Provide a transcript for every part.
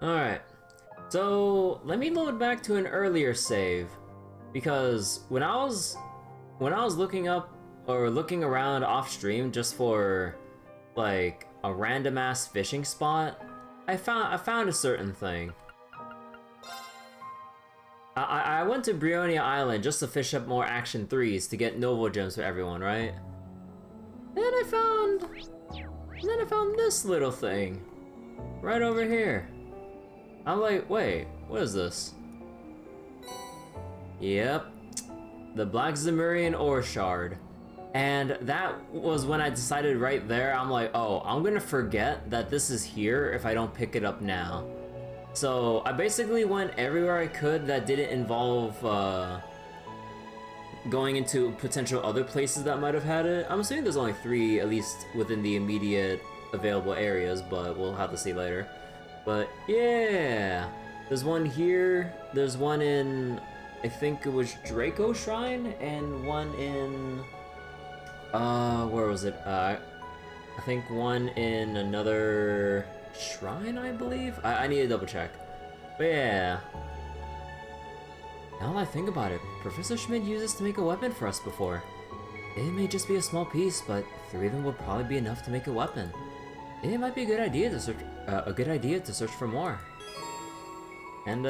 Alright. So, let me load back to an earlier save. Because when I was looking up or looking around off stream just for like a random ass fishing spot, I found a certain thing. I went to Brionia Island just to fish up more Action 3s to get Novo Gems for everyone, right? Then I found this little thing right over here. I'm like, wait, what is this? Yep, the Black Zemurian Ore Shard. And that was when I decided right there, I'm like, oh, I'm gonna forget that this is here if I don't pick it up now. So I basically went everywhere I could that didn't involve going into potential other places that might have had it. I'm assuming there's only 3, at least within the immediate available areas, but we'll have to see later. But yeah, there's one here, there's one in, I think it was Draco Shrine, and one in, where was it? I think one in another shrine, I believe? I need to double check. But yeah. Now that I think about it, Professor Schmidt used this to make a weapon for us before. It may just be a small piece, but 3 of them would probably be enough to make a weapon. It might be a good idea to search for more. And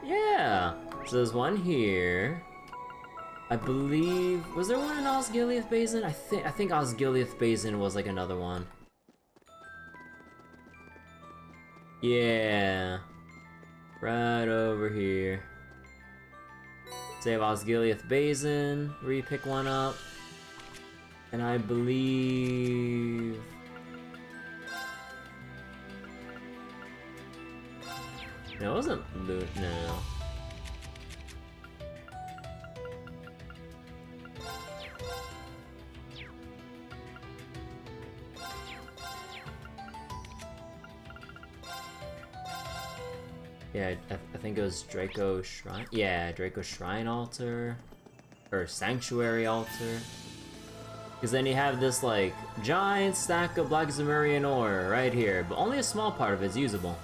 yeah. So there's one here. I believe, was there one in Osgiliath Basin? I think Osgiliath Basin was like another one. Yeah. Right over here. Save Osgiliath Basin, where you pick one up. And I believe... No, it wasn't loot, no. Yeah, I think it was Draco Shrine. Yeah, Draco Shrine Altar. Or Sanctuary Altar. Because then you have this, like, giant stack of Black Zemurian ore right here, but only a small part of it is usable.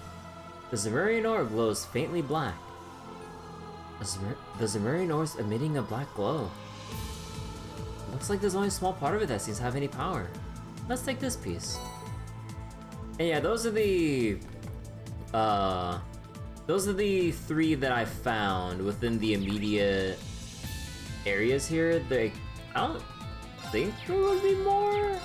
The Zemurian ore glows faintly black. The Zemurian ore is emitting a black glow. Looks like there's only a small part of it that seems to have any power. Let's take this piece. And yeah, those are the 3 that I found within the immediate areas here. I don't think there would be more,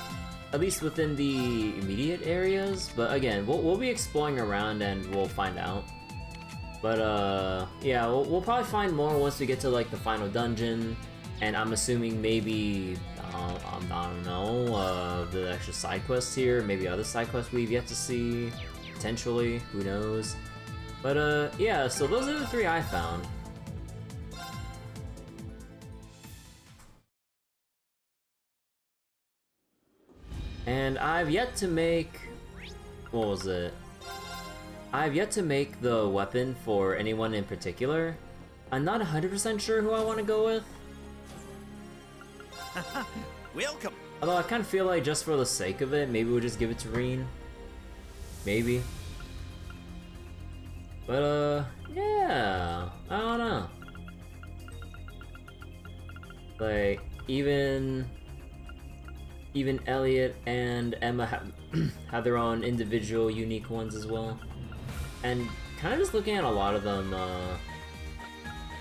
at least within the immediate areas. But again, we'll be exploring around and we'll find out. But yeah, we'll probably find more once we get to like the final dungeon, and I'm assuming maybe I don't know, the extra side quests here, maybe other side quests we've yet to see, potentially, who knows. But yeah, so those are the 3 I found. And I've yet to make... what was it? I've yet to make the weapon for anyone in particular. I'm not 100% sure who I want to go with. Welcome! Although I kind of feel like just for the sake of it, maybe we'll just give it to Eryn. Maybe. But yeah, I don't know. Like, even Elliot and Emma have their own individual unique ones as well. And kind of just looking at a lot of them,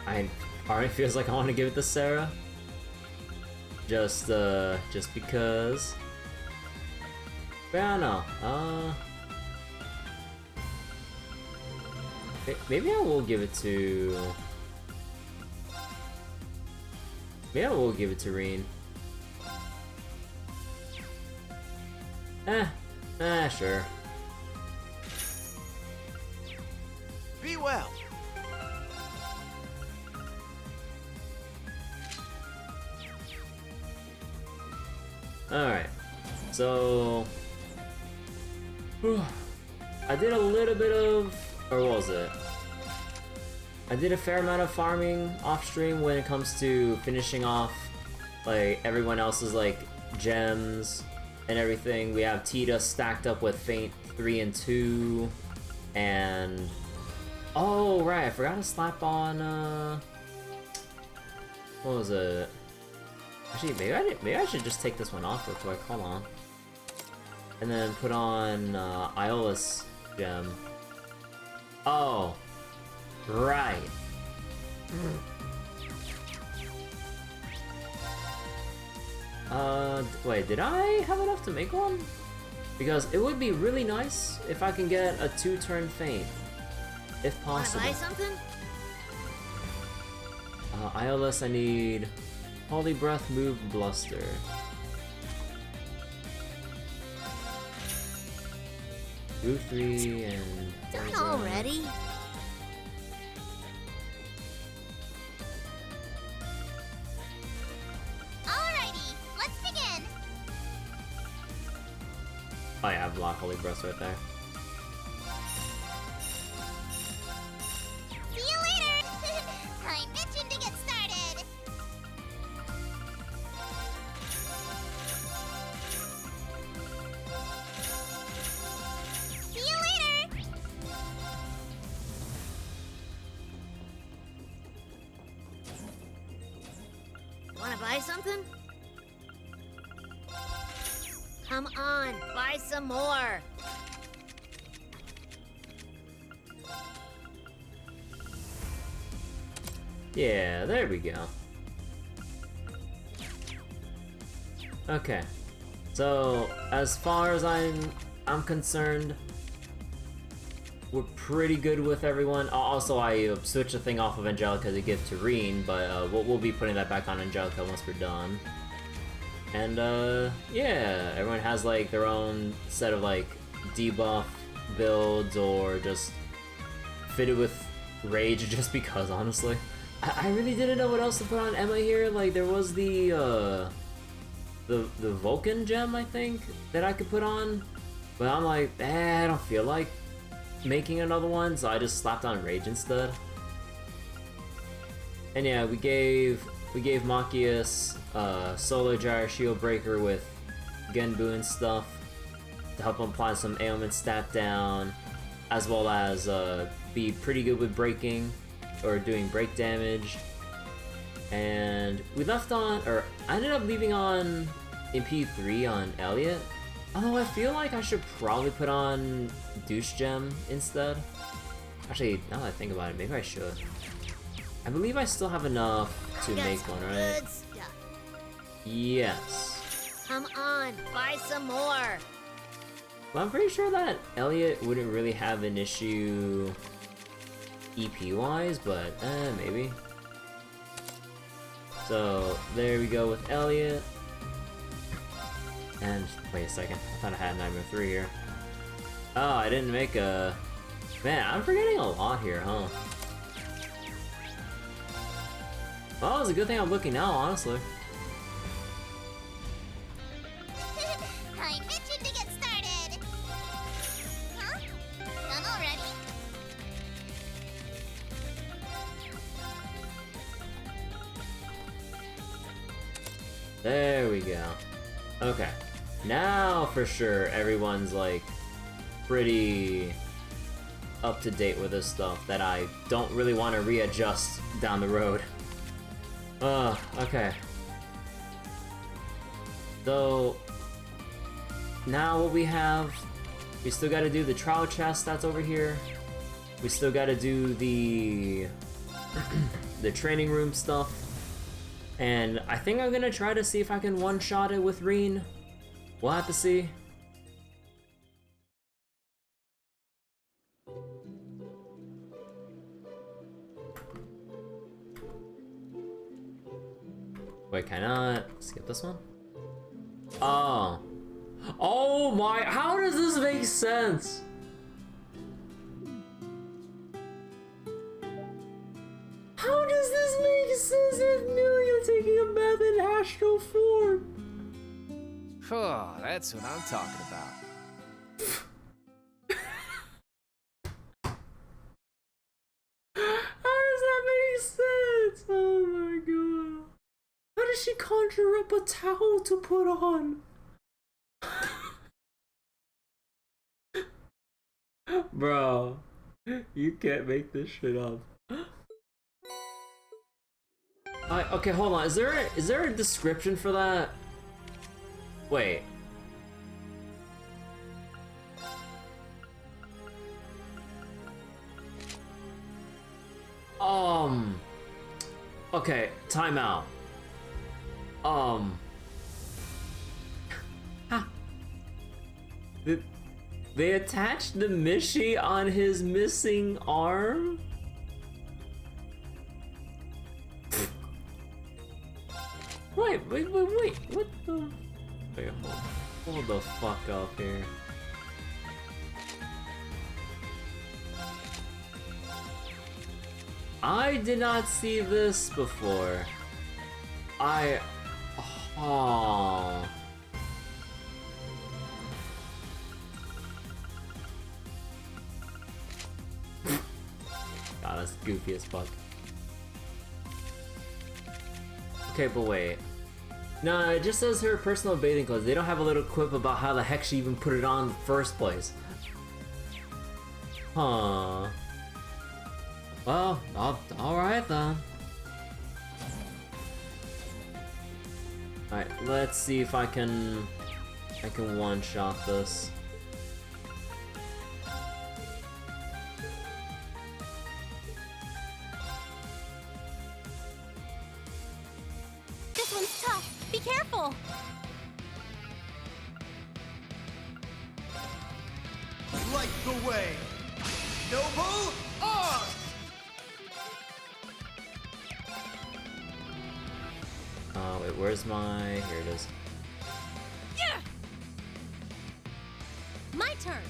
I already feels like I want to give it to Sara. Just because. But I don't know. Maybe I will give it to... maybe I will give it to Eryn. Sure. Be well. Alright. So... I did a little bit of... or what was it? I did a fair amount of farming off stream when it comes to finishing off like everyone else's like gems and everything. We have Titus stacked up with Faint 3 and 2, and Oh, right, I forgot to slap on, what was it? Actually, maybe I should just take this one off real quick, hold on. And then put on, Iola's gem. Oh, right. Wait, did I have enough to make one? Because it would be really nice if I can get a 2-turn feint, if possible. Wanna buy something? Iola's, I need Holy Breath, Move, Bluster. Move 3 and... Done already? Alrighty, let's begin. Oh yeah, I have Block Holy Breath right there. See you later. I'm itching to get started. See you later. Wanna buy something? Come on, buy some more. Yeah, there we go. Okay. So, as far as I'm concerned, we're pretty good with everyone. Also, I switched the thing off of Angelica to give to Eryn, but we'll be putting that back on Angelica once we're done. And yeah, everyone has like their own set of like debuff builds or just fitted with rage just because, honestly. I really didn't know what else to put on Emma here. Like there was the Vulcan gem, I think, that I could put on, but I'm like, I don't feel like making another one, so I just slapped on Rage instead. And yeah, we gave Machias Solo Gyre Shield Breaker with Genbu and stuff to help him apply some ailment stat down, as well as be pretty good with breaking or doing break damage. And we left on, or I ended up leaving on MP3 on Elliot. Although I feel like I should probably put on Douche Gem instead. Actually, now that I think about it, maybe I should. I believe I still have enough to Got make some one, right? Good stuff. Yes. Come on, buy some more. Well, I'm pretty sure that Elliot wouldn't really have an issue EP-wise, but maybe. So, there we go with Elliot. And, wait a second, I thought I had Nightmare 3 here. Oh, I didn't make a... Man, I'm forgetting a lot here, huh? Well, it's a good thing I'm looking now, honestly. I'm itching to get started. Huh? Done already? There we go. Okay. Now, for sure, everyone's, like, pretty up to date with this stuff that I don't really want to readjust down the road. Okay. So, now what we have, we still gotta do the trial chest that's over here. We still gotta do the the training room stuff. And I think I'm gonna try to see if I can one-shot it with Eryn. We'll have to see. Wait, can I not skip this one? Oh. Oh my, how does this make sense? How does this make sense with Millia taking a bath in astral form? Oh, that's what I'm talking about. How does that make sense? Oh my god. How does she conjure up a towel to put on? Bro. You can't make this shit up. Okay, hold on. Is there a description for that? Wait. Okay, time out. They attached the Mishi on his missing arm? Wait, what the? Wait, hold the fuck up here. I did not see this before. Oh. God, that's goofy as fuck. Okay, but wait. No, it just says her personal bathing clothes. They don't have a little quip about how the heck she even put it on in the first place. Huh. Well, alright then. Alright, let's see if I can one-shot this. This one's tough. Be careful. Light the way. Noble on! Wait, where's my... Here it is. Yeah. My turn.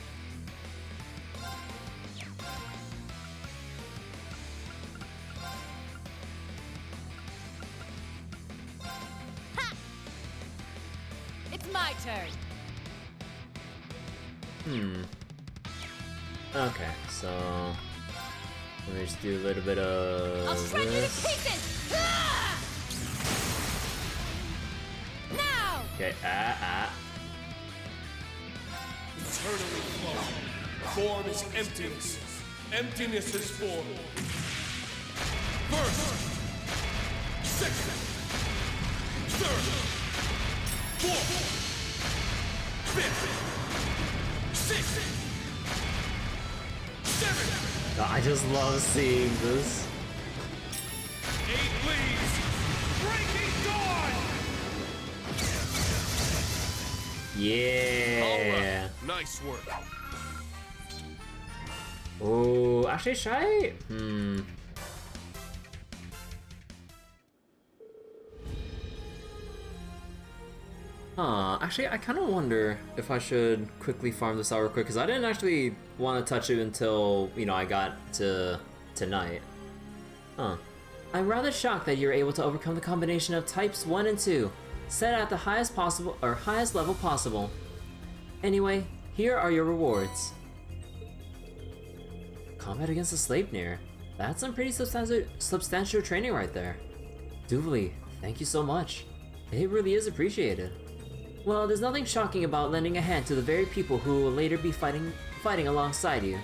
Ha! It's my turn. Okay, so... Let me just do a little bit of... I'll shred you to this. pieces. Ah! Now. Okay, Eternally flowing. Form is emptiness. Emptiness is form. First, second, third, fourth, fifth, sixth, seventh, I just love seeing this. 8 leaves, breaking dawn. Yeah. Nice work. Oh, actually, should I? Actually, I kind of wonder if I should quickly farm this out real quick, because I didn't actually want to touch it until, you know, I got to tonight. I'm rather shocked that you're able to overcome the combination of types 1 and 2, set at the highest level possible. Anyway, here are your rewards. Combat against the Sleipnir. That's some pretty substantial training right there. Doobly, thank you so much. It really is appreciated. Well, there's nothing shocking about lending a hand to the very people who will later be fighting alongside you.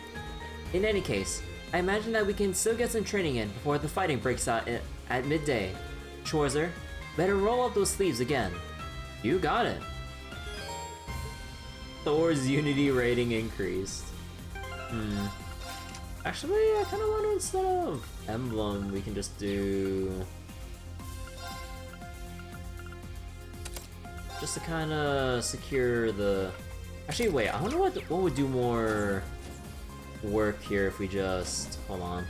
In any case, I imagine that we can still get some training in before the fighting breaks out at midday. Schwarzer, better roll up those sleeves again. You got it. Thor's Unity rating increased. Actually, I kind of want to, instead of emblem, we can just do... Just to kind of secure the... Actually, wait, I wonder what would do more work here if we just... Hold on.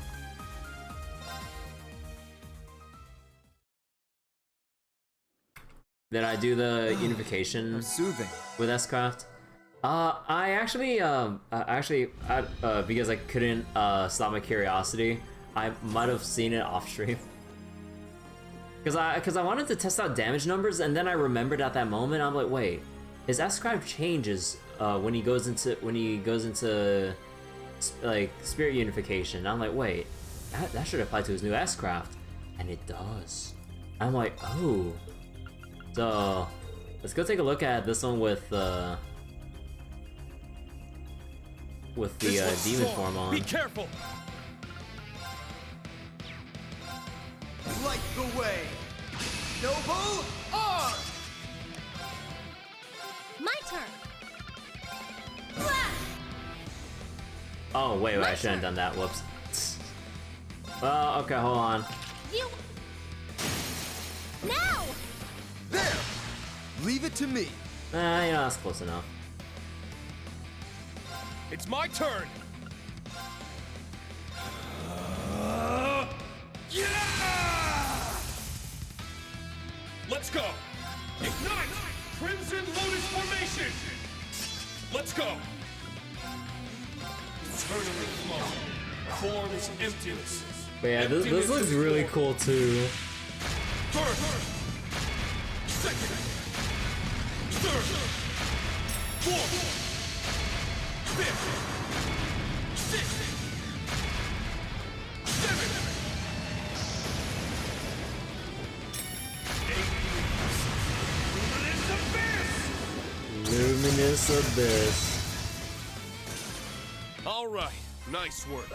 Did I do the unification Soothing. with S-Craft? I actually, because I couldn't stop my curiosity, I might have seen it off stream. Because I wanted to test out damage numbers, and then I remembered at that moment, I'm like, wait, his S-Craft changes when he goes into like Spirit Unification. I'm like, wait, that should apply to his new S-Craft, and it does. I'm like, oh. So let's go take a look at this one with with the This one's demon strong. form Be on. careful. Light the way. Noble on! My turn. Flash! Oh, wait, I My shouldn't have turn. done that. Whoops. Well, okay, hold on. You. Now! There! Leave it to me. You know, that's close enough. It's my turn. Yeah! Let's go. Ignite! Crimson Lotus formation. Let's go. Eternally flow. Form is emptiness. But yeah, this Emptiness looks is really form. cool too. First, second, third, fourth, fifth, sixth, seventh, eighth. Luminous Luminous abyss. Abyss. All right, nice work.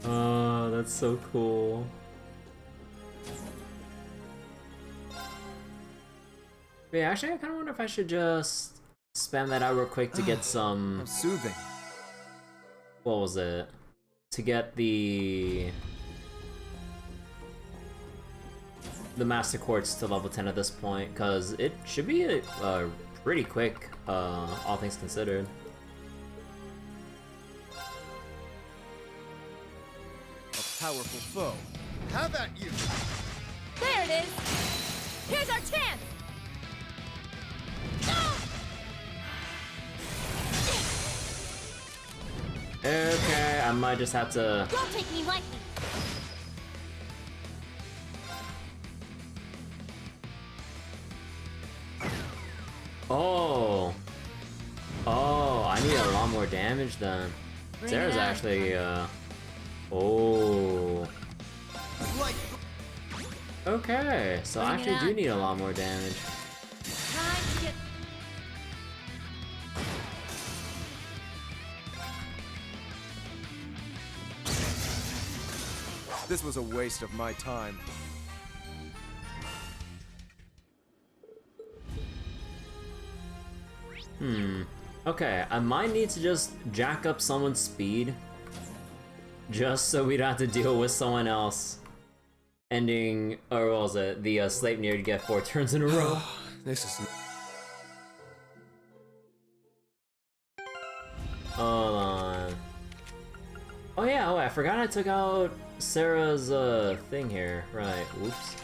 Oh, that's so cool. But yeah, actually, I kind of wonder if I should just spam that out real quick to get some. Soothing. What was it? To get the Master Quartz to level 10 at this point, because it should be pretty quick, all things considered. A powerful foe. Have at you! There it is! Here's our chance! Okay, I might just have to. Don't take me lightly! Oh. Oh, I need a lot more damage then. Bring Sarah's it on. actually, Oh. Light Okay, so I Bring it actually do on. need a lot more damage. Time to get... This was a waste of my time. Okay, I might need to just jack up someone's speed. Just so we don't have to deal with someone else ending, or what was it, the Sleipnir to get 4 turns in a row. This is... Hold on. Oh yeah, oh, I forgot I took out Sarah's thing here. Right, whoops.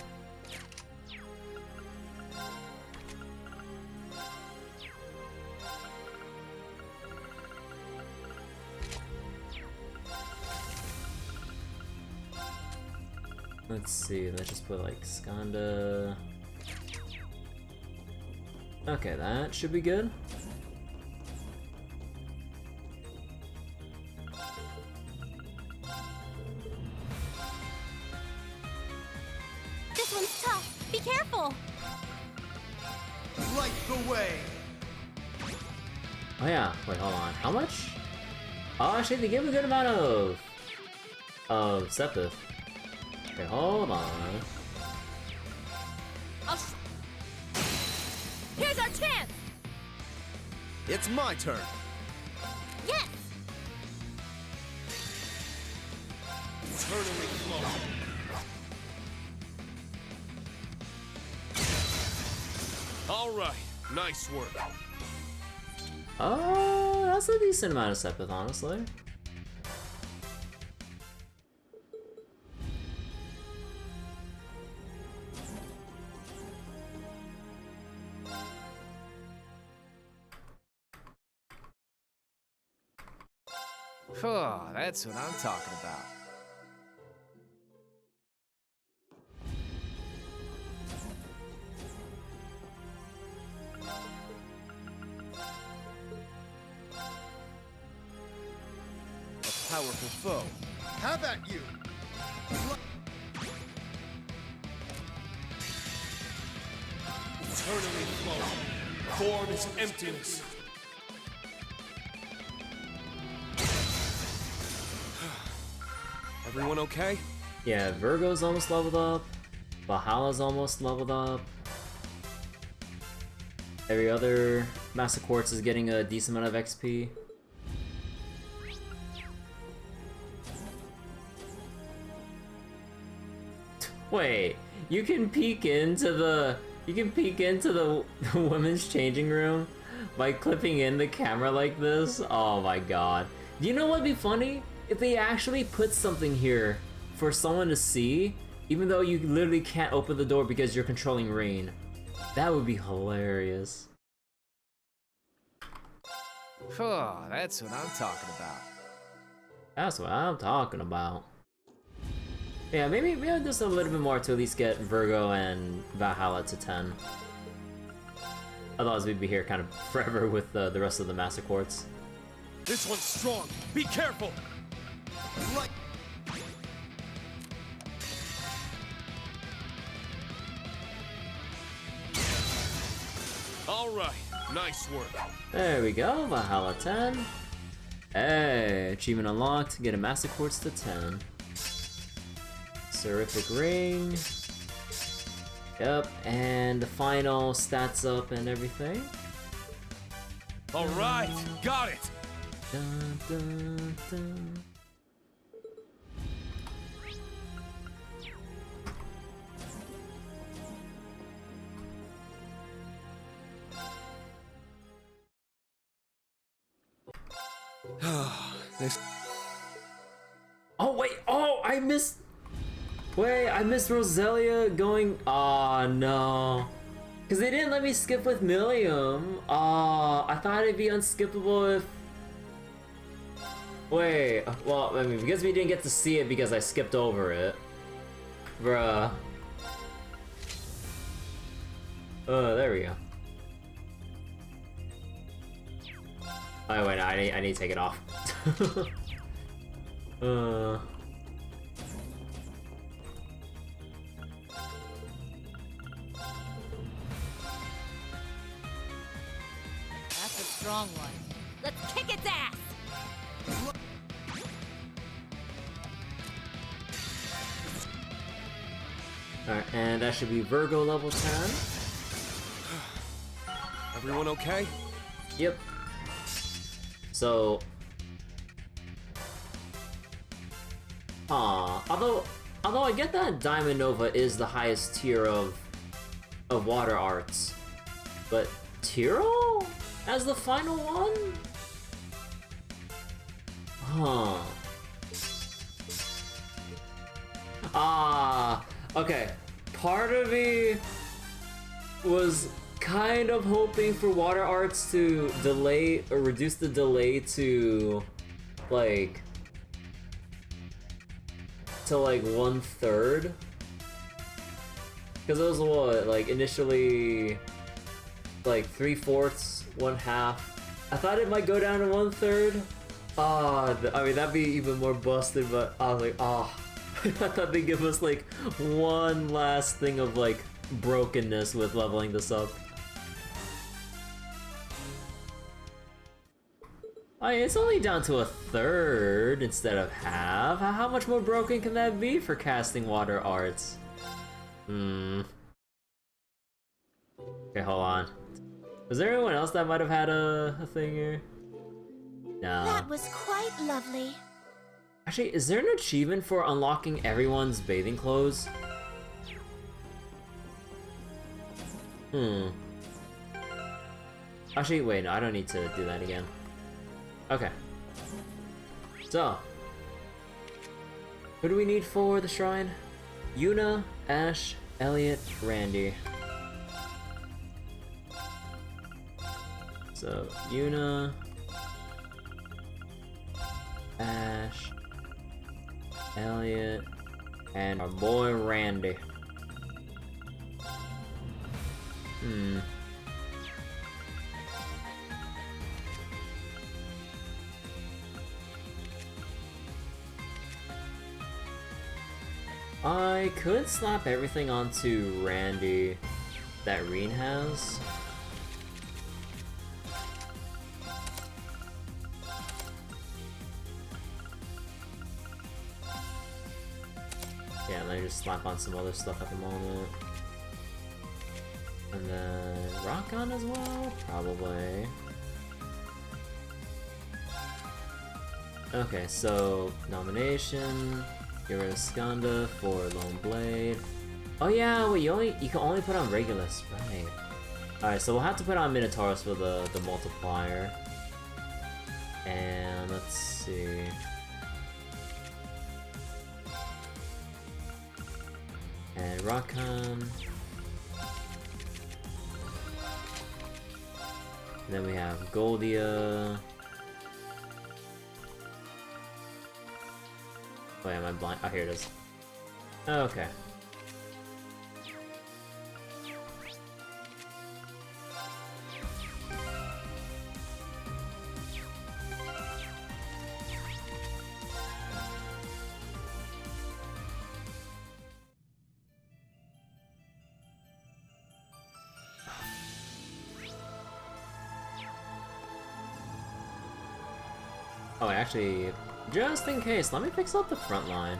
Let's see, let's just put like Skanda. Okay, that should be good. This one's tough! Be careful! Light the way! Oh yeah, wait, hold on. How much? Oh, actually, they give a good amount of Sepith. Okay, hold on. Here's our chance! It's my turn! Yes! Eternally flow. All right, nice work. Oh, that's a decent amount of Sepith, honestly. Oh, that's what I'm talking about. A powerful foe. Have at you! Eternally flowing. Form is emptiness. Everyone okay? Yeah, Virgo's almost leveled up. Valhalla's almost leveled up. Every other Master Quartz is getting a decent amount of XP. Wait, you can peek into the women's changing room by clipping in the camera like this? Oh my god. Do you know what'd be funny? If they actually put something here for someone to see, even though you literally can't open the door because you're controlling rain. That would be hilarious. That's what I'm talking about. That's what I'm talking about. Yeah, maybe just a little bit more to at least get Virgo and Valhalla to 10. Otherwise we'd be here kind of forever with the rest of the Master Quartz. This one's strong. Be careful. Right. All right. Nice work. There we go, Valhalla 10. Hey, achievement unlocked. Get a Master Quartz to 10. Seraphic Ring. Yep, and the final stats up and everything. All right. Got it. Dun, dun, dun. Oh wait, I missed Roselia going. Oh no, because they didn't let me skip with Milsante. I thought it'd be unskippable if. Wait, well, I mean, because we didn't get to see it because I skipped over it, bruh. Oh, there we go. Oh wait, no, I need to take it off. That's a strong one. Let's kick its ass! Alright, and that should be Virgo level 10. Everyone okay? Yep. So, although I get that Diamond Nova is the highest tier of water arts, but Tiro as the final one? Huh. Okay. Part of me was kind of hoping for water arts to delay or reduce the delay to like 1/3, because it was what, like initially like 3/4, 1/2. I thought it might go down to 1/3. I mean that'd be even more busted, but I was like, I thought they'd give us like one last thing of like brokenness with leveling this up. I mean, it's only down to 1/3 instead of half. How much more broken can that be for casting water arts? Okay, hold on. Was there anyone else that might have had a thing here? No. That was quite lovely. Actually, is there an achievement for unlocking everyone's bathing clothes? Actually, wait, no, I don't need to do that again. Okay. So, who do we need for the shrine? Juna, Ash, Elliot, Randy. So, Juna, Ash, Elliot, and our boy Randy. I could slap everything onto Randy that Eryn has. Yeah, and then just slap on some other stuff at the moment. And then rock on as well? Probably. Okay, so nomination, get rid of Skanda for Lone Blade. Oh yeah, wait, you can only put on Regulus, right? Alright, so we'll have to put on Minotaurus for the multiplier. And let's see. And Rockon. And then we have Goldia. Oh, am I blind? Oh, here it is. Okay. Oh, actually, just in case, let me fix up the front line.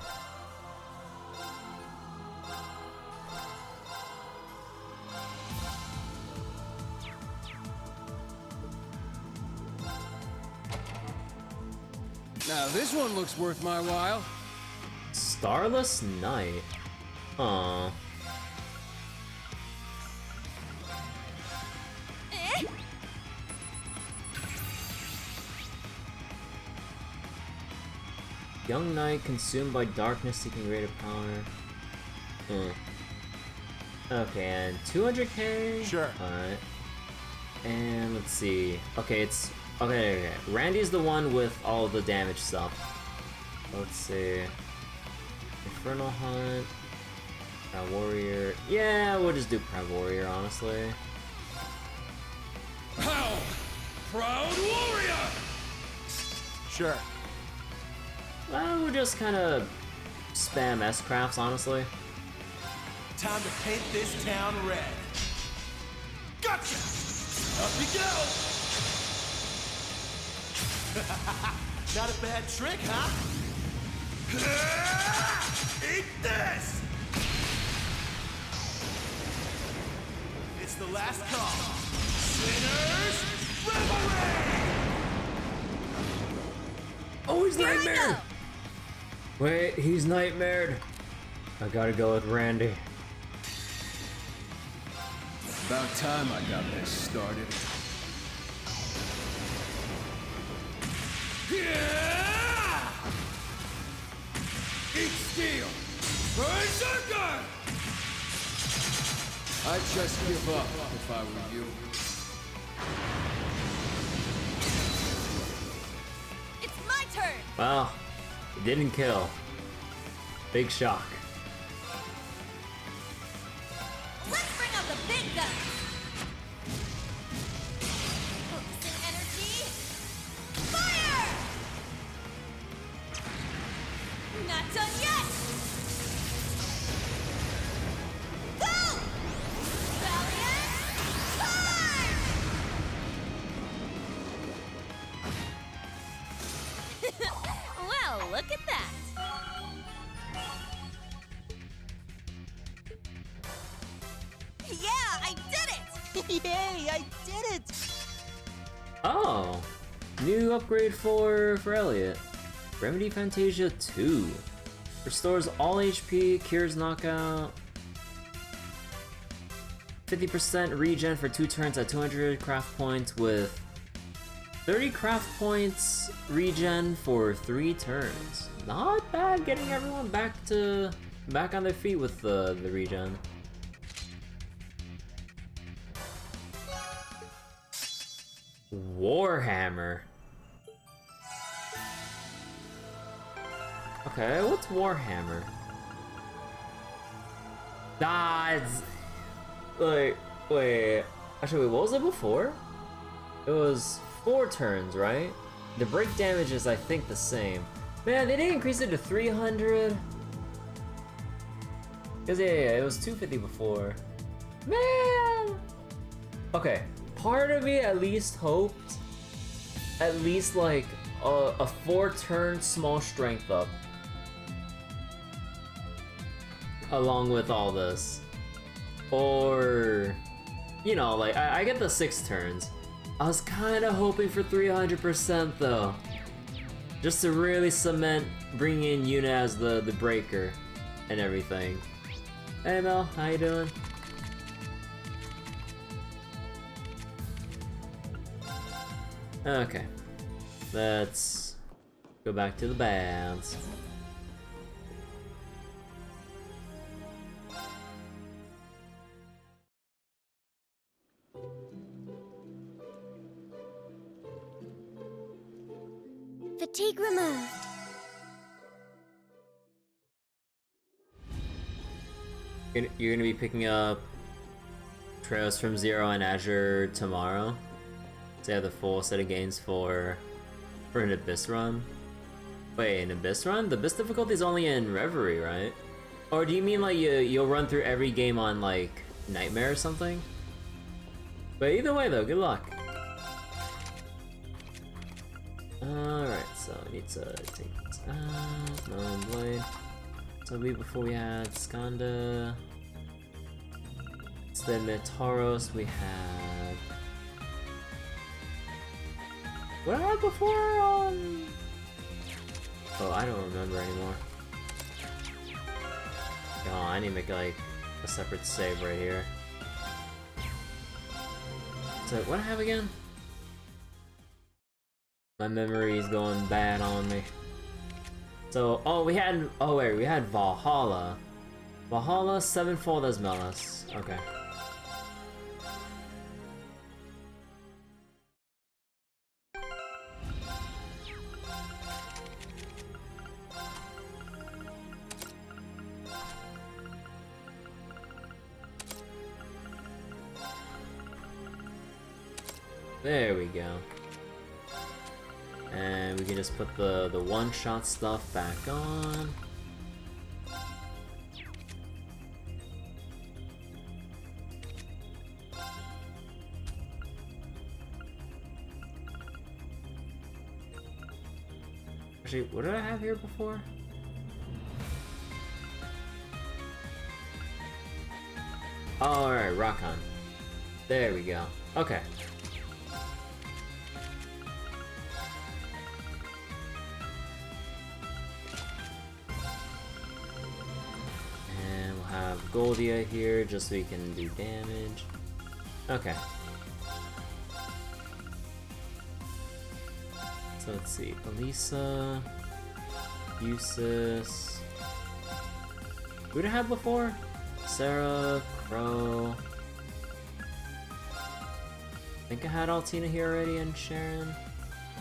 Now this one looks worth my while. Starless Night. Aww. Young Knight consumed by darkness seeking greater power. Okay, and 200k? Sure. Alright. And let's see. Okay, it's... Okay. Randy's the one with all the damage stuff. Let's see. Infernal Hunt. Proud Warrior. Yeah, we'll just do Proud Warrior, honestly. How? Proud Warrior! Sure. Well, we'll just kind of spam S-crafts, honestly. Time to paint this town red. Gotcha! Up you go! Not a bad trick, huh? Eat this! It's the last call. Sinners, revelry! Oh, he's Here I nightmare! go. Wait, he's nightmared. I gotta go with Randy. About time I got this started. Yeah! Eat steel! Berserker! I'd just give up if I were you. It's my turn. Well, it didn't kill. Big shock. Let's bring out the big guns. Focusing energy. Fire! Not done yet. Go! Valiant fire! Well, look at that. Yeah, I did it! Yay, I did it! Oh, new upgrade for Elliot. Remedy Fantasia 2. Restores all HP, cures knockout. 50% regen for 2 turns at 200 craft points with 30 craft points regen for 3 turns. Not bad, getting everyone back on their feet with the regen. Warhammer. Okay, what's Warhammer? It's... Wait. Actually, what was it before? It was 4 turns, right? The break damage is, I think, the same. Man, they didn't increase it to 300. Cause yeah, it was 250 before. Man! Okay, part of me at least hoped at least like a 4-turn small strength up. Along with all this. Or, you know, like, I get the 6 turns. I was kind of hoping for 300% though. Just to really cement bringing in Juna as the breaker and everything. Hey Mel, how you doing? Okay, let's go back to the baths. Fatigue removed. You're gonna be picking up Trails from Zero and Azure tomorrow. So you have the full set of games for an Abyss run. Wait, an Abyss run? The Abyss difficulty is only in Reverie, right? Or do you mean like you'll run through every game on like Nightmare or something? But either way though, good luck. Alright, so I need to take this out. Melon Blade. So before we had Skanda. Instead Metaros, we had... What did I have before? Oh, I don't remember anymore. Oh, I need to make like a separate save right here. So what did I have again? My memory is going bad on me. So, we had Valhalla. Valhalla, Sevenfold as Melis. Okay. There we go. And we can just put the one-shot stuff back on. Actually, what did I have here before? Oh, alright, Rakan. There we go. Okay. Goldia here just so we can do damage. Okay. So let's see. Elisa, Usis. Who did I have before? Sara, Crow. I think I had Altina here already and Sharon.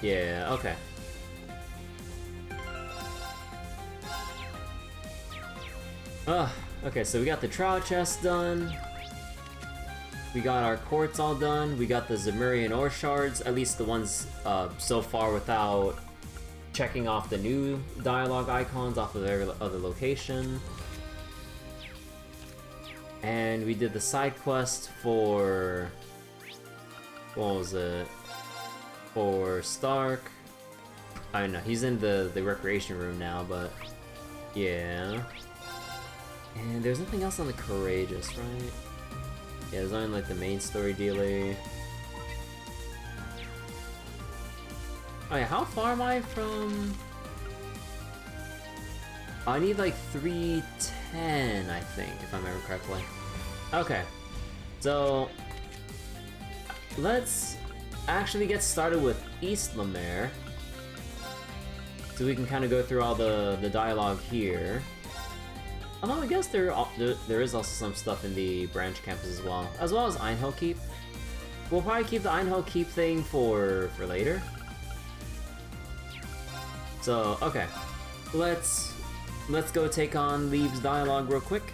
Yeah, okay. Okay, so we got the trial chest done. We got our quartz all done. We got the Zemurian ore shards, at least the ones so far without checking off the new dialogue icons off of every other location. And we did the side quest for... what was it? For Stark. I don't know, he's in the recreation room now, but... yeah. And there's nothing else on the Courageous, right? Yeah, there's only like the main story dealer. Oh yeah, how far am I from... I need like 310, I think, if I remember correctly. Okay, so let's actually get started with East Lamare. So we can kind of go through all the dialogue here. Although I guess there is also some stuff in the branch campus as well as Einhill Keep. We'll probably keep the Einhill Keep thing for later. So okay, let's go take on Leeves Dialogue real quick.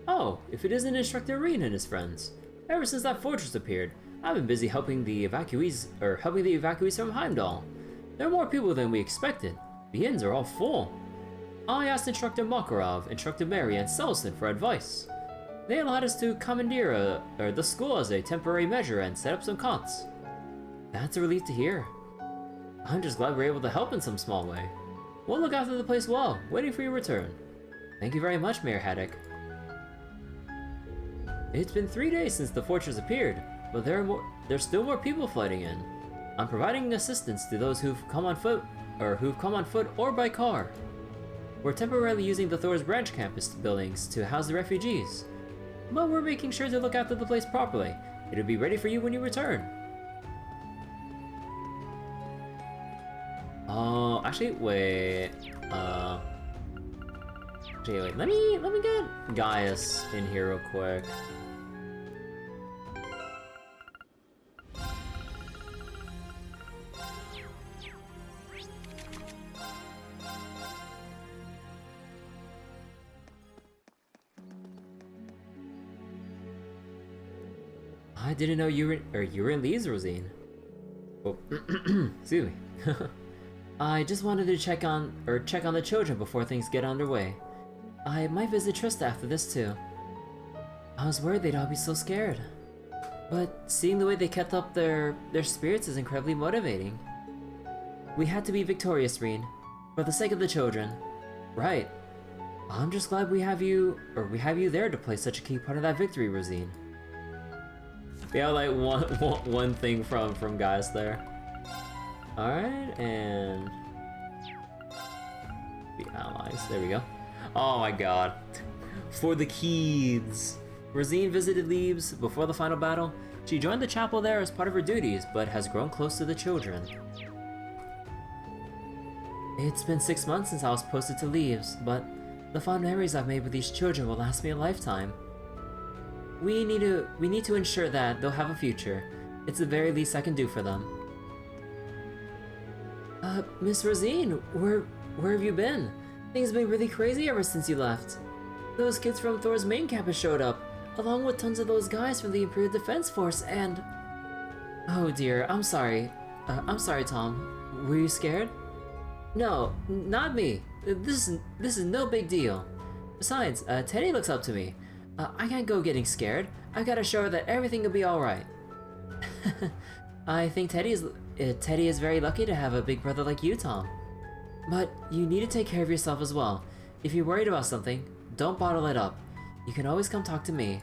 Oh, if it isn't Instructor Eryn and his friends. Ever since that fortress appeared, I've been busy helping the evacuees from Heimdall. There are more people than we expected. The inns are all full. I asked Instructor Makarov, Instructor Mary, and Selson for advice. They allowed us to commandeer the school as a temporary measure and set up some cots. That's a relief to hear. I'm just glad we're able to help in some small way. We'll look after the place well, waiting for your return. Thank you very much, Mayor Haddock. It's been 3 days since the fortress appeared, but there's still more people flooding in. I'm providing assistance to those who've come on foot or by car. We're temporarily using the Thor's branch campus buildings to house the refugees, but we're making sure to look after the place properly. It'll be ready for you when you return. Oh, actually, wait. Let me get Gaius in here real quick. I didn't know you were in Leeves, Rosine. Oh, excuse me. I just wanted to check on the children before things get underway. I might visit Trista after this too. I was worried they'd all be so scared. But seeing the way they kept up their spirits is incredibly motivating. We had to be victorious, Reen, for the sake of the children. Right. I'm just glad we have you there to play such a key part of that victory, Rosine. Yeah, like one thing from Gaius there. Alright, and the allies. There we go. Oh my god. For the keys. Rosine visited Leeves before the final battle. She joined the chapel there as part of her duties, but has grown close to the children. It's been 6 months since I was posted to Leeves, but the fond memories I've made with these children will last me a lifetime. We need to ensure that they'll have a future. It's the very least I can do for them. Miss Rosine, where have you been? Things have been really crazy ever since you left. Those kids from Thor's main campus showed up, along with tons of those guys from the Imperial Defense Force, and... Oh dear, I'm sorry. I'm sorry, Tom. Were you scared? No, not me. This is no big deal. Besides, Teddy looks up to me. I can't go getting scared. I gotta show her that everything will be alright. I think Teddy is very lucky to have a big brother like you, Tom. But you need to take care of yourself as well. If you're worried about something, don't bottle it up. You can always come talk to me.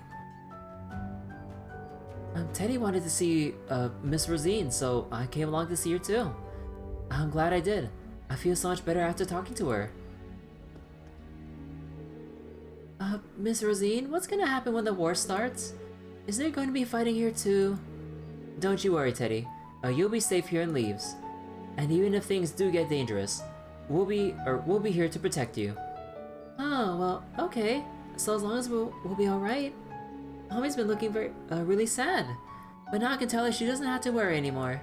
Teddy wanted to see Miss Rosine, so I came along to see her too. I'm glad I did. I feel so much better after talking to her. Miss Rosine, what's gonna happen when the war starts? Is there going to be fighting here too? Don't you worry, Teddy. You'll be safe here in Leeves. And even if things do get dangerous, we'll be here to protect you. Oh, well, okay. So as long as we'll be alright. Mommy's been looking really sad. But now I can tell her she doesn't have to worry anymore.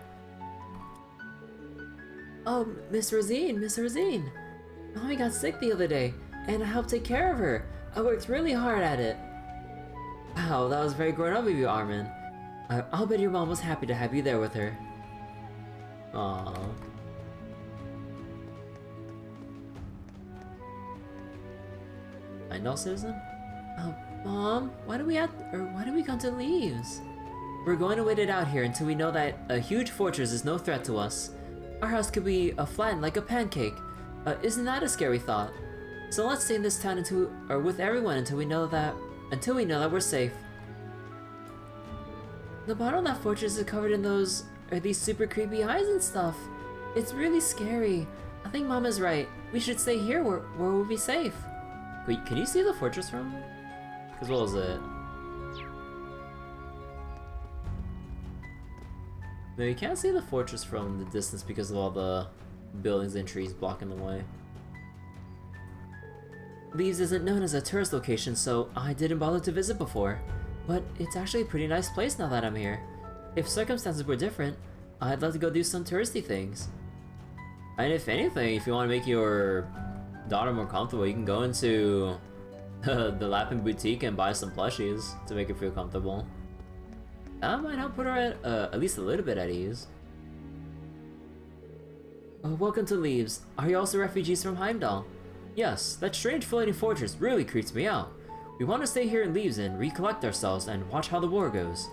Oh, Miss Rosine. Mommy got sick the other day, and I helped take care of her. I worked really hard at it. Wow, that was very grown up of you, Armin. I'll bet your mom was happy to have you there with her. Aww. Heimdall citizen? Mom, why do we come to Leeves? We're going to wait it out here until we know that a huge fortress is no threat to us. Our house could be flattened like a pancake. Isn't that a scary thought? So let's stay in this town with everyone until we know that we're safe. The bottom of that fortress is covered in these super creepy eyes and stuff. It's really scary. I think Mama's right. We should stay here where we'll be safe. Wait, can you see the fortress from? As well as it. No, you can't see the fortress from the distance because of all the buildings and trees blocking the way. Leeves isn't known as a tourist location, so I didn't bother to visit before. But it's actually a pretty nice place now that I'm here. If circumstances were different, I'd love to go do some touristy things. And if anything, if you want to make your daughter more comfortable, you can go into the Lapin Boutique and buy some plushies to make her feel comfortable. That might help put her at least a little bit at ease. Welcome to Leeves. Are you also refugees from Heimdall? Yes, that strange floating fortress really creeps me out. We want to stay here in Leeves and recollect ourselves and watch how the war goes.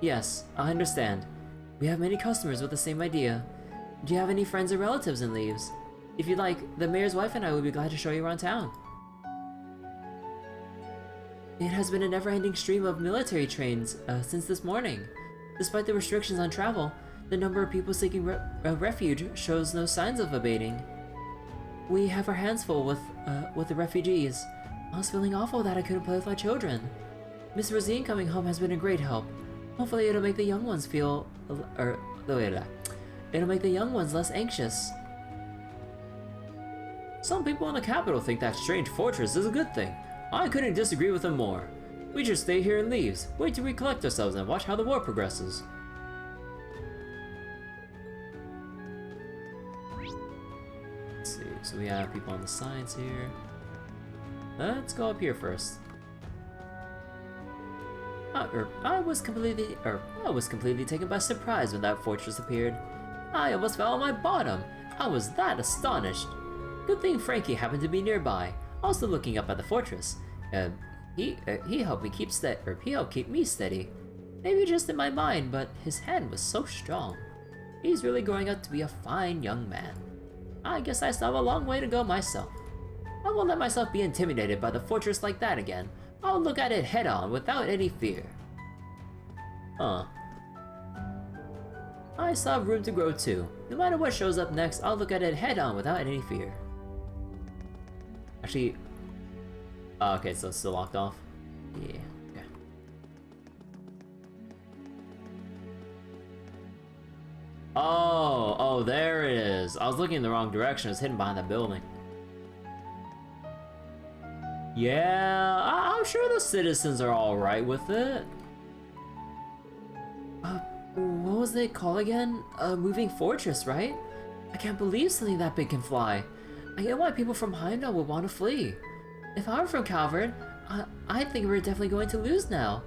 Yes, I understand. We have many customers with the same idea. Do you have any friends or relatives in Leeves? If you'd like, the mayor's wife and I would be glad to show you around town. It has been a never-ending stream of military trains since this morning. Despite the restrictions on travel, the number of people seeking refuge shows no signs of abating. We have our hands full with the refugees. I was feeling awful that I couldn't play with my children. Miss Rosine coming home has been a great help. Hopefully it'll make the young ones it'll make the young ones less anxious. Some people in the capital think that strange fortress is a good thing. I couldn't disagree with them more. We just stay here in Leeves, wait to recollect ourselves and watch how the war progresses. Let's see, so we have people on the sides here. Let's go up here first. I was completely taken by surprise when that fortress appeared. I almost fell on my bottom. I was that astonished. Good thing Frankie happened to be nearby, also looking up at the fortress. He helped me keep me steady. Maybe just in my mind, but his hand was so strong. He's really growing up to be a fine young man. I guess I still have a long way to go myself. I won't let myself be intimidated by the fortress like that again. I'll look at it head on without any fear. Huh. I still have room to grow too. No matter what shows up next, I'll look at it head on without any fear. Actually, okay, so it's still locked off? Yeah, okay. Oh, there it is. I was looking in the wrong direction. It's hidden behind that building. Yeah, I'm sure the citizens are alright with it. What was it called again? A moving fortress, right? I can't believe something that big can fly. I get why people from Heimdall would want to flee. If I were from Calvert, I think we're definitely going to lose now.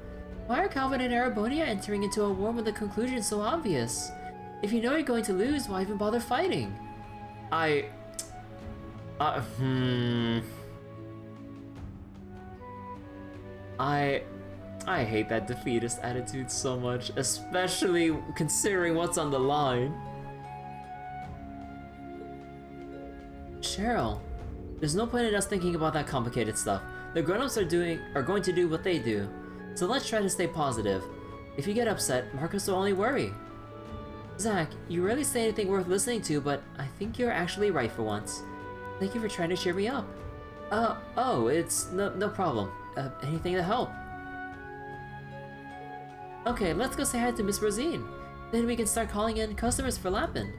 Why are Calvert and Erebonia entering into a war when the conclusion is so obvious? If you know you're going to lose, why even bother fighting? I hate that defeatist attitude so much, especially considering what's on the line. Cheryl, there's no point in us thinking about that complicated stuff. The grown-ups are going to do what they do. So let's try to stay positive. If you get upset, Marcus will only worry. Zach, you rarely say anything worth listening to, but I think you're actually right for once. Thank you for trying to cheer me up. Oh, it's no problem. Anything to help. Okay, let's go say hi to Miss Rosine. Then we can start calling in customers for Lappin.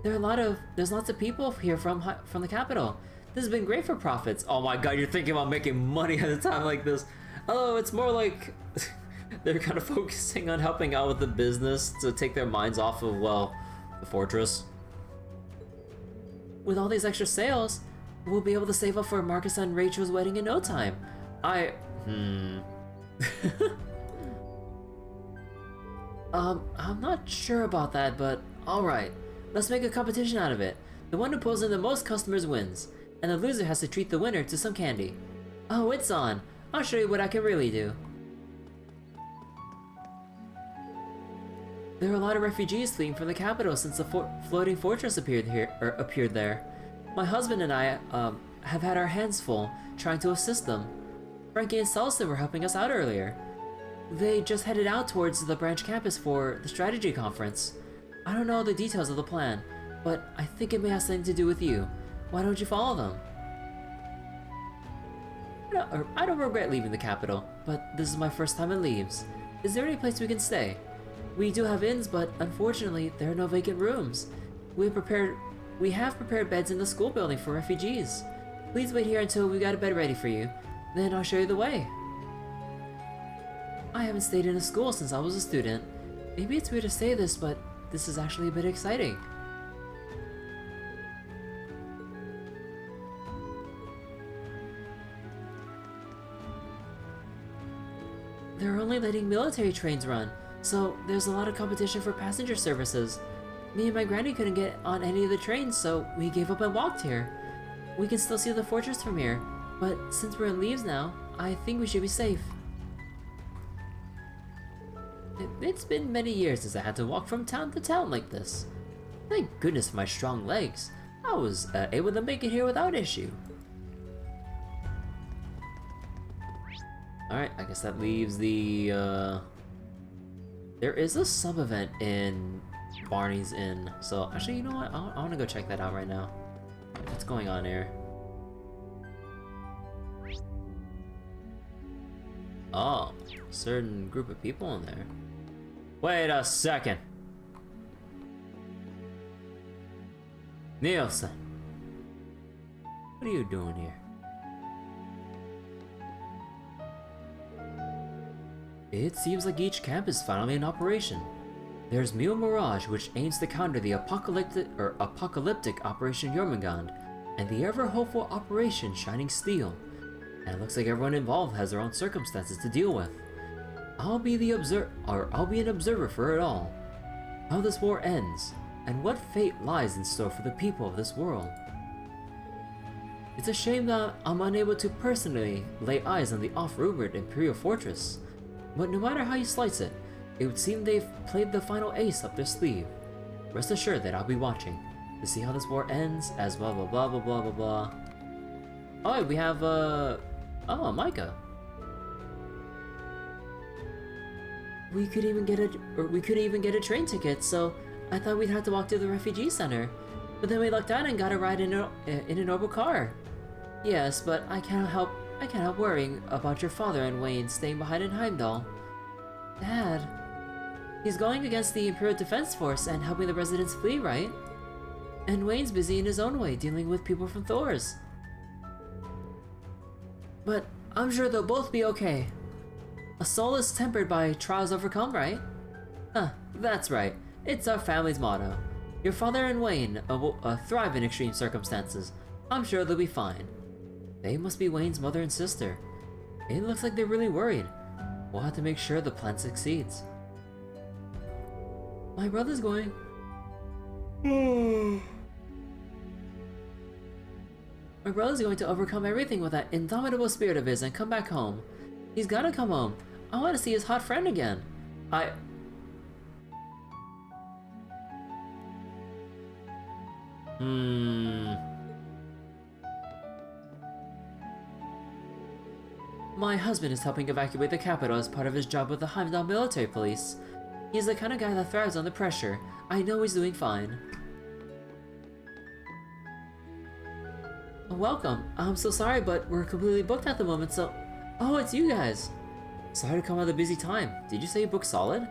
There's lots of people here from the capital. This has been great for profits. Oh my god, you're thinking about making money at a time like this. Oh, it's more like they're kind of focusing on helping out with the business to take their minds off of, well, the fortress. With all these extra sales, we'll be able to save up for Marcus and Rachel's wedding in no time. I'm not sure about that, but alright. Let's make a competition out of it. The one who pulls in the most customers wins, and the loser has to treat the winner to some candy. Oh, it's on. I'll show you what I can really do. There are a lot of refugees fleeing from the capital since the floating fortress appeared there. My husband and I have had our hands full trying to assist them. Frankie and Selson were helping us out earlier. They just headed out towards the branch campus for the strategy conference. I don't know the details of the plan, but I think it may have something to do with you. Why don't you follow them? I don't regret leaving the capital, but this is my first time in Leeves. Is there any place we can stay? We do have inns, but unfortunately, there are no vacant rooms. We have prepared beds in the school building for refugees. Please wait here until we got a bed ready for you. Then I'll show you the way. I haven't stayed in a school since I was a student. Maybe it's weird to say this, but this is actually a bit exciting. They're only letting military trains run, so there's a lot of competition for passenger services. Me and my granny couldn't get on any of the trains, so we gave up and walked here. We can still see the fortress from here, but since we're in Leeves now, I think we should be safe. It's been many years since I had to walk from town to town like this. Thank goodness for my strong legs. I was able to make it here without issue. Alright, I guess that leaves the, there is a sub-event in Barney's Inn. So, actually, you know what? I want to go check that out right now. What's going on here? Oh, certain group of people in there. Wait a second. Nielsen. What are you doing here? It seems like each camp is finally in operation. There's Mule Mirage, which aims to counter the apocalyptic Operation Jormungand, and the ever-hopeful Operation Shining Steel. And it looks like everyone involved has their own circumstances to deal with. I'll be an observer for it all. How this war ends, and what fate lies in store for the people of this world. It's a shame that I'm unable to personally lay eyes on the off-rumored Imperial Fortress, but no matter how you slice it, it would seem they've played the final ace up their sleeve. Rest assured that I'll be watching to see how this war ends, as blah blah blah blah blah blah blah. Oh, we have oh, Micah. We couldn't even get a train ticket, so I thought we'd have to walk to the refugee center. But then we lucked out and got a ride in a noble car. Yes, but I can't help worrying about your father and Wayne staying behind in Heimdall. Dad, he's going against the Imperial Defense Force and helping the residents flee, right? And Wayne's busy in his own way dealing with people from Thor's. But I'm sure they'll both be okay. A soul is tempered by trials overcome, right? Huh, that's right. It's our family's motto. Your father and Wayne will thrive in extreme circumstances. I'm sure they'll be fine. They must be Wayne's mother and sister. It looks like they're really worried. We'll have to make sure the plan succeeds. My brother's going. My brother's going to overcome everything with that indomitable spirit of his and come back home. He's gotta come home. I want to see his hot friend again. My husband is helping evacuate the capital as part of his job with the Heimdall military police. He's the kind of guy that thrives under pressure. I know he's doing fine. Welcome. I'm so sorry, but we're completely booked at the moment, so... Oh, it's you guys. Sorry to come at a busy time. Did you say you booked solid?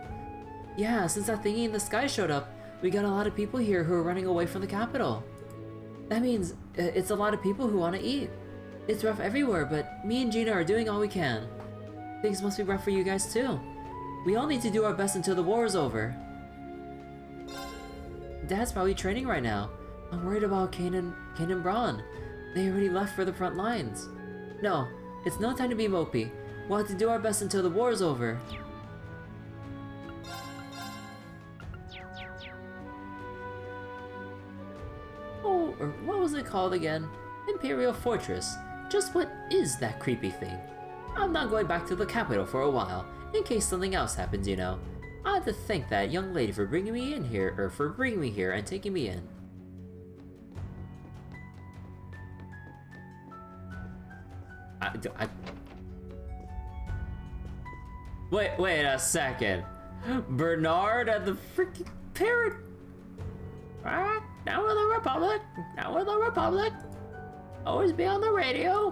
Yeah, since that thingy in the sky showed up, we got a lot of people here who are running away from the capital. That means it's a lot of people who want to eat. It's rough everywhere, but me and Juna are doing all we can. Things must be rough for you guys too. We all need to do our best until the war is over. Dad's probably training right now. I'm worried about Kane and Braun. They already left for the front lines. No, it's no time to be mopey. We'll have to do our best until the war is over. Oh, or what was it called again? Imperial Fortress. Just what is that creepy thing? I'm not going back to the capital for a while, in case something else happens, you know. I have to thank that young lady for bringing me in here, or for bringing me here and taking me in. Wait a second. Bernard at the freaking parrot. Alright, now we're the Republic. Now we're the Republic. Always be on the radio.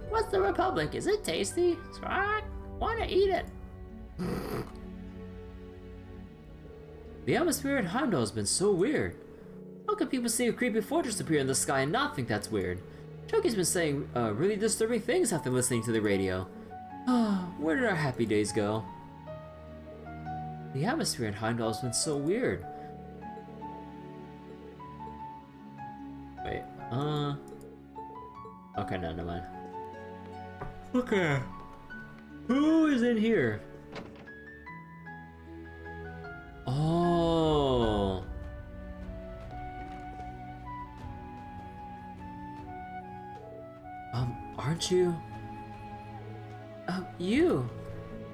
What's the Republic? Is it tasty? Alright, wanna eat it. The atmosphere at Heimdall has been so weird. How can people see a creepy fortress appear in the sky and not think that's weird? Chucky's been saying really disturbing things after listening to the radio. Where did our happy days go? The atmosphere in Heimdall has been so weird. Wait, okay, no, never mind. Okay. Who is in here? Oh. Aren't you... you!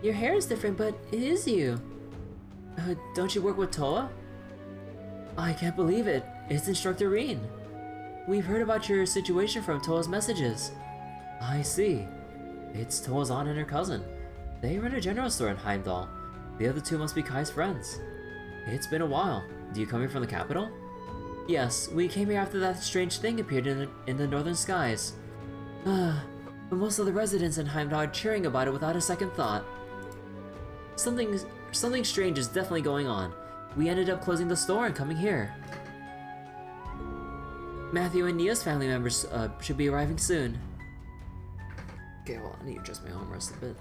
Your hair is different, but it is you. Don't you work with Toa? I can't believe it. It's Instructor Eryn. We've heard about your situation from Toa's messages. I see. It's Toa's aunt and her cousin. They run a general store in Heimdall. The other two must be Kai's friends. It's been a while. Do you come here from the capital? Yes, we came here after that strange thing appeared in the northern skies. But most of the residents in Heimdall are cheering about it without a second thought. Something strange is definitely going on. We ended up closing the store and coming here. Matthew and Nia's family members should be arriving soon. Okay, well, I need to adjust my armrest a bit.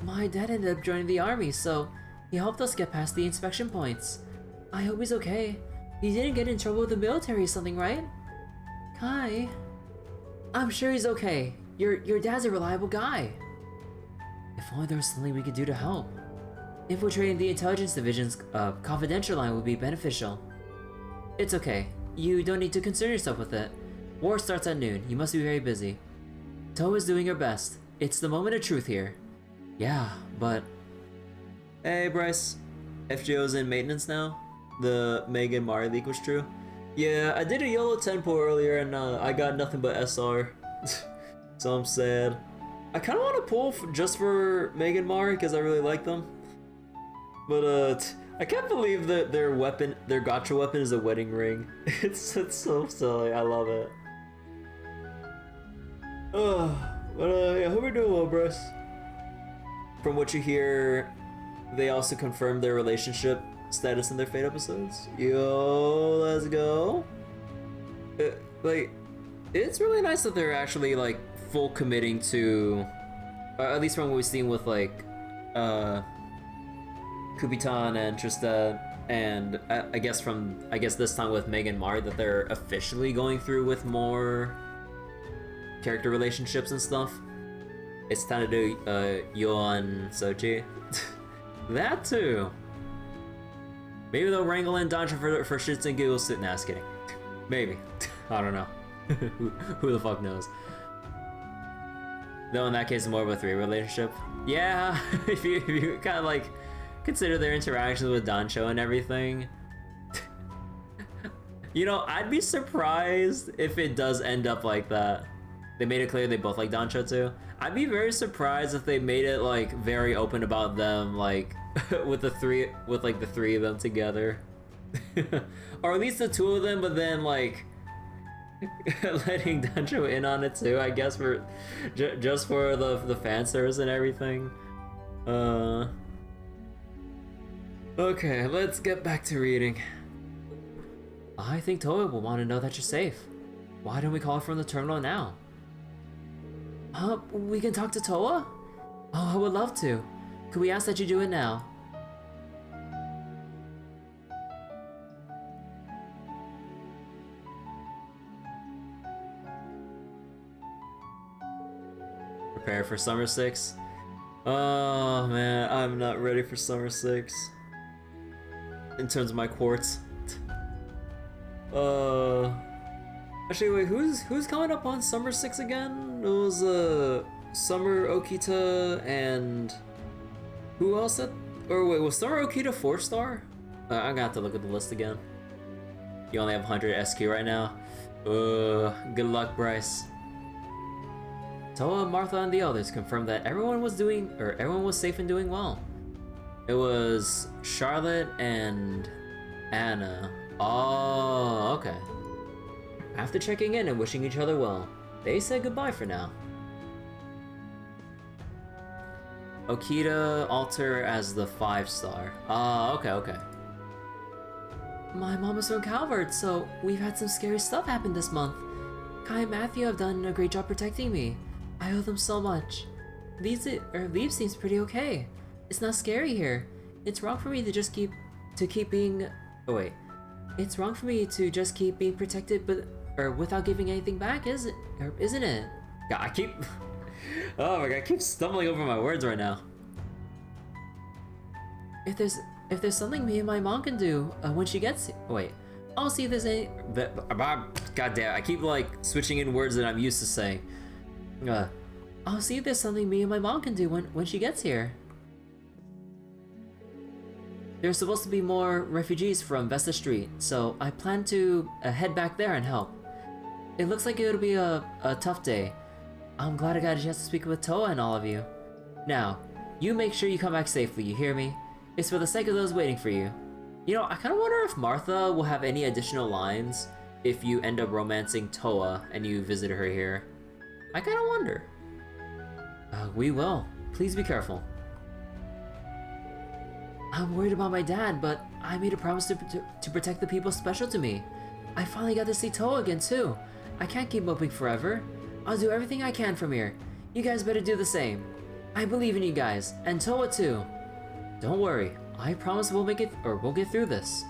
My dad ended up joining the army, so he helped us get past the inspection points. I hope he's okay. He didn't get in trouble with the military or something, right? Kai? I'm sure he's okay. Your dad's a reliable guy. If only there was something we could do to help. Infiltrating the intelligence division's confidential line would be beneficial. It's okay. You don't need to concern yourself with it. War starts at noon. You must be very busy. Toa is doing her best. It's the moment of truth here. Yeah, but... Hey, Bryce. FGO's in maintenance now. The Megan Mari leak was true. Yeah, I did a YOLO 10 pull earlier and I got nothing but SR. So I'm sad. I kind of want to pull just for Megan Mari because I really like them. But I can't believe that their gotcha weapon is a wedding ring. It's so silly. I love it. But I hope you're doing well, Bryce. From what you hear, they also confirmed their relationship status in their Fate episodes. Yo, let's go. Like, it's really nice that they're actually like full committing to, at least from what we've seen with like, Kubitan and Trista, and I guess this time with Megan Mari, that they're officially going through with more character relationships and stuff. It's time to do Yoan Sochi. That too. Maybe they'll wrangle in Dancha for shits and giggles. Nah, just kidding. Maybe. I don't know. Who the fuck knows? Though in that case, it's more of a 3 relationship. Yeah, if you kind of like consider their interactions with Dancho and everything. You know, I'd be surprised if it does end up like that. They made it clear they both like Dancho too. I'd be very surprised if they made it like very open about them, like with the three of them together, or at least the 2 of them, but then like letting Dancho in on it too. I guess for just for the fan service and everything. Okay, let's get back to reading. I think Toa will want to know that you're safe. Why don't we call her from the terminal now? We can talk to Toa? Oh, I would love to. Could we ask that you do it now? Prepare for Summer 6. Oh man, I'm not ready for Summer 6. In terms of my quartz. Actually, wait, who's coming up on Summer 6 again? It was Summer Okita and who else? Wait, was Summer Okita 4-star? I'm gonna have to look at the list again. You only have 100 SQ right now. Good luck, Bryce. Toa, Martha, and the others confirmed that everyone was safe and doing well. It was Charlotte and Anna. Oh, okay. After checking in and wishing each other well, they said goodbye for now. Okita alter as the 5-star. Okay. My mom is from Calvert, so we've had some scary stuff happen this month. Kai and Matthew have done a great job protecting me. I owe them so much. Leaves seems pretty okay. It's not scary here. It's wrong for me to just keep being. Oh wait. It's wrong for me to just keep being protected, without giving anything back, isn't it? God, I keep. Oh my god, I keep stumbling over my words right now. If there's something me and my mom can do when she gets I'll see if there's any. God damn, I keep like switching in words that I'm used to saying. I'll see if there's something me and my mom can do when she gets here. There's supposed to be more refugees from Vesta Street, so I plan to head back there and help. It looks like it'll be a tough day. I'm glad I got a chance to speak with Toa and all of you. Now, you make sure you come back safely, you hear me? It's for the sake of those waiting for you. You know, I kind of wonder if Martha will have any additional lines if you end up romancing Toa and you visit her here. I kind of wonder. We will. Please be careful. I'm worried about my dad, but I made a promise to protect the people special to me. I finally got to see Toa again too. I can't keep moping forever. I'll do everything I can from here. You guys better do the same. I believe in you guys, and Toa too. Don't worry, I promise we'll get through this.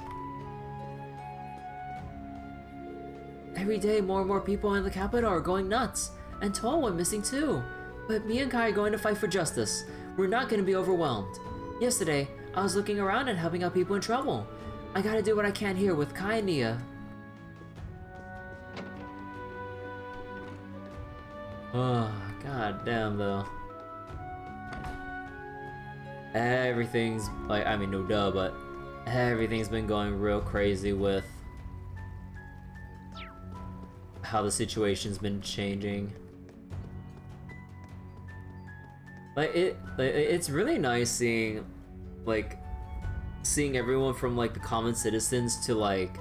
Every day more and more people in the capital are going nuts, and Toa went missing too. But me and Kai are going to fight for justice. We're not going to be overwhelmed. Yesterday, I was looking around and helping out people in trouble. I gotta do what I can here with Kai and Nia. Oh, god damn though. Everything's like, I mean, no duh, but everything's been going real crazy with how the situation's been changing. It's really nice seeing everyone from like the common citizens to like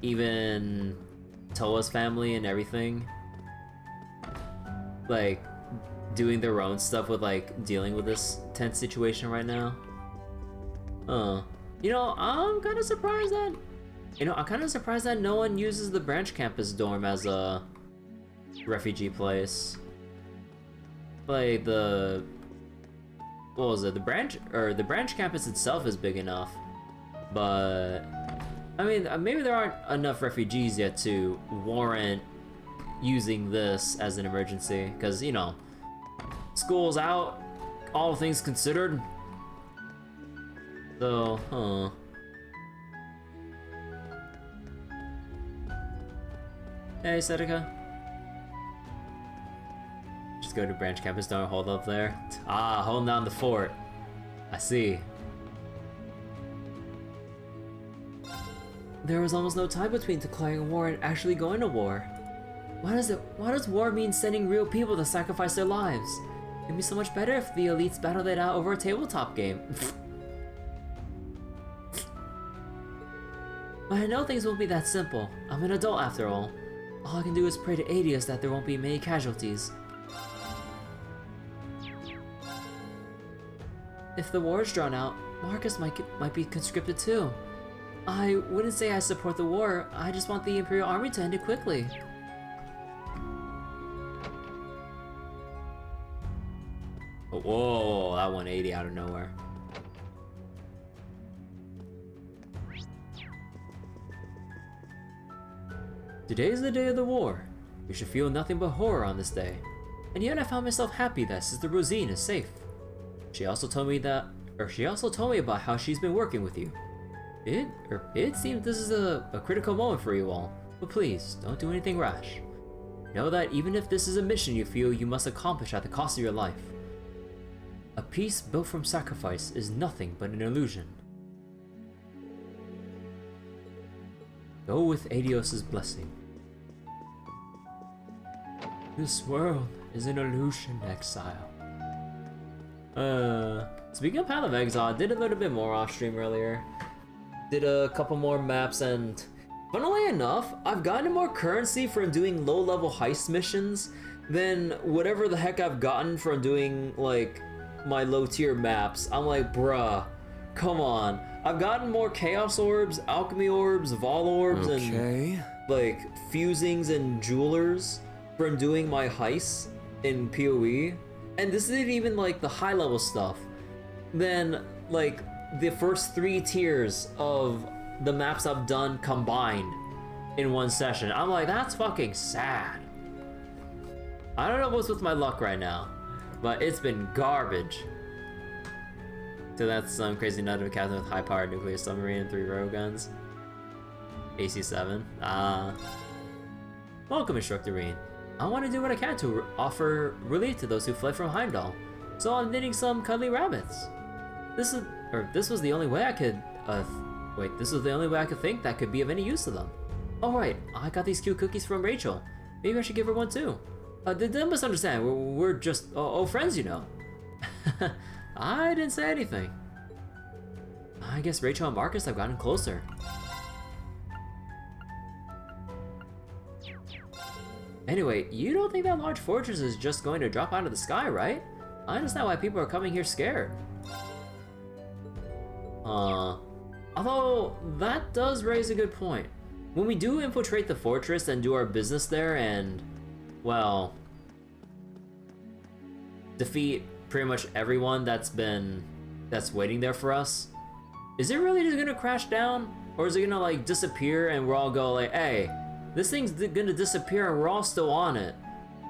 even Toa's family and everything like doing their own stuff with like dealing with this tense situation right now. You know, I'm kind of surprised that no one uses the branch campus dorm as a refugee place. Like the branch campus itself is big enough, but I mean maybe there aren't enough refugees yet to warrant using this as an emergency, because you know, school's out, all things considered. So, Hey, Sedeka. Just go to branch campus, don't hold up there. Ah, holding down the fort. I see. There was almost no time between declaring a war and actually going to war. Why does war mean sending real people to sacrifice their lives? It'd be so much better if the elites battled it out over a tabletop game. But I know things won't be that simple. I'm an adult after all. All I can do is pray to Adius that there won't be many casualties. If the war is drawn out, Marcus might be conscripted too. I wouldn't say I support the war, I just want the Imperial Army to end it quickly. Whoa, that 180 out of nowhere. Today is the day of the war. We should feel nothing but horror on this day. And yet I found myself happy that Sister Rosine is safe. She also told me about how she's been working with you. It seems this is a critical moment for you all, but please, don't do anything rash. Know that even if this is a mission you feel you must accomplish at the cost of your life, a peace built from sacrifice is nothing but an illusion. Go with Adios' blessing. This world is an illusion, exile. Speaking of Path of Exile, I did a little bit more off stream earlier. Did a couple more maps, and funnily enough, I've gotten more currency from doing low-level heist missions than whatever the heck I've gotten from doing like my low-tier maps. I'm like, bruh, come on. I've gotten more Chaos Orbs, Alchemy Orbs, Vol Orbs, and like fusings and jewelers from doing my heists in PoE. And this isn't even like the high-level stuff. Then like the first 3 tiers of the maps I've done combined in one session. I'm like, that's fucking sad. I don't know what's with my luck right now, but it's been garbage. So that's some crazy nut of a captain with high-powered nuclear submarine and 3 railguns. AC7. Welcome, Instructor Eryn. I want to do what I can to offer relief to those who fled from Heimdall, so I'm knitting some cuddly rabbits. This was the only way I could, this was the only way I could think that could be of any use to them. Oh right, I got these cute cookies from Rachel. Maybe I should give her one too. Don't misunderstand, we're just old friends, you know. I didn't say anything. I guess Rachel and Marcus have gotten closer. Anyway, you don't think that large fortress is just going to drop out of the sky, right? I understand why people are coming here scared. Although, that does raise a good point. When we do infiltrate the fortress and do our business there and, well, defeat pretty much everyone that's waiting there for us, is it really just gonna crash down? Or is it gonna like disappear and we're all go like, hey, this thing's gonna disappear and we're all still on it.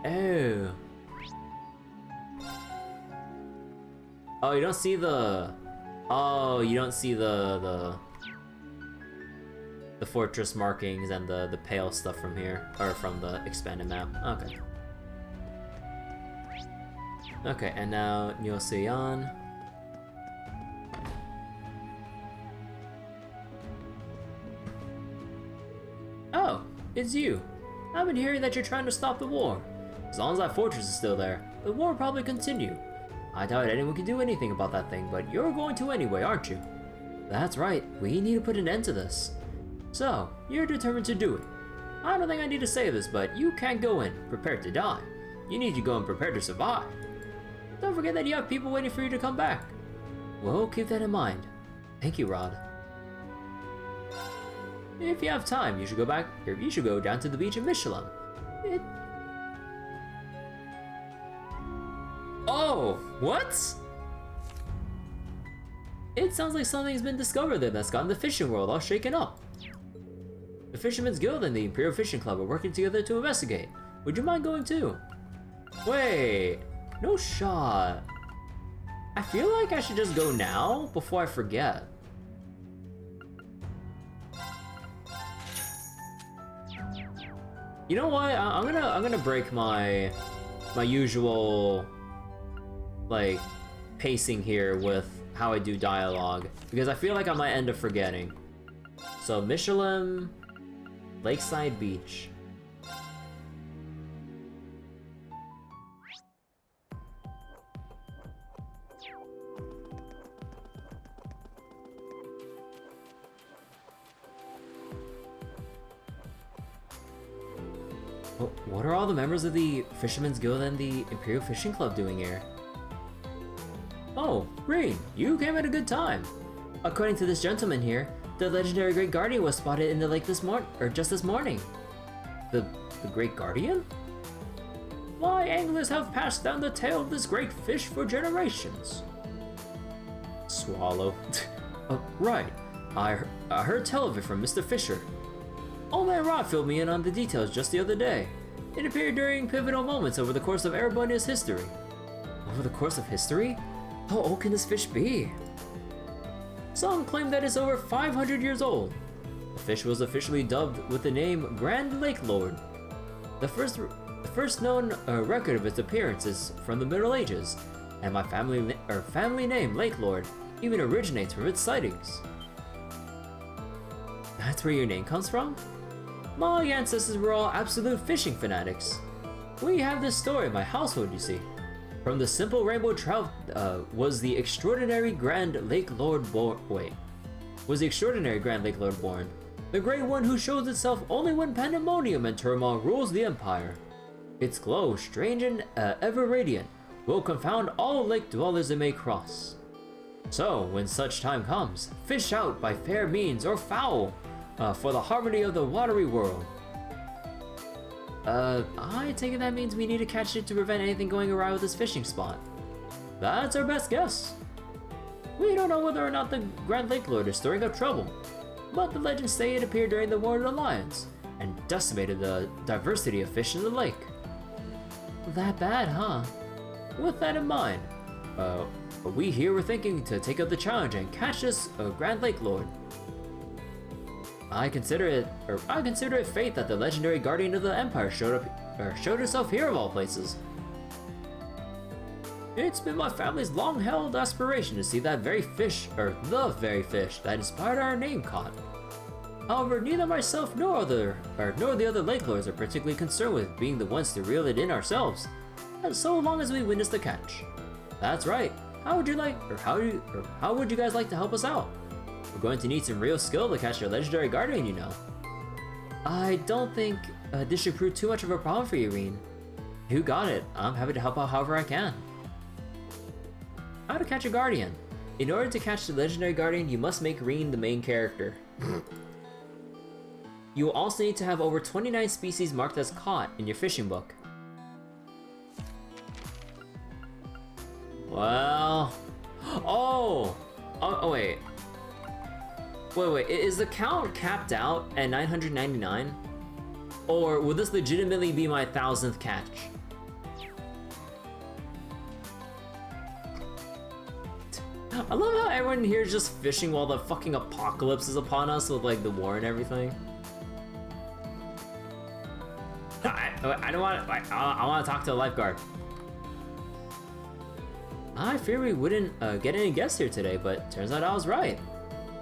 Oh. Oh, you don't see the... Oh, you don't see the fortress markings and the pale stuff from here, or from the expanded map. Okay. Okay, and now Nyoseon. Oh, it's you. I've been hearing that you're trying to stop the war. As long as that fortress is still there, the war will probably continue. I doubt anyone can do anything about that thing, but you're going to anyway, aren't you? That's right, we need to put an end to this. So, you're determined to do it. I don't think I need to say this, but you can't go in prepared to die. You need to go in prepared to survive. Don't forget that you have people waiting for you to come back. Well, keep that in mind. Thank you, Rod. If you have time, you should go back, or you should go down to the beach in Mishelam. Oh, what? It sounds like something's been discovered there that's gotten the fishing world all shaken up. The Fishermen's Guild and the Imperial Fishing Club are working together to investigate. Would you mind going too? Wait, no shot. I feel like I should just go now before I forget. You know what? I'm gonna break my usual like pacing here with how I do dialogue because I feel like I might end up forgetting. So Mishelam, Lakeside Beach. What are all the members of the Fishermen's Guild and the Imperial Fishing Club doing here? Oh, Eryn, you came at a good time. According to this gentleman here, the legendary Great Guardian was spotted in the lake just this morning. The Great Guardian? Why, anglers have passed down the tale of this great fish for generations. Swallow. Right. I heard tell of it from Mr. Fisher. Old Man Rod filled me in on the details just the other day. It appeared during pivotal moments over the course of Erebonia's history. Over the course of history? How old can this fish be? Some claim that it's over 500 years old. The fish was officially dubbed with the name Grand Lake Lord. The first known record of its appearance is from the Middle Ages, and my family name Lake Lord even originates from its sightings. That's where your name comes from? My ancestors were all absolute fishing fanatics. We have this story in my household, you see. From the simple rainbow trout was the extraordinary Grand Lake Lord born. Was the extraordinary Grand Lake Lord born? The great one who shows itself only when pandemonium and turmoil rules the empire. Its glow, strange and ever radiant, will confound all lake dwellers it may cross. So, when such time comes, fish out by fair means or foul, for the harmony of the watery world. I take it that means we need to catch it to prevent anything going awry with this fishing spot. That's our best guess. We don't know whether or not the Grand Lake Lord is stirring up trouble, but the legends say it appeared during the War of the Lions, and decimated the diversity of fish in the lake. That bad, huh? With that in mind, we here were thinking to take up the challenge and catch this Grand Lake Lord. I consider it fate that the legendary guardian of the Empire showed herself here of all places. It's been my family's long-held aspiration to see that very fish, or the very fish, that inspired our name caught. However, neither myself nor the other Lake Lords are particularly concerned with being the ones to reel it in ourselves, as so long as we witness the catch. That's right. How would you guys like to help us out? We're going to need some real skill to catch your legendary guardian, you know. I don't think this should prove too much of a problem for you, Eryn. You got it. I'm happy to help out however I can. How to catch a guardian. In order to catch the legendary guardian, you must make Eryn the main character. You will also need to have over 29 species marked as caught in your fishing book. Well... Oh, wait. Wait, is the count capped out at 999? Or will this legitimately be my 1000th catch? I love how everyone here is just fishing while the fucking apocalypse is upon us with like the war and everything. I don't want to. I want to talk to the lifeguard. I fear we wouldn't get any guests here today, but turns out I was right.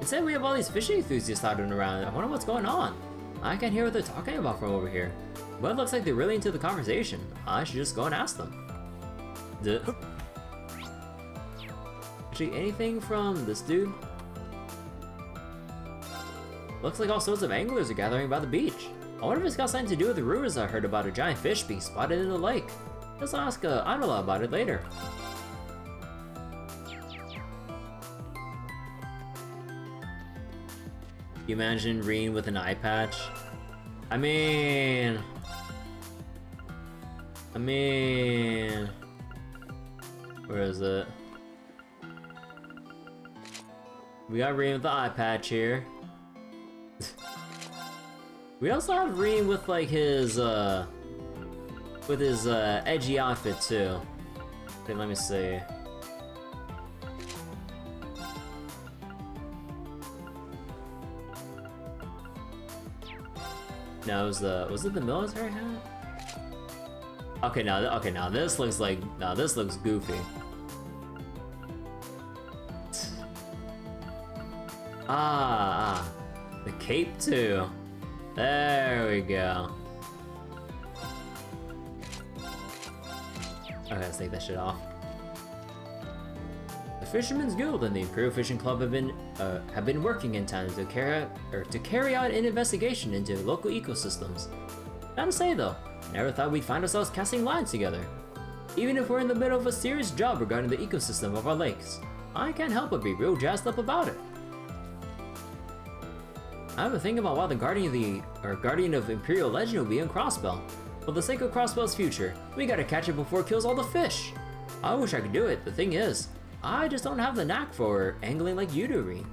Instead, we have all these fishing enthusiasts out and around. I wonder what's going on. I can't hear what they're talking about from over here. But it looks like they're really into the conversation. I should just go and ask them. Duh. Actually, anything from this dude? Looks like all sorts of anglers are gathering by the beach. I wonder if it's got something to do with the rumors I heard about a giant fish being spotted in the lake. Let's ask Anola about it later. You imagine Eryn with an eye patch? I mean... Where is it? We got Eryn with the eye patch here. We also have Eryn with like his edgy outfit too. Okay, let me see. No, was it the military hat? Okay, now this looks like, this looks goofy. The cape too. There we go. Okay, let's take that shit off. The Fishermen's Guild and the Imperial Fishing Club have been working in tandem to carry out an investigation into local ecosystems. Gotta say though, I never thought we'd find ourselves casting lines together. Even if we're in the middle of a serious job regarding the ecosystem of our lakes, I can't help but be real jazzed up about it. I have a thing about why the Guardian of Imperial Legend will be in Crossbell. For the sake of Crossbell's future, we gotta catch it before it kills all the fish. I wish I could do it. The thing is, I just don't have the knack for angling like you do, Eryn.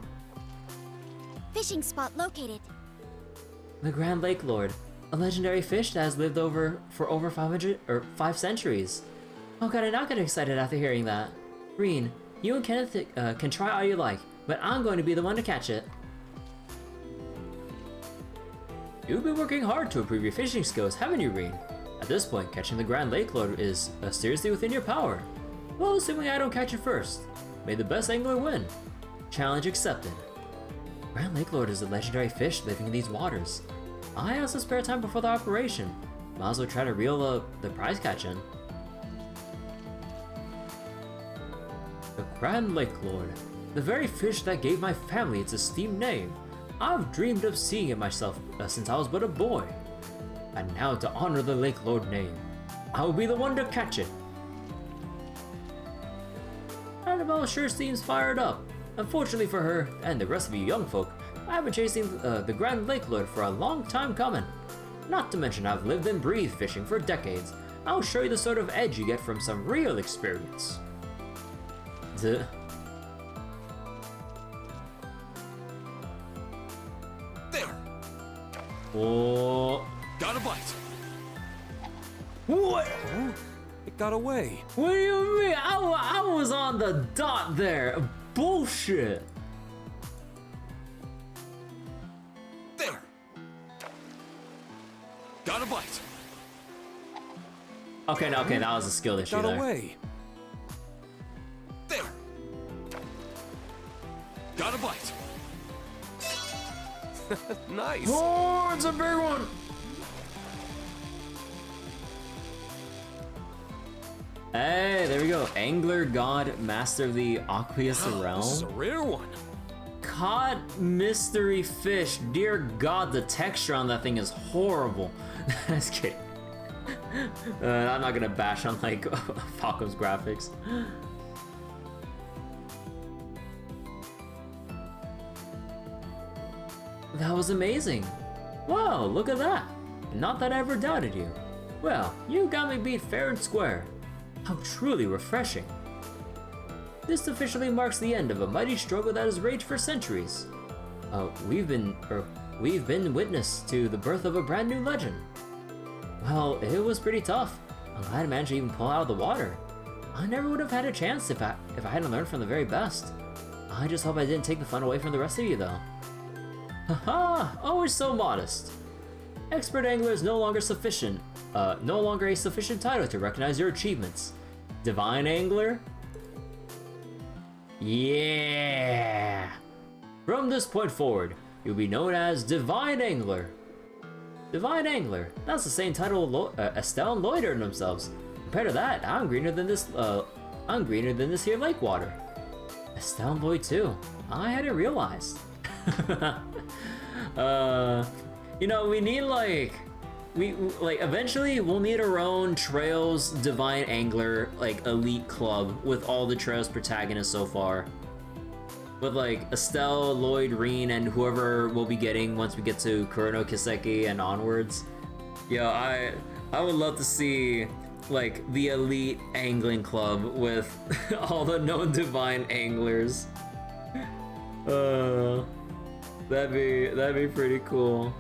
Fishing spot located. The Grand Lake Lord, a legendary fish that has lived for over 5 centuries. Oh god, I now get excited after hearing that. Eryn, you and Kenneth can try all you like, but I'm going to be the one to catch it. You've been working hard to improve your fishing skills, haven't you, Eryn? At this point, catching the Grand Lake Lord is seriously within your power. Well, assuming I don't catch it first. May the best angler win. Challenge accepted. Grand Lake Lord is a legendary fish living in these waters. I have some spare time before the operation. Might as well try to reel the prize catch in. The Grand Lake Lord. The very fish that gave my family its esteemed name. I've dreamed of seeing it myself since I was but a boy. And now to honor the Lake Lord name, I will be the one to catch it. Annabelle sure seems fired up. Unfortunately for her, and the rest of you young folk, I've been chasing the Grand Lake Lord for a long time coming. Not to mention I've lived and breathed fishing for decades. I'll show you the sort of edge you get from some real experience. Duh. Oh. Got a bite. What? It got away. What do you mean? I was on the dot there. Bullshit. There. Okay, no, okay, that was a skill issue Got there. away. There. Got a bite. Nice. Oh, it's a big one! Hey, there we go. Angler God, Master of the Aqueous Wow, this is a Realm. rare one. Cod Mystery Fish. Dear God, the texture on that thing is horrible. Just kidding. I'm not gonna bash on like Falcom's graphics. That was amazing. Wow, look at that. Not that I ever doubted you. Well, you got me beat fair and square. How truly refreshing. This officially marks the end of a mighty struggle that has raged for centuries. We've been witness to the birth of a brand new legend. Well, it was pretty tough. I'm glad I managed to even pull out of the water. I never would have had a chance if I hadn't learned from the very best. I just hope I didn't take the fun away from the rest of you, though. Haha! Always so modest. Expert angler is no longer a sufficient title to recognize your achievements. Divine angler? Yeah! From this point forward, you'll be known as Divine Angler. Divine Angler. That's the same title Estelle and Lloyd earned themselves. Compared to that, I'm greener than this here lake water. Estelle and Lloyd too. I hadn't realized. You know, we need eventually we'll need our own Trails Divine Angler elite club with all the Trails protagonists so far. With Estelle, Lloyd, Reen, and whoever we'll be getting once we get to Kurono Kiseki and onwards. Yeah, I would love to see the elite angling club with all the known divine anglers. That'd be pretty cool.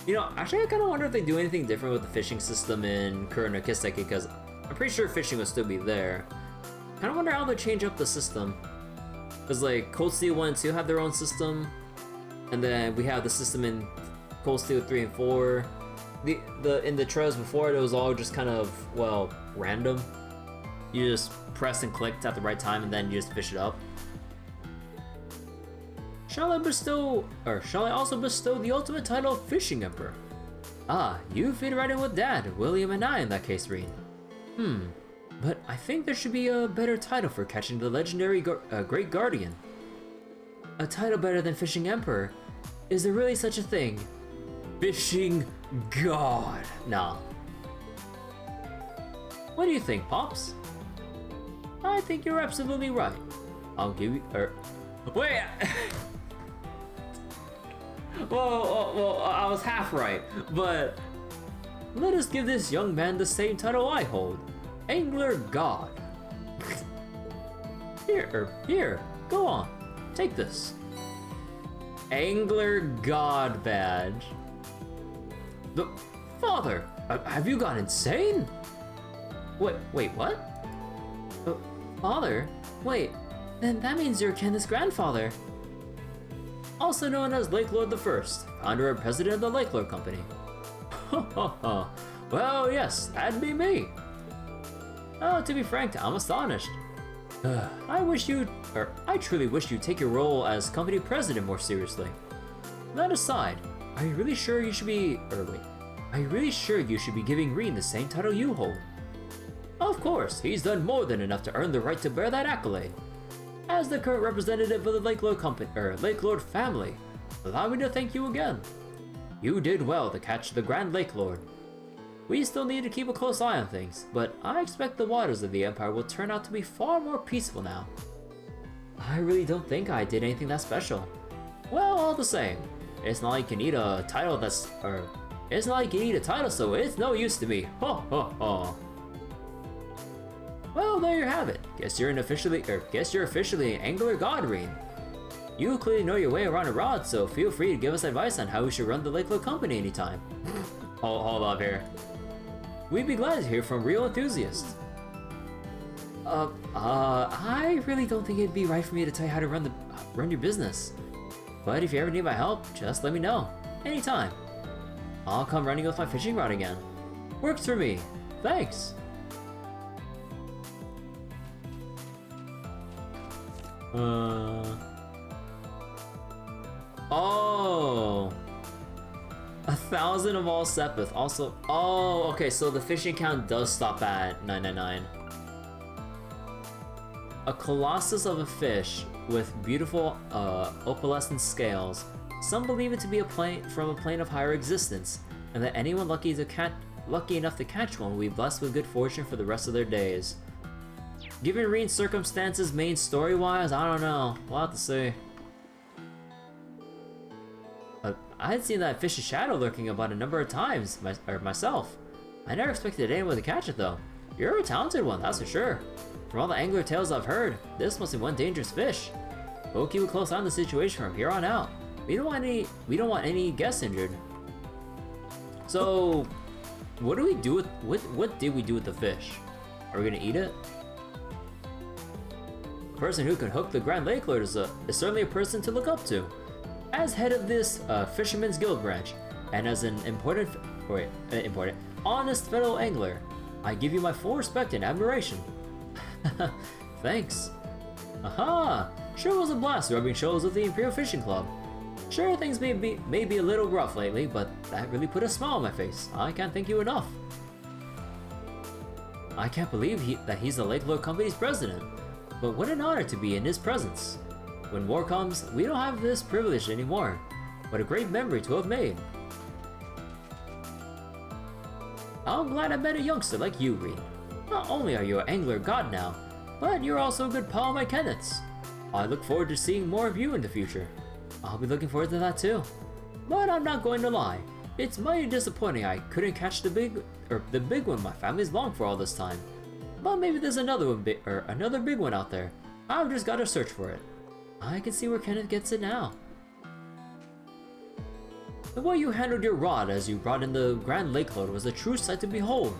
You know, actually I kind of wonder if they do anything different with the fishing system in Kurono Kiseki, because I'm pretty sure fishing will still be there. Kind of wonder how they change up the system. Because Cold Steel 1 and 2 have their own system, and then we have the system in Cold Steel 3 and 4. In the Trails before, it was all just kind of, well, random. You just press and click at the right time and then you just fish it up. Shall I also bestow the ultimate title of Fishing Emperor? Ah, you fit right in with Dad, William, and I in that case, Reen. But I think there should be a better title for catching the legendary Great Guardian. A title better than Fishing Emperor? Is there really such a thing? Fishing God. Nah. What do you think, Pops? I think you're absolutely right. I'll give you. Wait. Well, I was half right, but let us give this young man the same title I hold. Angler God. Here, go on, take this. Angler God badge. Father, have you gone insane? Wait, what? Father? Wait, then that means you're Kenneth's grandfather. Also known as Lake Lord the First, founder and president of the Lake Lord Company. Well, yes, that'd be me. Oh, to be frank, I'm astonished. I truly wish you'd take your role as company president more seriously. That aside, are you really sure you should be giving Reen the same title you hold? Of course, he's done more than enough to earn the right to bear that accolade. As the current representative of the Lake Lord Lake Lord family, allow me to thank you again. You did well to catch the Grand Lake Lord. We still need to keep a close eye on things, but I expect the waters of the Empire will turn out to be far more peaceful now. I really don't think I did anything that special. Well, all the same, it's not like you need a title so it's no use to me. Ho ho ho. Well, there you have it. Guess you're officially an Angler God, Reen. You clearly know your way around a rod, so feel free to give us advice on how we should run the Lake Lord Company anytime. Hold up here. We'd be glad to hear from real enthusiasts. I really don't think it'd be right for me to tell you how to run your business. But if you ever need my help, just let me know. Anytime. I'll come running with my fishing rod again. Works for me. Thanks. Oh. 1,000 of all Sepith. Also, oh, okay, so the fishing count does stop at 999. A colossus of a fish with beautiful opalescent scales. Some believe it to be from a plane of higher existence, and that anyone lucky enough to catch one will be blessed with good fortune for the rest of their days. Given Eryn's circumstances, main story-wise, I don't know. We'll have to see. I had seen that fish's shadow lurking about a number of times myself. I never expected anyone to catch it though. You're a talented one, that's for sure. From all the angler tales I've heard, this must be one dangerous fish. We'll keep a close eye on the situation from here on out. We don't want any guests injured. So, what do we do with what did we do with the fish? Are we gonna eat it? The person who can hook the Grand Lake Lord is certainly a person to look up to. As head of this Fisherman's Guild branch, and as an honest fellow angler, I give you my full respect and admiration. Thanks. Aha! Sure was a blast rubbing shoulders with the Imperial Fishing Club. Sure, things may be a little rough lately, but that really put a smile on my face. I can't thank you enough. I can't believe that he's the Lake Lord Company's president, but what an honor to be in his presence. When war comes, we don't have this privilege anymore. What a great memory to have made. I'm glad I met a youngster like you, Eryn. Not only are you an angler god now, but you're also a good pal of my Kenneth's. I look forward to seeing more of you in the future. I'll be looking forward to that too. But I'm not going to lie. It's mighty disappointing I couldn't catch the big one my family's longed for all this time. But maybe there's another big one out there. I've just got to search for it. I can see where Kenneth gets it now. The way you handled your rod as you brought in the Grand Lake Lord was a true sight to behold.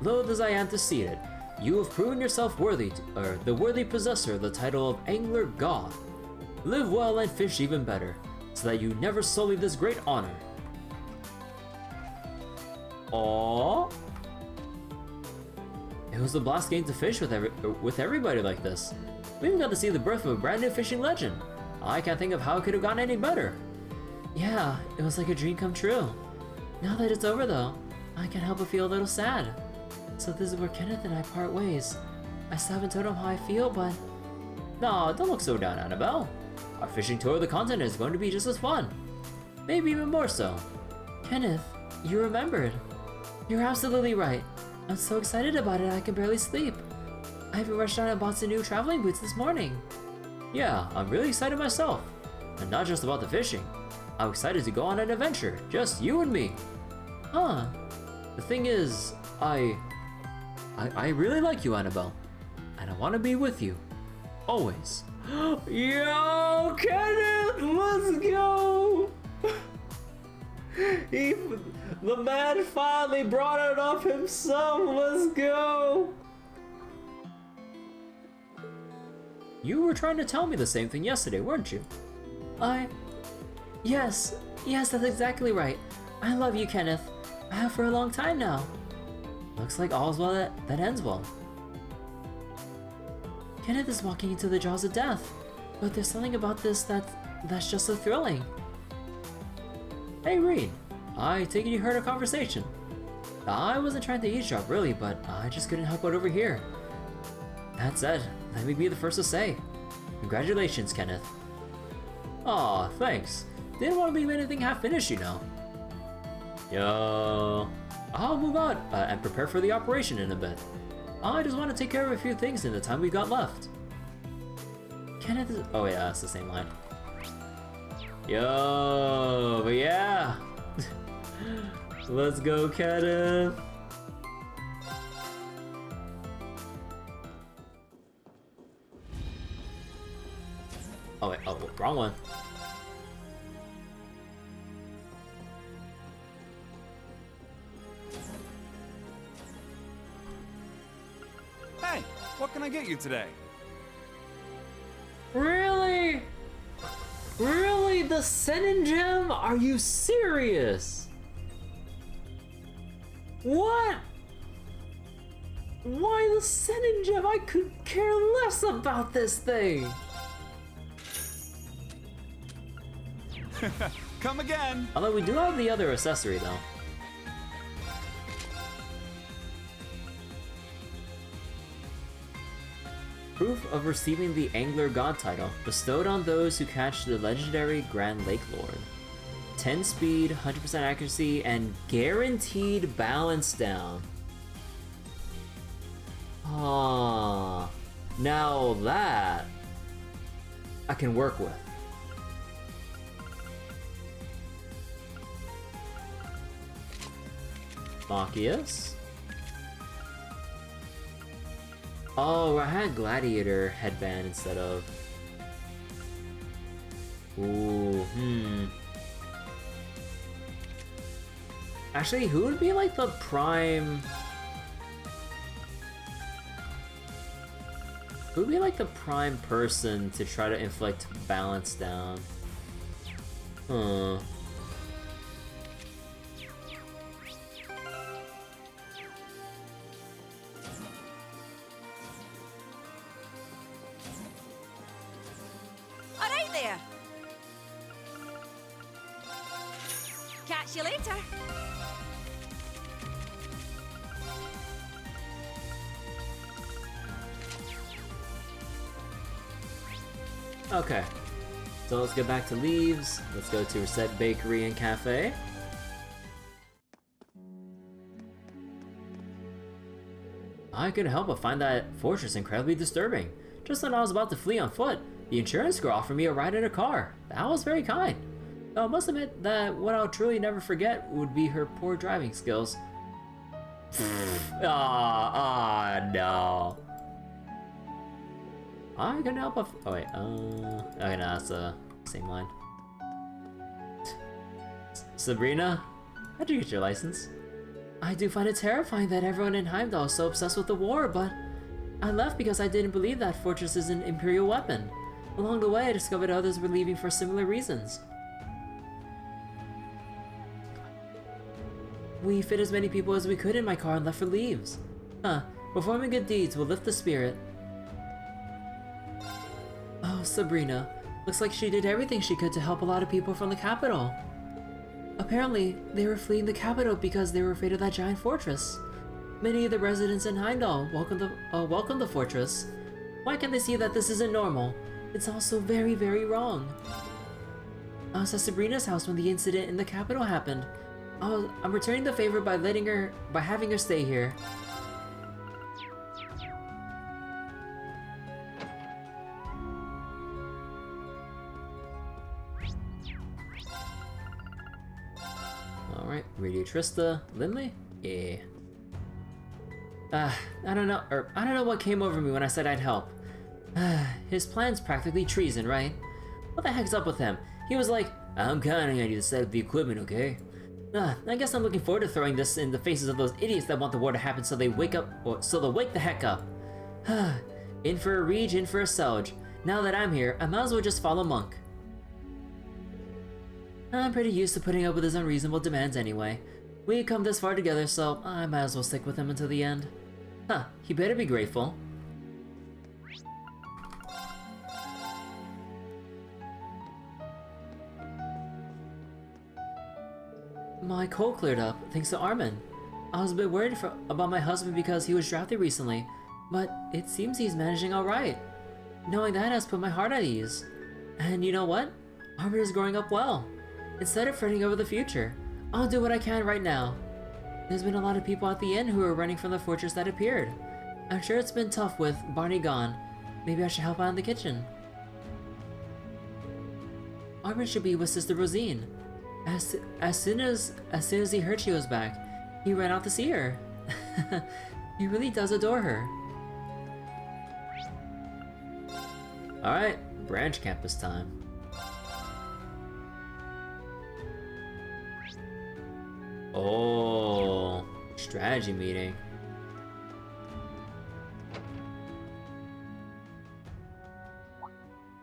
Loath as I am to see it, you have proven yourself the worthy possessor of the title of Angler God. Live well and fish even better, so that you never sully this great honor. Aww. It was a blast getting to fish with everybody like this. We even got to see the birth of a brand new fishing legend. I can't think of how it could have gone any better. Yeah, it was like a dream come true. Now that it's over though, I can't help but feel a little sad. So this is where Kenneth and I part ways. I still haven't told him how I feel, but... No, don't look so down, Annabelle. Our fishing tour of the continent is going to be just as fun. Maybe even more so. Kenneth, you remembered. You're absolutely right. I'm so excited about it I can barely sleep. I even rushed out and bought some new traveling boots this morning. Yeah, I'm really excited myself. And not just about the fishing. I'm excited to go on an adventure, just you and me. Huh. The thing is, I really like you, Annabelle. And I want to be with you. Always. Yo, Kenneth, let's go! The man finally brought it up himself, let's go! You were trying to tell me the same thing yesterday, weren't you? Yes, that's exactly right. I love you, Kenneth. I have for a long time now. Looks like all's well that ends well. Kenneth is walking into the jaws of death, but there's something about this that's just so thrilling. Hey, Eryn, I take it you heard our conversation. I wasn't trying to eavesdrop really, but I just couldn't help but overhear. That said, let me be the first to say, congratulations, Kenneth. Aw, thanks. Didn't want to leave anything half finished, you know. Yo, I'll move on and prepare for the operation in a bit. I just want to take care of a few things in the time we got left. Kenneth is... Oh yeah, that's the same line. Yo, but yeah. Let's go, Kenneth. Oh wait, oh, wrong one. Hey, what can I get you today? Really? Really? The Senin Gem? Are you serious? What? Why the Senin Gem? I could care less about this thing. Come again. Although we do have the other accessory though. Proof of receiving the Angler God title, bestowed on those who catch the legendary Grand Lake Lord. 10 speed, 100% accuracy, and guaranteed balance down. Ah, now that I can work with. Machias. Oh, I had Gladiator headband instead of. Ooh, Actually, who would be like the prime? Who would be like the prime person to try to inflict balance down? Huh. Alright there. Catch you later. Okay, so let's get back to Leeves. Let's go to Reset Bakery and Cafe. I couldn't help but find that fortress incredibly disturbing. Just when I was about to flee on foot, the insurance girl offered me a ride in her car. That was very kind. Though I must admit that what I'll truly never forget would be her poor driving skills. No. I couldn't help but oh wait, okay, no, that's the same line. Sabrina, how'd you get your license? I do find it terrifying that everyone in Heimdall is so obsessed with the war, but I left because I didn't believe that fortress is an Imperial weapon. Along the way, I discovered others were leaving for similar reasons. We fit as many people as we could in my car and left for Leeves. Performing good deeds will lift the spirit. Oh, Sabrina. Looks like she did everything she could to help a lot of people from the capital. Apparently, they were fleeing the capital because they were afraid of that giant fortress. Many of the residents in Heimdall welcome the fortress. Why can't they see that this isn't normal? It's also very, very wrong. I was at Sabrina's house when the incident in the capital happened. I'm returning the favor by having her stay here. Alright, Radio Trista, Lindley? Yeah. I don't know what came over me when I said I'd help. His plan's practically treason, right? What the heck's up with him? He was like, I'm counting on you to set up the equipment, okay? I guess I'm looking forward to throwing this in the faces of those idiots that want the war to happen so they wake up, or so they'll wake the heck up. In for a Reach, in for a Selge. Now that I'm here, I might as well just follow Monk. I'm pretty used to putting up with his unreasonable demands anyway. We come this far together, so I might as well stick with him until the end. He better be grateful. My cold cleared up, thanks to Armin. I was a bit worried about my husband because he was drafted recently, but it seems he's managing alright. Knowing that has put my heart at ease. And you know what? Armin is growing up well. Instead of fretting over the future, I'll do what I can right now. There's been a lot of people at the inn who are running from the fortress that appeared. I'm sure it's been tough with Barney gone. Maybe I should help out in the kitchen. Armin should be with Sister Rosine. As soon as he heard she was back, he ran out to see her. He really does adore her. Alright, branch campus time. Oh, strategy meeting.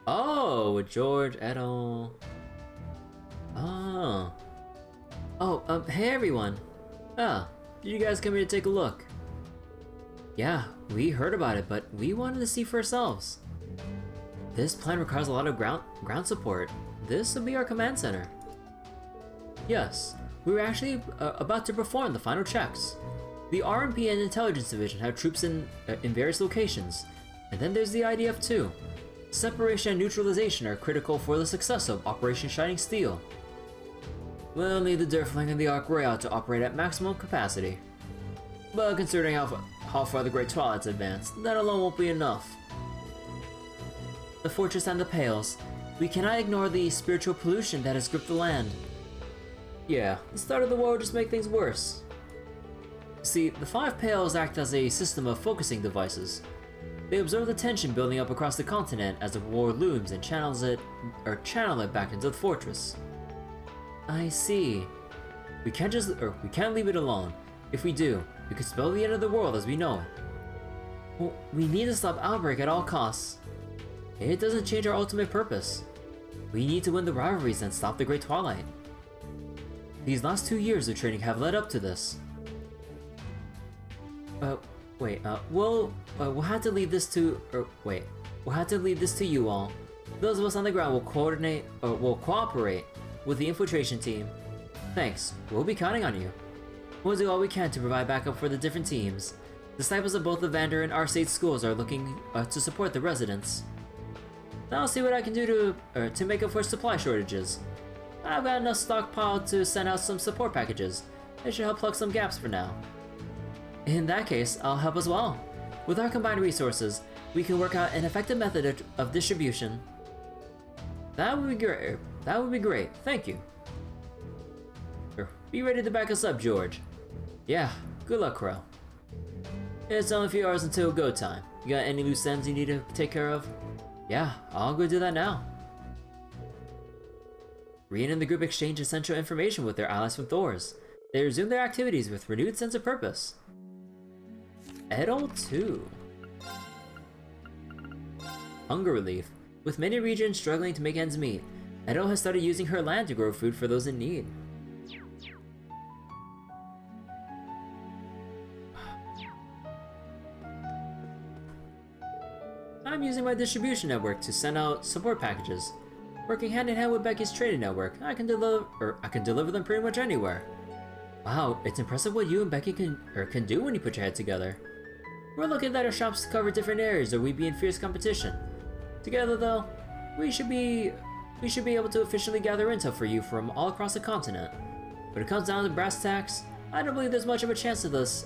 Oh, with George et al. Hey everyone. Did you guys come here to take a look? Yeah, we heard about it, but we wanted to see for ourselves. This plan requires a lot of ground support. This will be our command center. Yes, we were actually about to perform the final checks. The RMP and Intelligence Division have troops in various locations, and then there's the IDF too. Separation and neutralization are critical for the success of Operation Shining Steel. We'll need the Durfling and the Arc Royale to operate at maximum capacity. But considering how far the Great Twilight's advanced, that alone won't be enough. The fortress and the Pales. We cannot ignore the spiritual pollution that has gripped the land. Yeah, the start of the war will just make things worse. See, the 5 Pales act as a system of focusing devices. They observe the tension building up across the continent as the war looms and channel it back into the fortress. I see. We can't leave it alone. If we do, we could spell the end of the world as we know it. Well, we need to stop Outbreak at all costs. It doesn't change our ultimate purpose. We need to win the rivalries and stop the Great Twilight. These last 2 years of training have led up to this. We'll have to leave this to, we'll have to leave this to you all. Those of us on the ground will cooperate with the infiltration team. Thanks, we'll be counting on you. We'll do all we can to provide backup for the different teams. Disciples of both the Vander and Arcade schools are looking to support the residents. I'll see what I can do to make up for supply shortages. I've got enough stockpiled to send out some support packages. It should help plug some gaps for now. In that case, I'll help as well. With our combined resources, we can work out an effective method of distribution. That would be great. That would be great. Thank you. Be ready to back us up, George. Yeah, good luck, Crow. It's only a few hours until go time. You got any loose ends you need to take care of? Yeah, I'll go do that now. Reen and the group exchange essential information with their allies from Thors. They resume their activities with renewed sense of purpose. Edel 2. Hunger relief. With many regions struggling to make ends meet, Edel has started using her land to grow food for those in need. I'm using my distribution network to send out support packages. Working hand in hand with Becky's trading network, I can deliver them pretty much anywhere. Wow, it's impressive what you and Becky can do when you put your head together. We're looking at our shops to cover different areas, or we'd be in fierce competition. Together, though, we should be able to efficiently gather intel for you from all across the continent. When it comes down to brass tacks, I don't believe there's much of a chance of this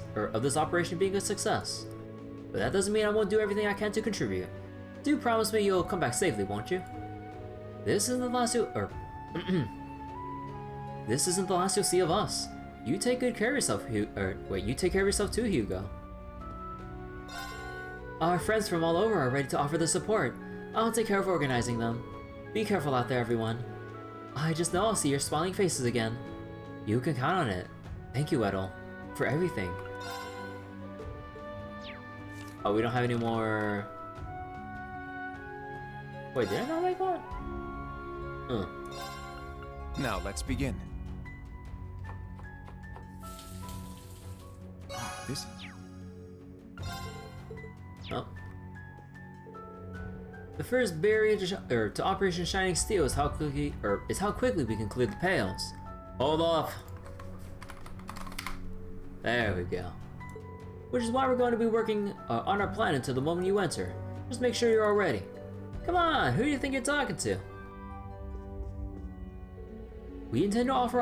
operation being a success. But that doesn't mean I won't do everything I can to contribute. Do promise me you'll come back safely, won't you? This isn't the last this isn't the last you'll see of us. You take good care of yourself, you take care of yourself too, Hugo. Our friends from all over are ready to offer the support. I'll take care of organizing them. Be careful out there, everyone. I just know I'll see your smiling faces again. You can count on it. Thank you, Edel, for everything. Oh, we don't have any more... Wait, did I not make one? Now let's begin. This... Oh. The first barrier to Operation Shining Steel is how quickly we can clear the Pales. Hold off. There we go. Which is why we're going to be working on our plan until the moment you enter. Just make sure you're all ready. Come on, who do you think you're talking to? We intend to offer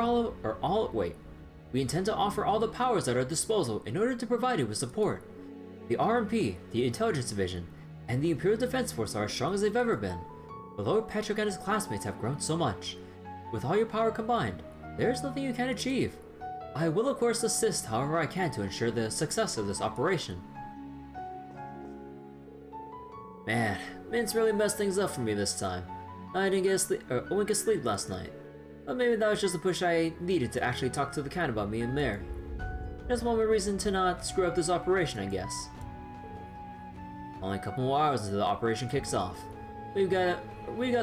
We intend to offer all the powers at our disposal in order to provide you with support. The RMP, the Intelligence Division, and the Imperial Defense Force are as strong as they've ever been. But Lord Patrick and his classmates have grown so much. With all your power combined, there is nothing you can't achieve. I will of course assist however I can to ensure the success of this operation. Man, Mince really messed things up for me this time. I didn't get a wink of sleep last night. But maybe that was just a push I needed to actually talk to the cat about me and Mary. Just one more reason to not screw up this operation, I guess. Only a couple more hours until the operation kicks off. We got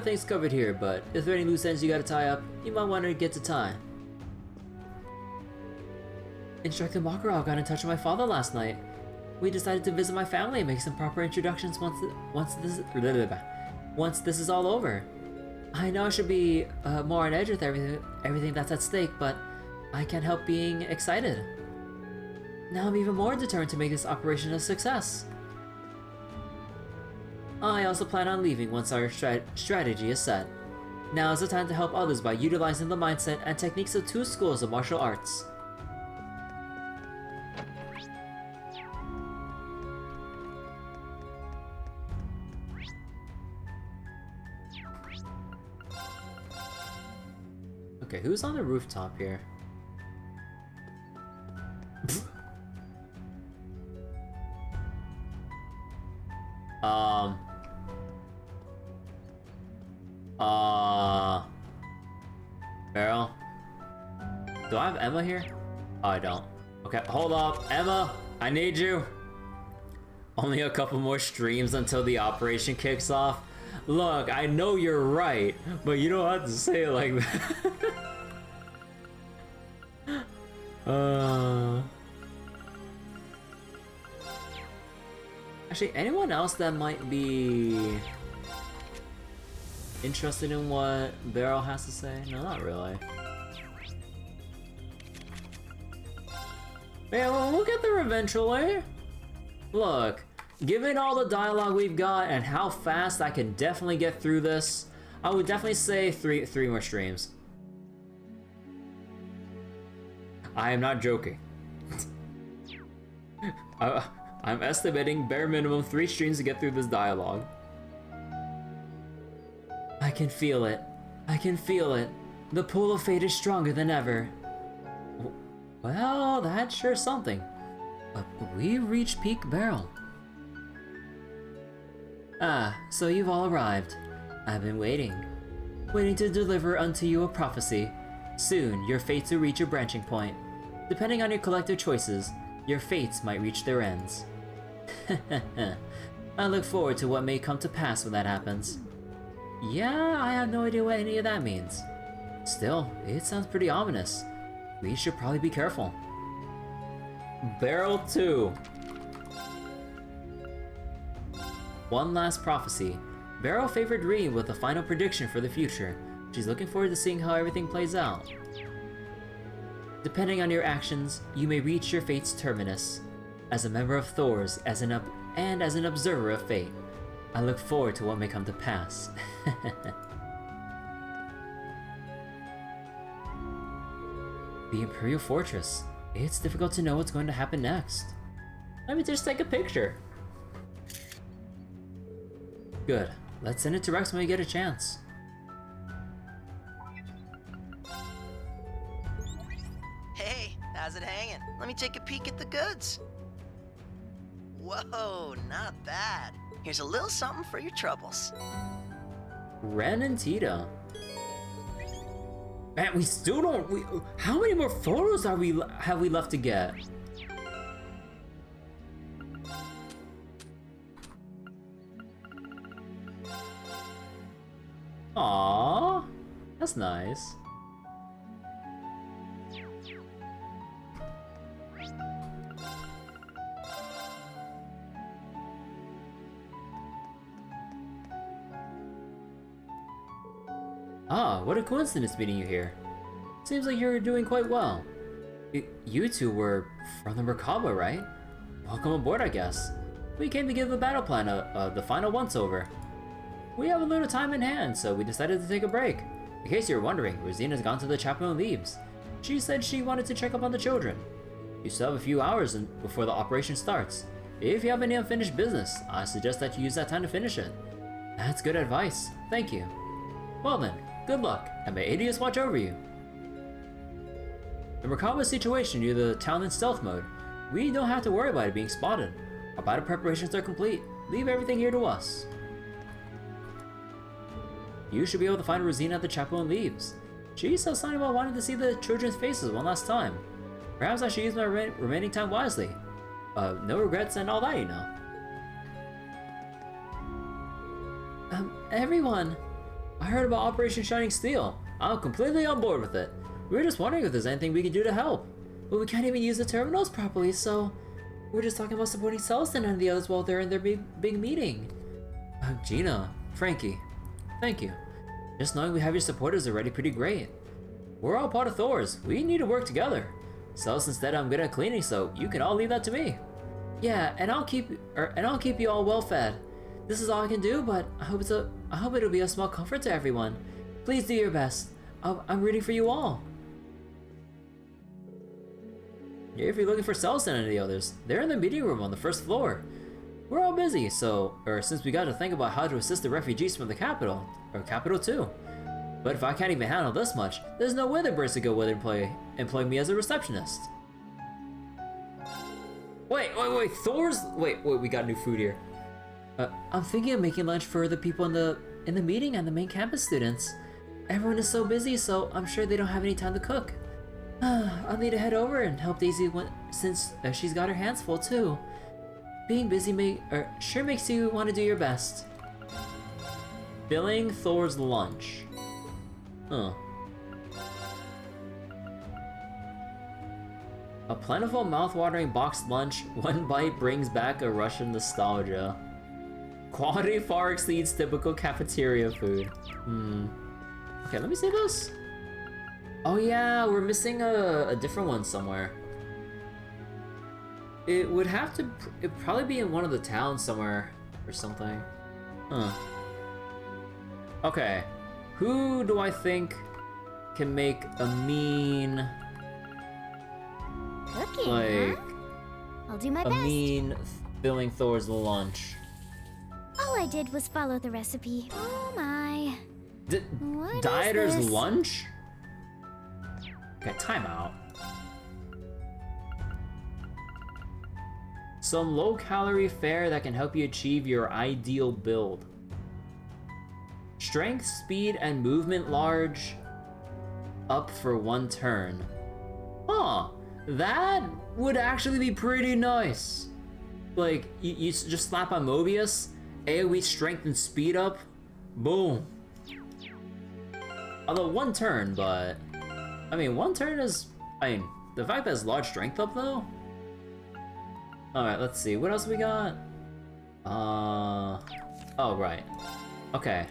things covered here, but if there are any loose ends you gotta tie up, you might want to get to tie. Instructor Makarov got in touch with my father last night. We decided to visit my family and make some proper introductions once once this is all over. I know I should be more on edge with everything that's at stake, but I can't help being excited. Now I'm even more determined to make this operation a success. I also plan on leaving once our strategy is set. Now is the time to help others by utilizing the mindset and techniques of 2 schools of martial arts. Okay, who's on the rooftop here? Barrel? Do I have Emma here? Oh, I don't. Okay, hold up. Emma, I need you. Only a couple more streams until the operation kicks off. Look, I know you're right, but you don't have to say it like that. Actually, anyone else that might be interested in what Beryl has to say? No, not really. Yeah, well, we'll get there eventually. Look, given all the dialogue we've got and how fast I can definitely get through this, I would definitely say three more streams. I am not joking. I'm estimating bare minimum 3 streams to get through this dialogue. I can feel it. I can feel it. The pull of fate is stronger than ever. Well, that's sure something. We reached Peak Barrel. Ah, so you've all arrived. I've been waiting to deliver unto you a prophecy. Soon, your fates will reach a branching point. Depending on your collective choices, your fates might reach their ends. I look forward to what may come to pass when that happens. Yeah, I have no idea what any of that means. Still, it sounds pretty ominous. We should probably be careful. Barrel 2. One last prophecy. Beryl favored Reed with a final prediction for the future. She's looking forward to seeing how everything plays out. Depending on your actions, you may reach your fate's terminus. As a member of Thor's, and as an observer of fate, I look forward to what may come to pass. The Imperial Fortress. It's difficult to know what's going to happen next. Let me just take a picture. Good. Let's send it to Rex when we get a chance. Hey, how's it hanging? Let me take a peek at the goods. Whoa, not bad. Here's a little something for your troubles. Ren and Tita. Man, we still don't. How many more photos have we left to get? Aww, that's nice. Ah, what a coincidence meeting you here. Seems like you're doing quite well. You two were from the Merkaba, right? Welcome aboard, I guess. We came to give the battle plan the final once-over. We have a little time in hand, so we decided to take a break. In case you're wondering, Rosina's gone to the chapel in Leeves. She said she wanted to check up on the children. You still have a few hours before the operation starts. If you have any unfinished business, I suggest that you use that time to finish it. That's good advice. Thank you. Well then, good luck, and may Adius watch over you. The Merkaba situation near the town in stealth mode. We don't have to worry about it being spotted. Our battle preparations are complete. Leave everything here to us. You should be able to find Rosina at the chapel in Leaves. She said something about wanting to see the children's faces one last time. Perhaps I should use my remaining time wisely. No regrets and all that, you know. Everyone! I heard about Operation Shining Steel. I'm completely on board with it. We were just wondering if there's anything we can do to help. But we can't even use the terminals properly, so... We're just talking about supporting Celestin and the others while they're in their big meeting. Gina, Frankie, thank you. Just knowing we have your support is already pretty great. We're all part of Thor's. We need to work together. So since that I'm good at cleaning, so you can all leave that to me. Yeah, and I'll keep you all well fed. This is all I can do, but I hope it'll be a small comfort to everyone. Please do your best. I'm rooting for you all. If you're looking for Celestin and the others, they're in the meeting room on the first floor. We're all busy, since we got to think about how to assist the refugees from the capital, or Capital 2. But if I can't even handle this much, there's no way the birds to go with and employ me as a receptionist. Wait, Thor's? Wait, we got new food here. I'm thinking of making lunch for the people in the meeting and the main campus students. Everyone is so busy, so I'm sure they don't have any time to cook. I'll need to head over and help Daisy since she's got her hands full too. Being busy sure makes you want to do your best. Filling Thor's lunch. Huh. A plentiful, mouth-watering boxed lunch. One bite brings back a rush of nostalgia. Quality far exceeds typical cafeteria food. Okay, let me see this. Oh yeah, we're missing a different one somewhere. It'd probably be in one of the towns somewhere or something. Huh. Okay, who do I think can make a mean, Cooking, like, huh? I'll do my a best. mean filling Thor's lunch? All I did was follow the recipe. Oh my. What is Dieter's this? lunch? Okay, timeout. Some low-calorie fare that can help you achieve your ideal build. Strength, speed, and movement large up for 1 turn. Huh, that would actually be pretty nice. Like, you just slap on Mobius, AoE strength and speed up, boom. Although 1 turn, but I mean 1 turn is, the fact that it's large strength up though. Alright, let's see, what else we got? Oh right. Okay.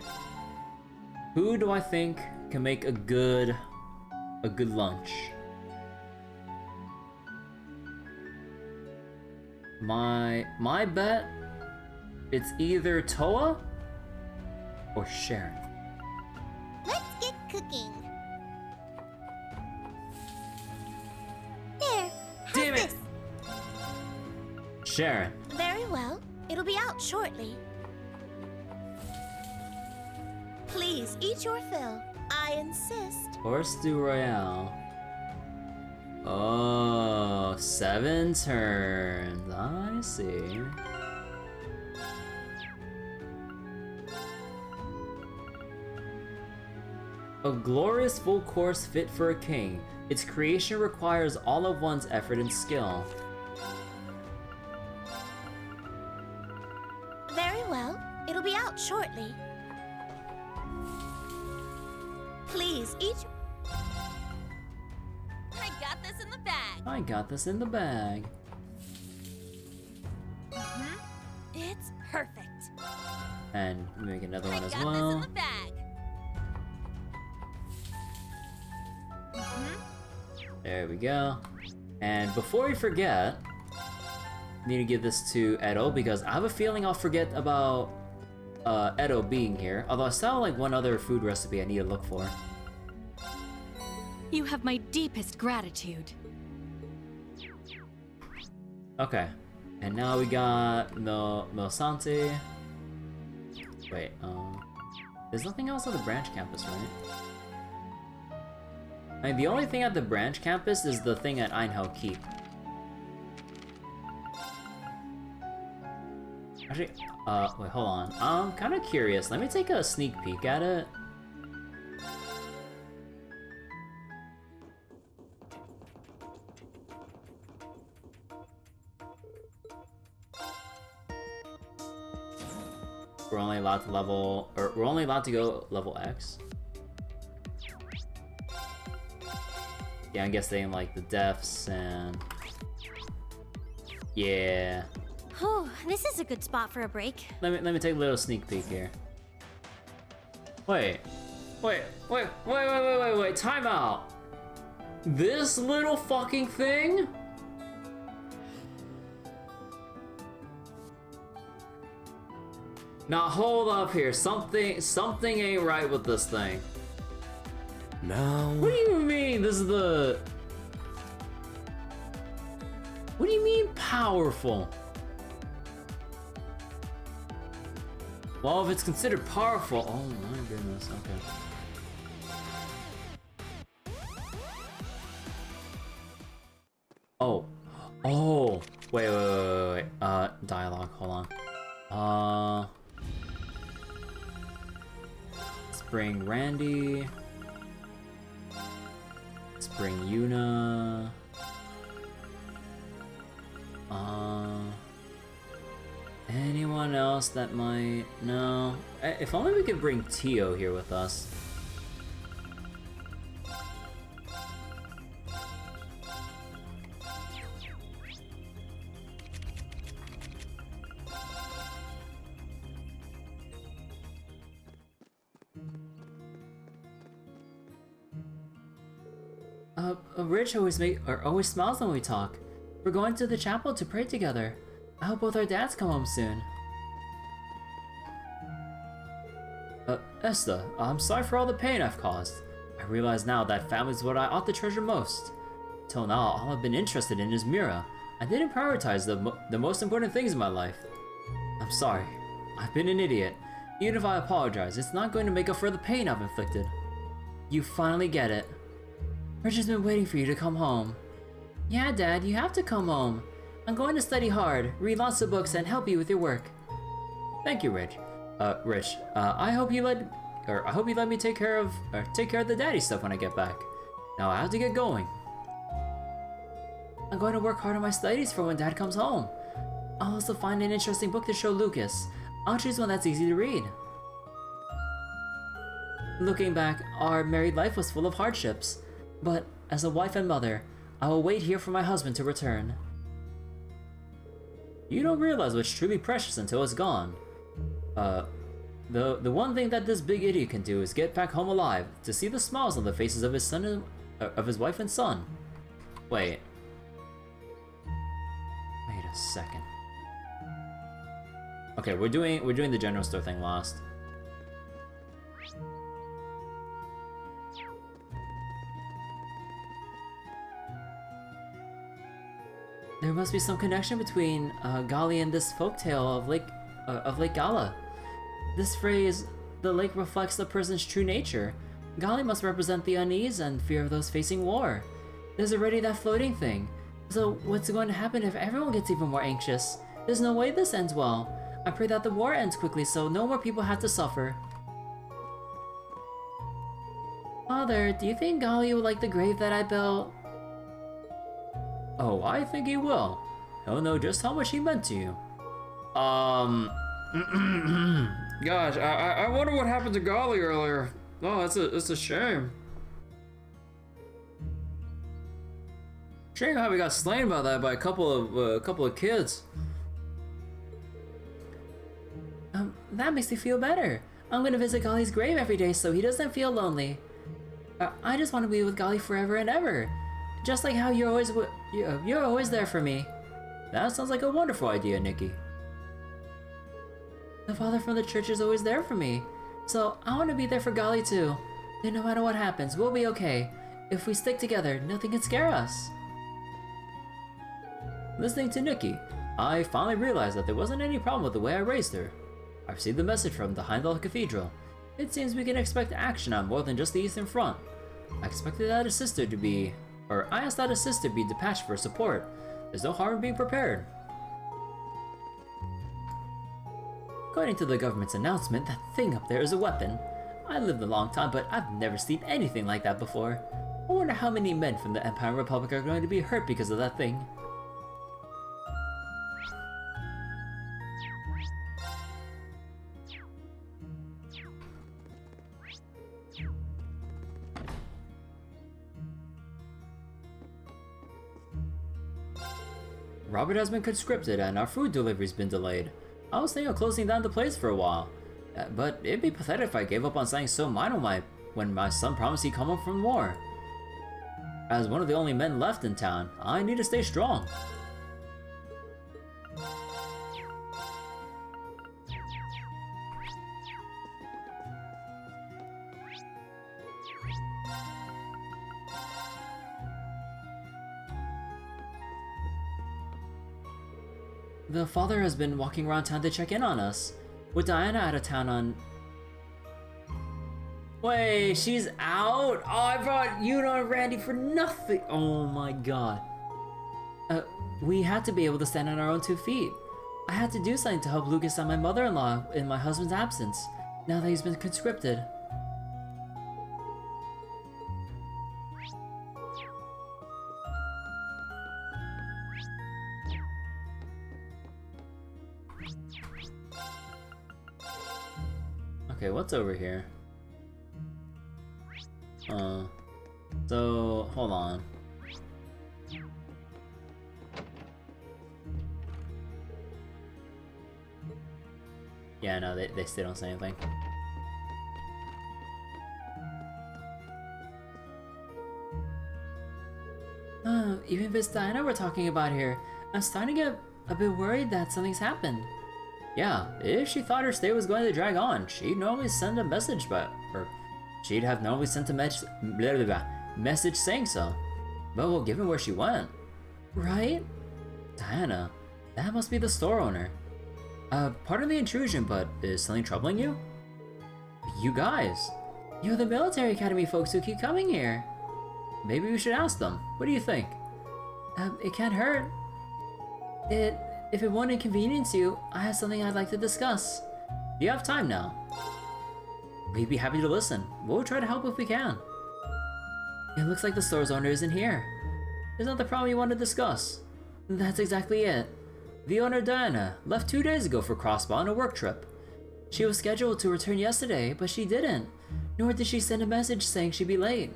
Who do I think can make a good lunch? My bet, it's either Toa or Sharon. Let's get cooking. There. Have Damn it! this. Sharon. Very well. It'll be out shortly. Please eat your fill. I insist. Or Stew Royale. Oh, 7 turns. I see. A glorious full course fit for a king. Its creation requires all of one's effort and skill. Very well. It'll be out shortly. Please eat. I got this in the bag. I got this in the bag. It's perfect. And make another I one as got this in well. the bag. There we go. And before we forget, need to give this to Edo because I have a feeling I'll forget about Edo being here. Although I saw like one other food recipe I need to look for. You have my deepest gratitude. Okay. And now we got Milsante. Wait, there's nothing else on the branch campus, right? I mean, the only thing at the branch campus is the thing at Einhell Keep. Actually, wait, hold on. I'm kind of curious. Let me take a sneak peek at it. We're only allowed to we're only allowed to go level X. Yeah, I'm guessing like the deaths and... Yeah. Oh, this is a good spot for a break. Let me take a little sneak peek here. Wait, time out. This little fucking thing? Now hold up here, something ain't right with this thing. No. What do you mean this is the... What do you mean powerful? Well, if it's considered powerful... Oh my goodness, okay. Oh. Oh! Wait. Dialogue, hold on. Spring Randy. Spring Juna. Anyone else that might... No. If only we could bring Tio here with us. Rich always smiles when we talk. We're going to the chapel to pray together. I hope both our dads come home soon. Esther, I'm sorry for all the pain I've caused. I realize now that family's what I ought to treasure most. Till now, all I've been interested in is Mira. I didn't prioritize the most important things in my life. I'm sorry. I've been an idiot. Even if I apologize, it's not going to make up for the pain I've inflicted. You finally get it. Rich has been waiting for you to come home. Yeah, Dad, you have to come home. I'm going to study hard, read lots of books, and help you with your work. Thank you, Rich. Rich, I hope you let me take care of the daddy stuff when I get back. Now I have to get going. I'm going to work hard on my studies for when Dad comes home. I'll also find an interesting book to show Lucas. I'll choose one that's easy to read. Looking back, our married life was full of hardships. But as a wife and mother, I will wait here for my husband to return. You don't realize what's truly precious until it's gone. The one thing that this big idiot can do is get back home alive, to see the smiles on the faces of his son of his wife and son. Wait a second. Okay, we're doing the general store thing last. There must be some connection between Gali and this folktale of Lake Gala. This phrase, "the lake reflects the person's true nature." Gali must represent the unease and fear of those facing war. There's already that floating thing. So what's going to happen if everyone gets even more anxious? There's no way this ends well. I pray that the war ends quickly so no more people have to suffer. Father, do you think Gali would like the grave that I built? Oh, I think he will. He'll know just how much he meant to you. Gosh, I wonder what happened to Gali earlier. Oh, it's a shame. Shame how we got slain by that by a couple of kids. That makes me feel better. I'm gonna visit Gali's grave every day so he doesn't feel lonely. I just want to be with Gali forever and ever. Just like how you're always there for me. That sounds like a wonderful idea, Nikki. The father from the church is always there for me. So I want to be there for Gali too. Then no matter what happens, we'll be okay. If we stick together, nothing can scare us. Listening to Nikki, I finally realized that there wasn't any problem with the way I raised her. I received the message from behind the cathedral. It seems we can expect action on more than just the Eastern Front. I asked that a sister be dispatched for support. There's no harm in being prepared. According to the government's announcement, that thing up there is a weapon. I lived a long time, but I've never seen anything like that before. I wonder how many men from the Empire Republic are going to be hurt because of that thing. Robert has been conscripted and our food delivery's been delayed. I was thinking of closing down the place for a while. But it'd be pathetic if I gave up on something so minor when my son promised he'd come home from war. As one of the only men left in town, I need to stay strong. The father has been walking around town to check in on us. With Diana out of town on... Wait, she's out? Oh, I brought Yuna and Randy for nothing. Oh my god. We had to be able to stand on our own 2 feet. I had to do something to help Lucas and my mother-in-law in my husband's absence, now that he's been conscripted. Okay, what's over here? So, hold on. Yeah, no, they still don't say anything. Even if it's Diana we're talking about here, I'm starting to get a bit worried that something's happened. Yeah, if she thought her stay was going to drag on, she'd normally send a message, she'd have normally sent a message saying so. But well, given where she went, right? Diana, that must be the store owner. Pardon the intrusion, but is something troubling you? You guys, you're the military academy folks who keep coming here. Maybe we should ask them. What do you think? It can't hurt. If it won't inconvenience you, I have something I'd like to discuss. Do you have time now? We'd be happy to listen. We'll try to help if we can. It looks like the store's owner isn't here. There's not the problem you want to discuss. That's exactly it. The owner, Diana, left 2 days ago for Crossbow on a work trip. She was scheduled to return yesterday, but she didn't. Nor did she send a message saying she'd be late.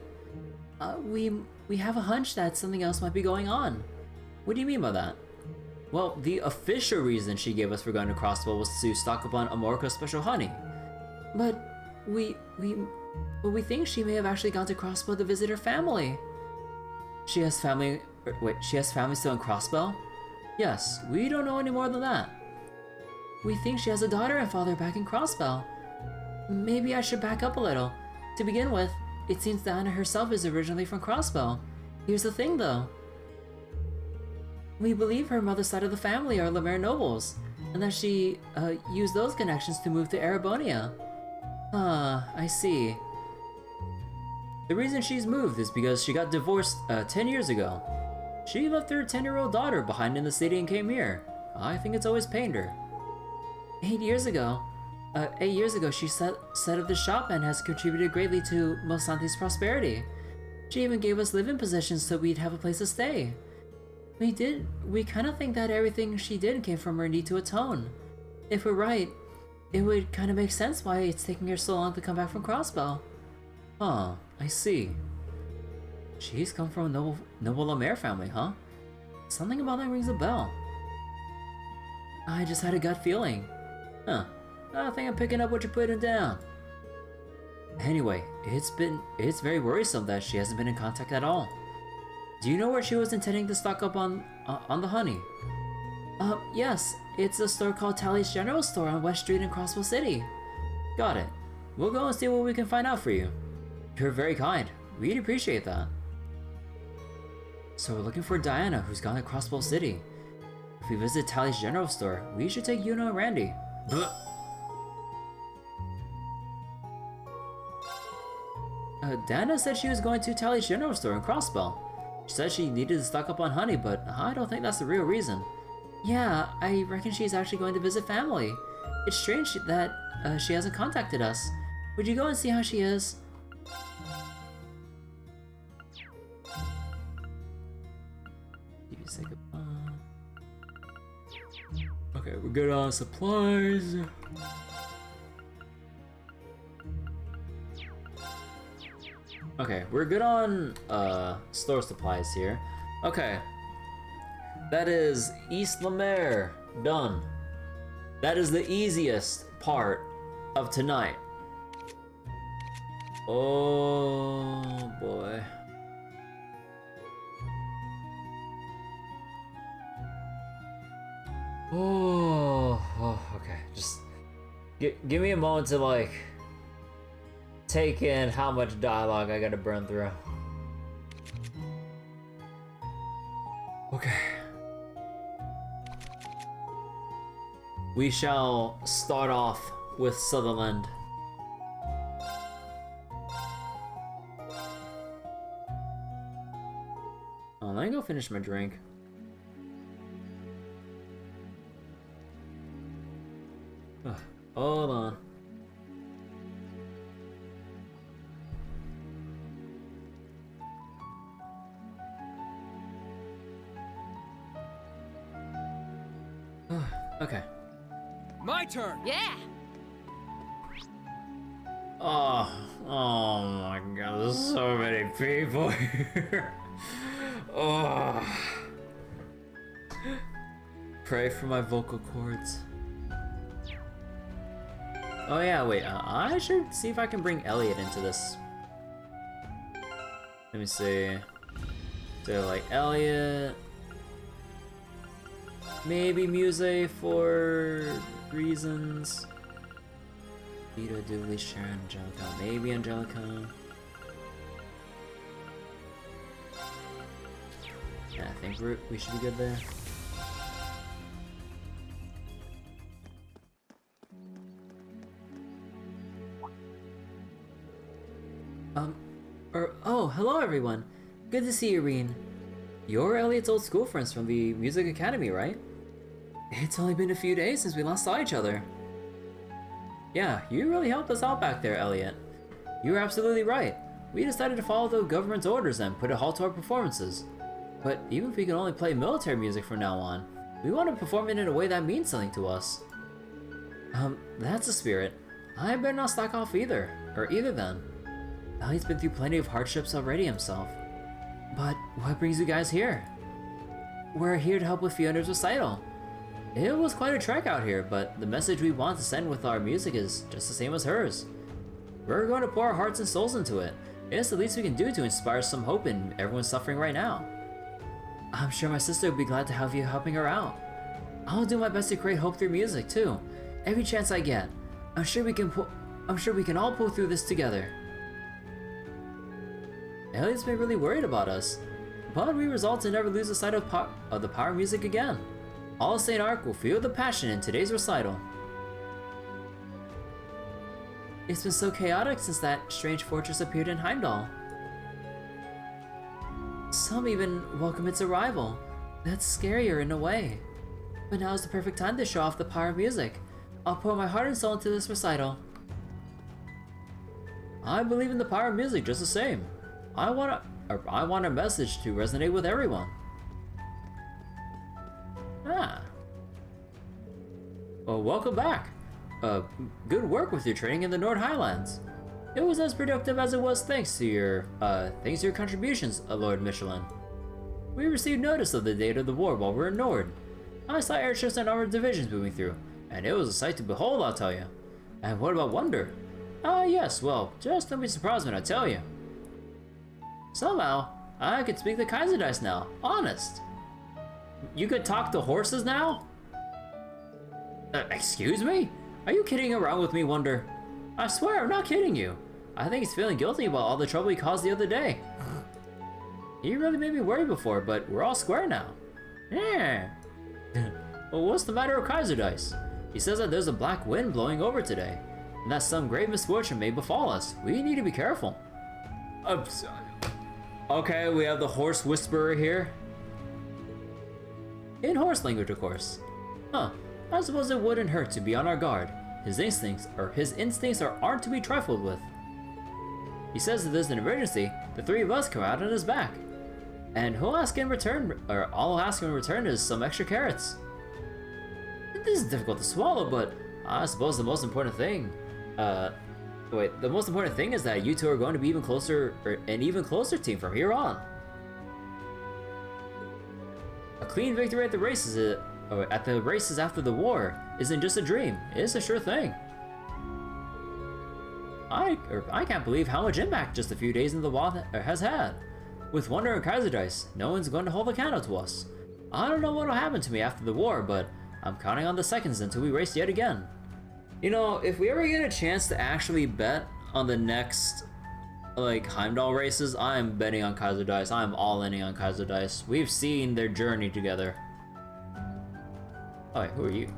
We have a hunch that something else might be going on. What do you mean by that? Well, the official reason she gave us for going to Crossbow was to stock up on Amorica's special honey. But we think she may have actually gone to Crossbow to visit her family. She has family still in Crossbow? Yes, we don't know any more than that. We think she has a daughter and father back in Crossbow. Maybe I should back up a little. To begin with, it seems Diana herself is originally from Crossbow. Here's the thing though. We believe her mother's side of the family are Lamare nobles, and that she used those connections to move to Erebonia. I see. The reason she's moved is because she got divorced 10 years ago. She left her 10-year-old daughter behind in the city and came here. I think it's always pained her. 8 years ago she set up the shop and has contributed greatly to Milsante's prosperity. She even gave us living positions so we'd have a place to stay. We kind of think that everything she did came from her need to atone. If we're right, it would kind of make sense why it's taking her so long to come back from Crossbow. Huh, I see. She's come from a noble Lamare family, huh? Something about that rings a bell. I just had a gut feeling. Huh, I think I'm picking up what you're putting down. Anyway, it's very worrisome that she hasn't been in contact at all. Do you know where she was intending to stock up on the honey? Yes, it's a store called Tally's General Store on West Street in Crossbow City. Got it. We'll go and see what we can find out for you. You're very kind. We'd appreciate that. So we're looking for Diana, who's gone to Crossbow City. If we visit Tally's General Store, we should take Yuna and Randy. Diana said she was going to Tally's General Store in Crossbow. She said she needed to stock up on honey, but I don't think that's the real reason. Yeah, I reckon she's actually going to visit family. It's strange that she hasn't contacted us. Would you go and see how she is? You say goodbye. Okay, we're good on supplies. Okay, we're good on store supplies here. Okay. That is East Lamare done. That is the easiest part of tonight. Oh boy. Okay. Just give me a moment to like take in how much dialogue I gotta burn through. Okay. We shall start off with Sutherland. Oh, let me go finish my drink. Hold on. Okay. My turn. Yeah. Oh my god, there's so many people here. Oh. Pray for my vocal cords. Oh yeah, wait, I should see if I can bring Elliot into this. Let me see. So like Elliot. Maybe Muse for reasons. Vito, Dooley, Sharon, Angelica. Maybe Angelica. Yeah, I think we should be good there. Oh, hello everyone. Good to see you, Eryn. You're Elliot's old school friends from the Music Academy, right? It's only been a few days since we last saw each other. Yeah, you really helped us out back there, Elliot. You were absolutely right. We decided to follow the government's orders and put a halt to our performances. But even if we can only play military music from now on, we want to perform it in a way that means something to us. That's the spirit. I better not slack off either then. Elliot's been through plenty of hardships already himself. But what brings you guys here? We're here to help with Fiona's recital. It was quite a trek out here, but the message we want to send with our music is just the same as hers. We're going to pour our hearts and souls into it. It's the least we can do to inspire some hope in everyone suffering right now. I'm sure my sister would be glad to have you helping her out. I'll do my best to create hope through music too. Every chance I get. I'm sure we can all pull through this together. Elliot's been really worried about us, but we resolved to never lose the sight of the power of music again. All Saint-Arkh will feel the passion in today's recital. It's been so chaotic since that strange fortress appeared in Heimdall. Some even welcome its arrival. That's scarier in a way. But now is the perfect time to show off the power of music. I'll pour my heart and soul into this recital. I believe in the power of music just the same. I want our message to resonate with everyone. Well, welcome back. Good work with your training in the Nord Highlands. It was as productive as it was thanks to your contributions, Lord Mishelam. We received notice of the date of the war while we were in Nord. I saw airships and armored divisions moving through, and it was a sight to behold, I'll tell you. And what about wonder? Yes, well, just don't be surprised when I tell you. Somehow, I could speak the Kaiserdice now, honest. You could talk to horses now? Excuse me? Are you kidding around with me, Wonder? I swear, I'm not kidding you. I think he's feeling guilty about all the trouble he caused the other day. He really made me worry before, but we're all square now. Yeah. Well, what's the matter with Kaiserdice? He says that there's a black wind blowing over today, and that some grave misfortune may befall us. We need to be careful. Okay, we have the horse whisperer here. In horse language, of course. I suppose it wouldn't hurt to be on our guard. His instincts aren't to be trifled with. He says if there's an emergency, the three of us come out on his back. And all I'll ask in return is some extra carrots. This is difficult to swallow, but I suppose the most important thing, the most important thing is that you two are going to be an even closer team from here on. A clean victory at the races after the war isn't just a dream, it's a sure thing. I can't believe how much impact just a few days in the wild has had. With Wonder and Kaiser Dice, no one's going to hold a candle to us. I don't know what'll happen to me after the war, but I'm counting on the seconds until we race yet again. You know, if we ever get a chance to actually bet on the next, like, Heimdall races, I'm betting on Kaiser Dice. I'm all-inning on Kaiser Dice. We've seen their journey together. Oh, wait, who are you?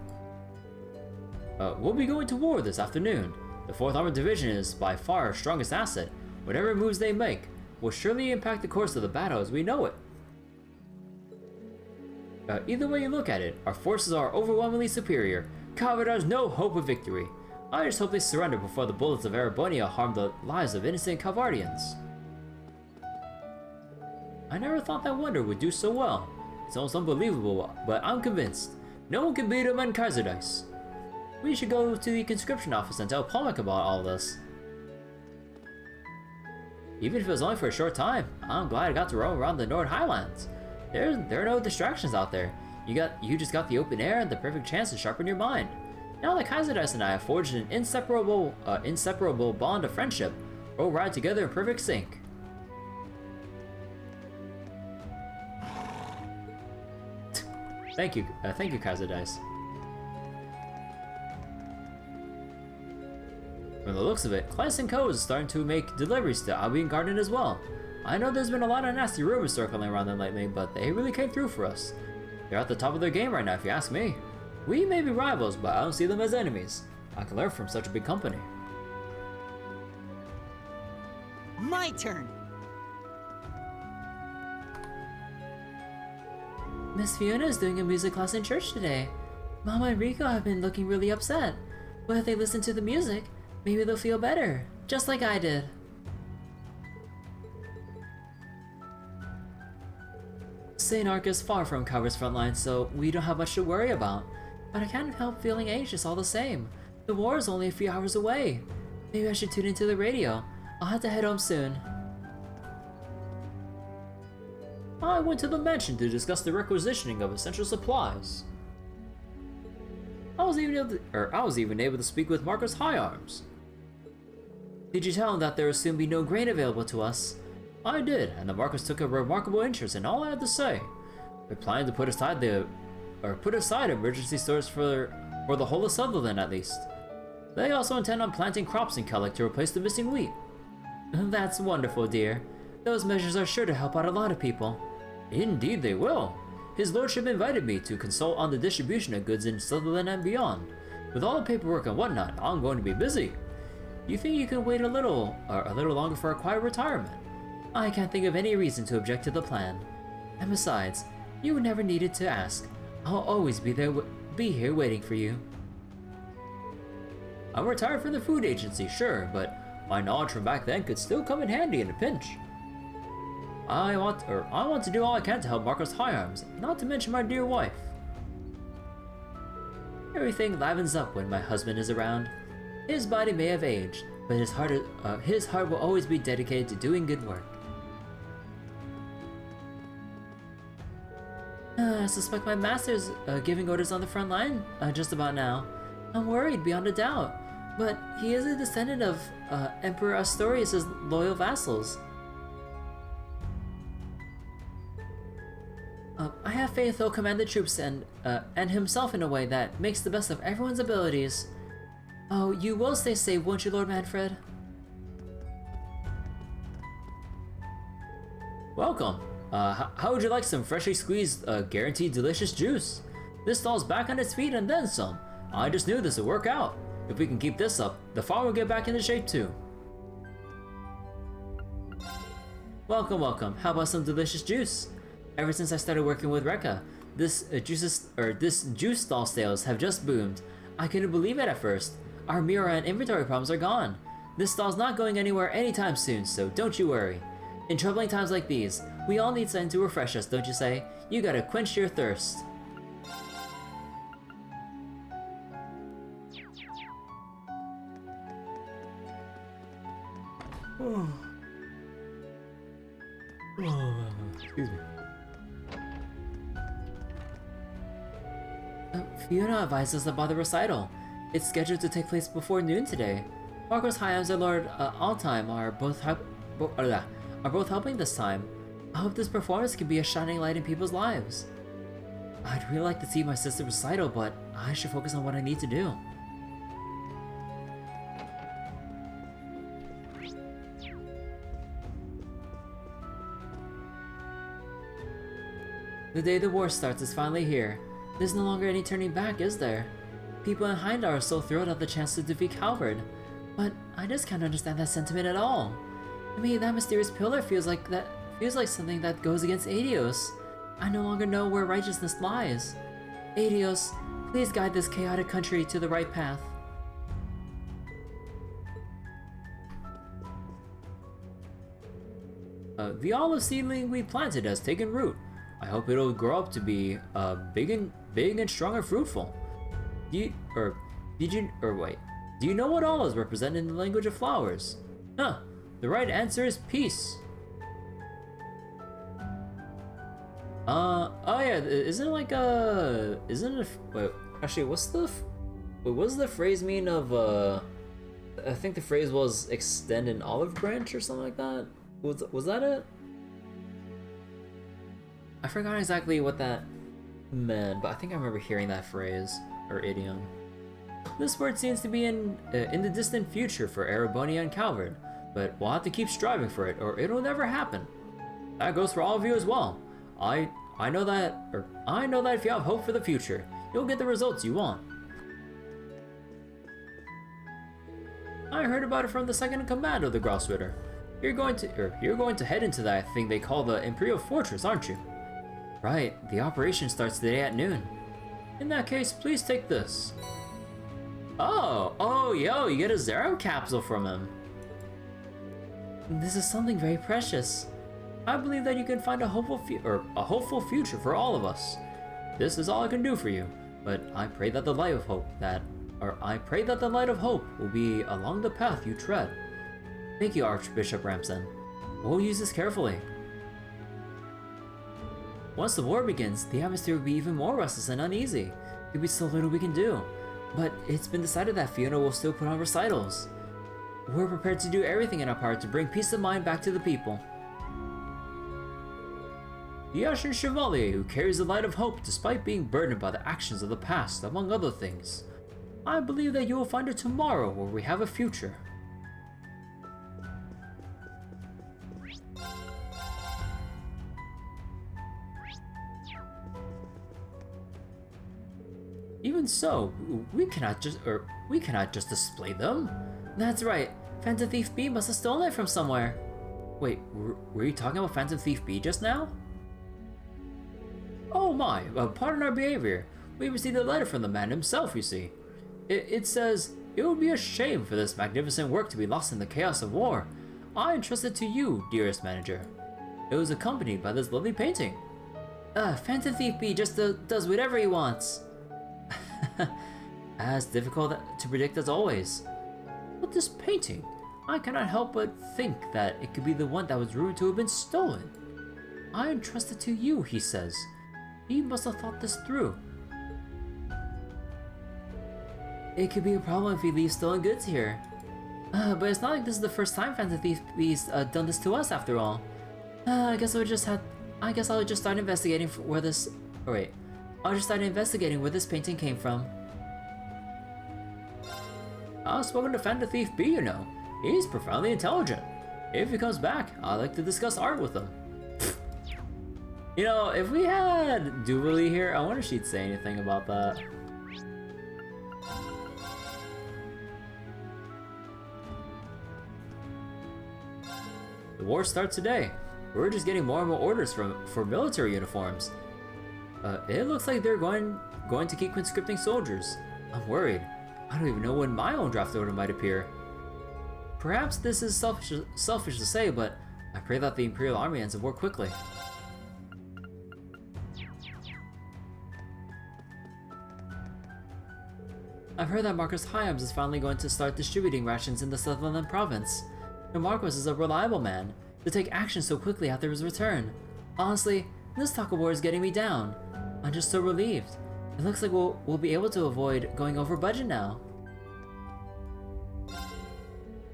We'll be going to war this afternoon. The 4th Armored Division is by far our strongest asset. Whatever moves they make will surely impact the course of the battle as we know it. Either way you look at it, our forces are overwhelmingly superior. However, there's no hope of victory. I just hope they surrender before the bullets of Erebonia harm the lives of innocent Calvardians. I never thought that Wonder would do so well. It's almost unbelievable, but I'm convinced. No one can beat him on Kaiser Dice. We should go to the conscription office and tell Palmek about all this. Even if it was only for a short time, I'm glad I got to roam around the Nord Highlands. There are no distractions out there. You just got the open air and the perfect chance to sharpen your mind. Now that Kaiser Dice and I have forged an inseparable bond of friendship, we'll ride together in perfect sync. Thank you, Kaiser Dice. From the looks of it, Kleist & Co. is starting to make deliveries to Albion Garden as well. I know there's been a lot of nasty rumors circling around them lately, but they really came through for us. They're at the top of their game right now if you ask me. We may be rivals, but I don't see them as enemies. I can learn from such a big company. My turn. Miss Fiona is doing a music class in church today. Mama and Rico have been looking really upset, but if they listen to the music, maybe they'll feel better, just like I did. Saint-Arkh is far from Calvar's front line, so we don't have much to worry about. But I can't help feeling anxious all the same. The war is only a few hours away. Maybe I should tune into the radio. I'll have to head home soon. I went to the mansion to discuss the requisitioning of essential supplies. I was even able to speak with Marcus Higharms. Did you tell him that there will soon be no grain available to us? I did, and the Marcus took a remarkable interest in all I had to say. They're planning to put aside emergency stores for the whole of Sutherland at least. They also intend on planting crops in Kellic to replace the missing wheat. That's wonderful, dear. Those measures are sure to help out a lot of people. Indeed they will. His lordship invited me to consult on the distribution of goods in Sutherland and beyond. With all the paperwork and whatnot, I'm going to be busy. You think you can wait a little longer for a quiet retirement? I can't think of any reason to object to the plan. And besides, you never needed to ask. I'll always be here waiting for you. I'm retired from the food agency, sure, but my knowledge from back then could still come in handy in a pinch. I want to do all I can to help Marcus Higharms, not to mention my dear wife. Everything livens up when my husband is around. His body may have aged, but his heart will always be dedicated to doing good work. I suspect my master's giving orders on the front line just about now. I'm worried beyond a doubt, but he is a descendant of Emperor Astorius' loyal vassals. I have faith he'll command the troops and himself in a way that makes the best of everyone's abilities. Oh, you will stay safe, won't you, Lord Manfred? Welcome. How would you like some freshly squeezed, guaranteed delicious juice? This stall's back on its feet and then some. I just knew this would work out. If we can keep this up, the farm will get back into shape too. Welcome, welcome. How about some delicious juice? Ever since I started working with Rekka, this juice stall sales have just boomed. I couldn't believe it at first. Our mirror and inventory problems are gone. This stall's not going anywhere anytime soon, so don't you worry. In troubling times like these, we all need something to refresh us, don't you say? You gotta quench your thirst. Excuse me. Fiona advised us about the recital. It's scheduled to take place before noon today. Marcos Hyams and Lord Altheim are both helping this time. I hope this performance can be a shining light in people's lives. I'd really like to see my sister's recital, but I should focus on what I need to do. The day the war starts is finally here. There's no longer any turning back, is there? People in Heimdall are so thrilled at the chance to defeat Calvard. But I just can't understand that sentiment at all. To me, that mysterious pillar feels like something that goes against Adios. I no longer know where righteousness lies. Adios, please guide this chaotic country to the right path. The olive seedling we planted has taken root. I hope it'll grow up to be big and strong and fruitful. Do you know what olives represent in the language of flowers? Huh, the right answer is peace. Oh yeah, isn't it like wait, actually, what does the phrase mean of, I think the phrase was extend an olive branch or something like that? Was that it? I forgot exactly what that meant, but I think I remember hearing that phrase, or idiom. This word seems to be in the distant future for Erebonia and Calvard, but we'll have to keep striving for it, or it'll never happen. That goes for all of you as well. I know that if you have hope for the future, you'll get the results you want. I heard about it from the second in command of the Grossritter. You're going to head into that thing they call the Imperial Fortress, aren't you? Right, the operation starts today at noon. In that case, please take this. Oh, yo, you get a Zero capsule from him. This is something very precious. I believe that you can find a hopeful future for all of us. This is all I can do for you, but I pray that the light of hope will be along the path you tread. Thank you, Archbishop Ramson. We'll use this carefully. Once the war begins, the atmosphere will be even more restless and uneasy. There'll be so little we can do. But it's been decided that Fiona will still put on recitals. We're prepared to do everything in our power to bring peace of mind back to the people. The Ashen Chevalier who carries the light of hope despite being burdened by the actions of the past, among other things. I believe that you will find her tomorrow where we have a future. Even so, we cannot just display them. That's right, Phantom Thief B must have stolen it from somewhere. Wait, were you talking about Phantom Thief B just now? Oh my, pardon our behavior. We received a letter from the man himself, you see. It says, it would be a shame for this magnificent work to be lost in the chaos of war. I entrust it to you, dearest manager. It was accompanied by this lovely painting. Phantom Thief B just does whatever he wants. As difficult to predict as always. But this painting, I cannot help but think that it could be the one that was rumored to have been stolen. I entrust it to you, he says. He must have thought this through. It could be a problem if he leaves stolen goods here. But it's not like this is the first time Phantom Thief B's done this to us after all. I guess I'll just start investigating where this... Oh wait. I'll just start investigating where this painting came from. I've spoken to Phantom Thief B, you know. He's profoundly intelligent. If he comes back, I'd like to discuss art with him. You know, if we had Jubilee here, I wonder if she'd say anything about that. The war starts today. We're just getting more and more orders for military uniforms. It looks like they're going to keep conscripting soldiers. I'm worried. I don't even know when my own draft order might appear. Perhaps this is selfish to say, but I pray that the Imperial Army ends the war quickly. I've heard that Marcus Hyams is finally going to start distributing rations in the Sutherland province. And Marcus is a reliable man to take action so quickly after his return. Honestly, this talk of war is getting me down. I'm just so relieved. It looks like we'll be able to avoid going over budget now.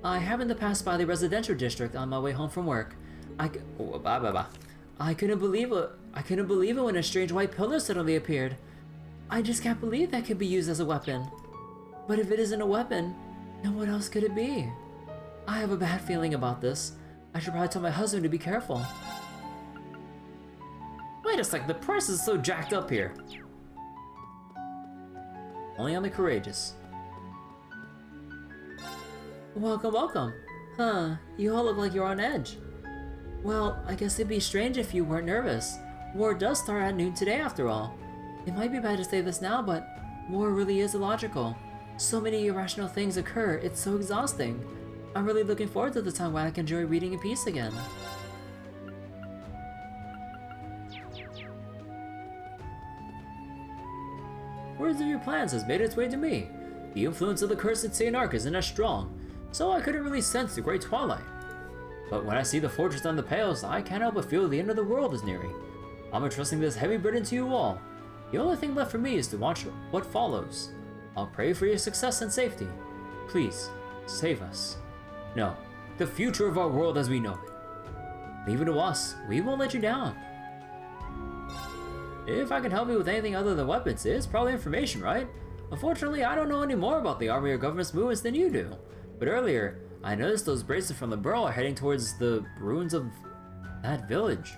I happened to pass by the residential district on my way home from work. I couldn't believe it. I couldn't believe it when a strange white pillar suddenly appeared. I just can't believe that could be used as a weapon. But if it isn't a weapon, then what else could it be? I have a bad feeling about this. I should probably tell my husband to be careful. Wait a sec, the price is so jacked up here. Only on the courageous. Welcome, welcome. Huh, you all look like you're on edge. Well, I guess it'd be strange if you weren't nervous. War does start at noon today after all. It might be bad to say this now, but war really is illogical. So many irrational things occur, it's so exhausting. I'm really looking forward to the time when I can enjoy reading in peace again. Words of your plans has made its way to me. The influence of the cursed Saint-Arkh isn't as strong, so I couldn't really sense the great twilight. But when I see the fortress on the pales, I can't help but feel the end of the world is nearing. I'm entrusting this heavy burden to you all. The only thing left for me is to watch what follows. I'll pray for your success and safety. Please, save us. No, the future of our world as we know it. Leave it to us, we won't let you down. If I can help you with anything other than weapons, it's probably information, right? Unfortunately, I don't know any more about the army or government's movements than you do. But earlier, I noticed those bracelets from the borough are heading towards the ruins of that village.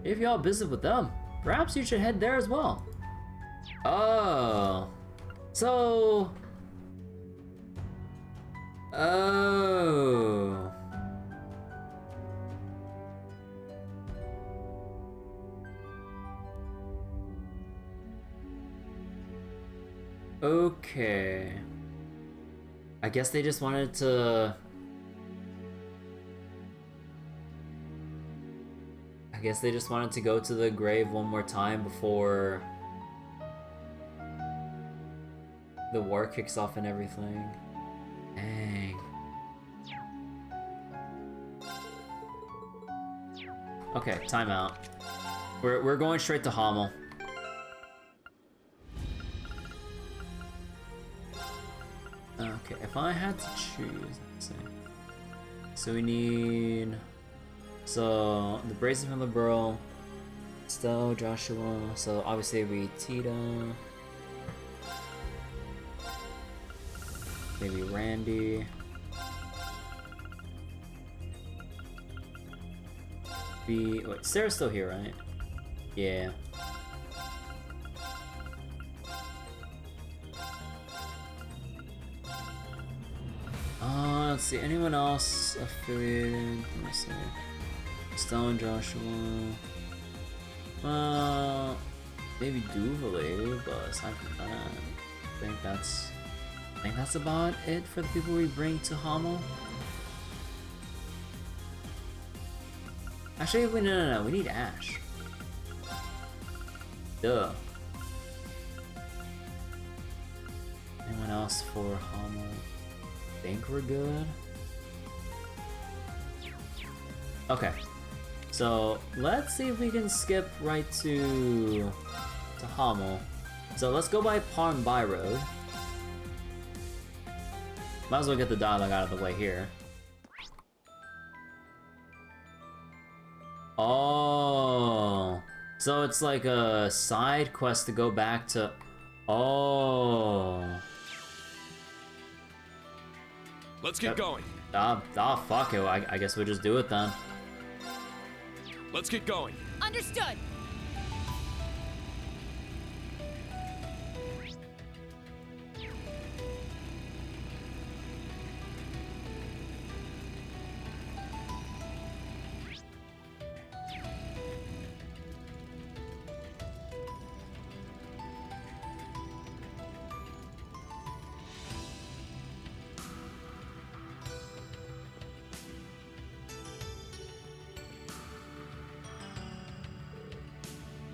If y'all visit with them, perhaps you should head there as well. Oh. So... Oh. Okay. I guess they just wanted to... I guess they just wanted to go to the grave one more time before the war kicks off and everything. Dang. Okay, timeout. We're going straight to Hamel. Okay, if I had to choose, let's see. So we need... So, the bracelet from the borough, Stella, Joshua, so obviously we Tita, maybe Randy, wait, Sarah's still here, right? Yeah. Let's see, anyone else affiliated? Let me see. Stone, Joshua. Maybe Duvalier, but aside from that, I think that's about it for the people we bring to Hamel. Actually, no, we need Ash. Duh. Anyone else for Hamel? I think we're good. Okay. So let's see if we can skip right to Hamel. So let's go by Parm Road. Might as well get the dialogue out of the way here. Oh, so it's like a side quest to go back to. Oh. Let's get going. Fuck it. I guess we'll just do it then. Let's get going. Understood.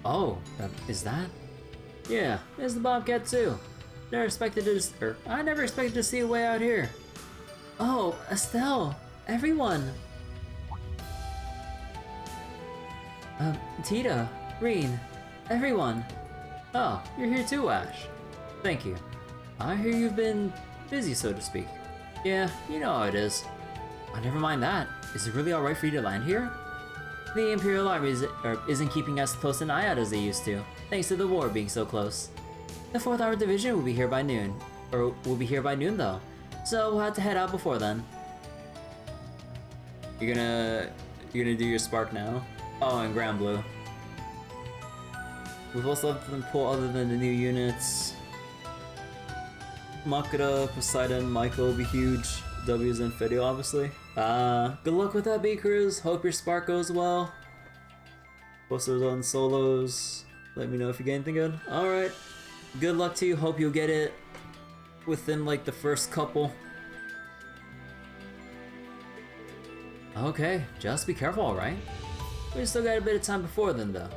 Oh, is that? Yeah, there's the Bobcat too. I never expected to see a way out here. Oh, Estelle, everyone. Tita, Reen, everyone. Oh, you're here too, Ash. Thank you. I hear you've been busy, so to speak. Yeah, you know how it is. Oh, never mind that. Is it really alright for you to land here? The Imperial Army isn't keeping as close an eye out as they used to, thanks to the war being so close. The 4th Armored Division will be here by noon. Or will be here by noon though, so we'll have to head out before then. You're gonna do your spark now? Oh, and Grand Blue. We've also left them pull other than the new units. Makura, Poseidon, Michael will be huge. W's and Fidio, obviously. Good luck with that, B-Crews. Hope your spark goes well. Post those on solos. Let me know if you get anything good. Alright. Good luck to you. Hope you'll get it within like the first couple. Okay, just be careful, alright? We still got a bit of time before then, though.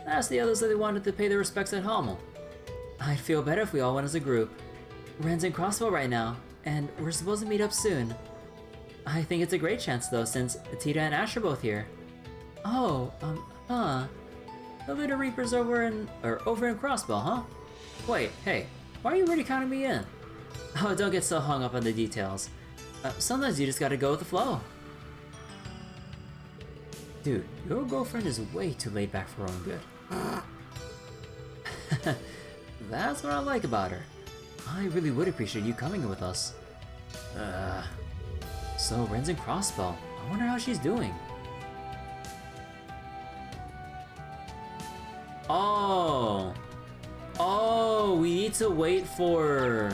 Ask the others if they wanted to pay their respects at Hamel. I'd feel better if we all went as a group. Ren's in Crossbow right now, and we're supposed to meet up soon. I think it's a great chance, though, since Tita and Ash are both here. Oh, the Lunar Reaper's over in Crossbow, huh? Wait, hey, why are you already counting me in? Oh, don't get so hung up on the details. Sometimes you just gotta go with the flow. Dude, your girlfriend is way too laid back for her own good. That's what I like about her. I really would appreciate you coming with us. So Ren's in Crossbow. I wonder how she's doing. Oh, we need to wait for.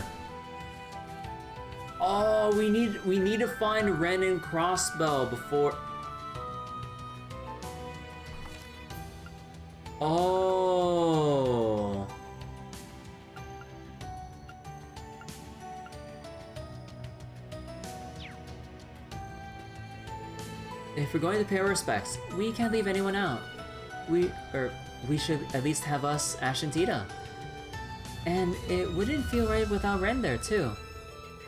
Oh, we need to find Ren in Crossbow before. Oh. If we're going to pay our respects, we can't leave anyone out. We should at least have us, Ash and Tita. And it wouldn't feel right without Ren there too.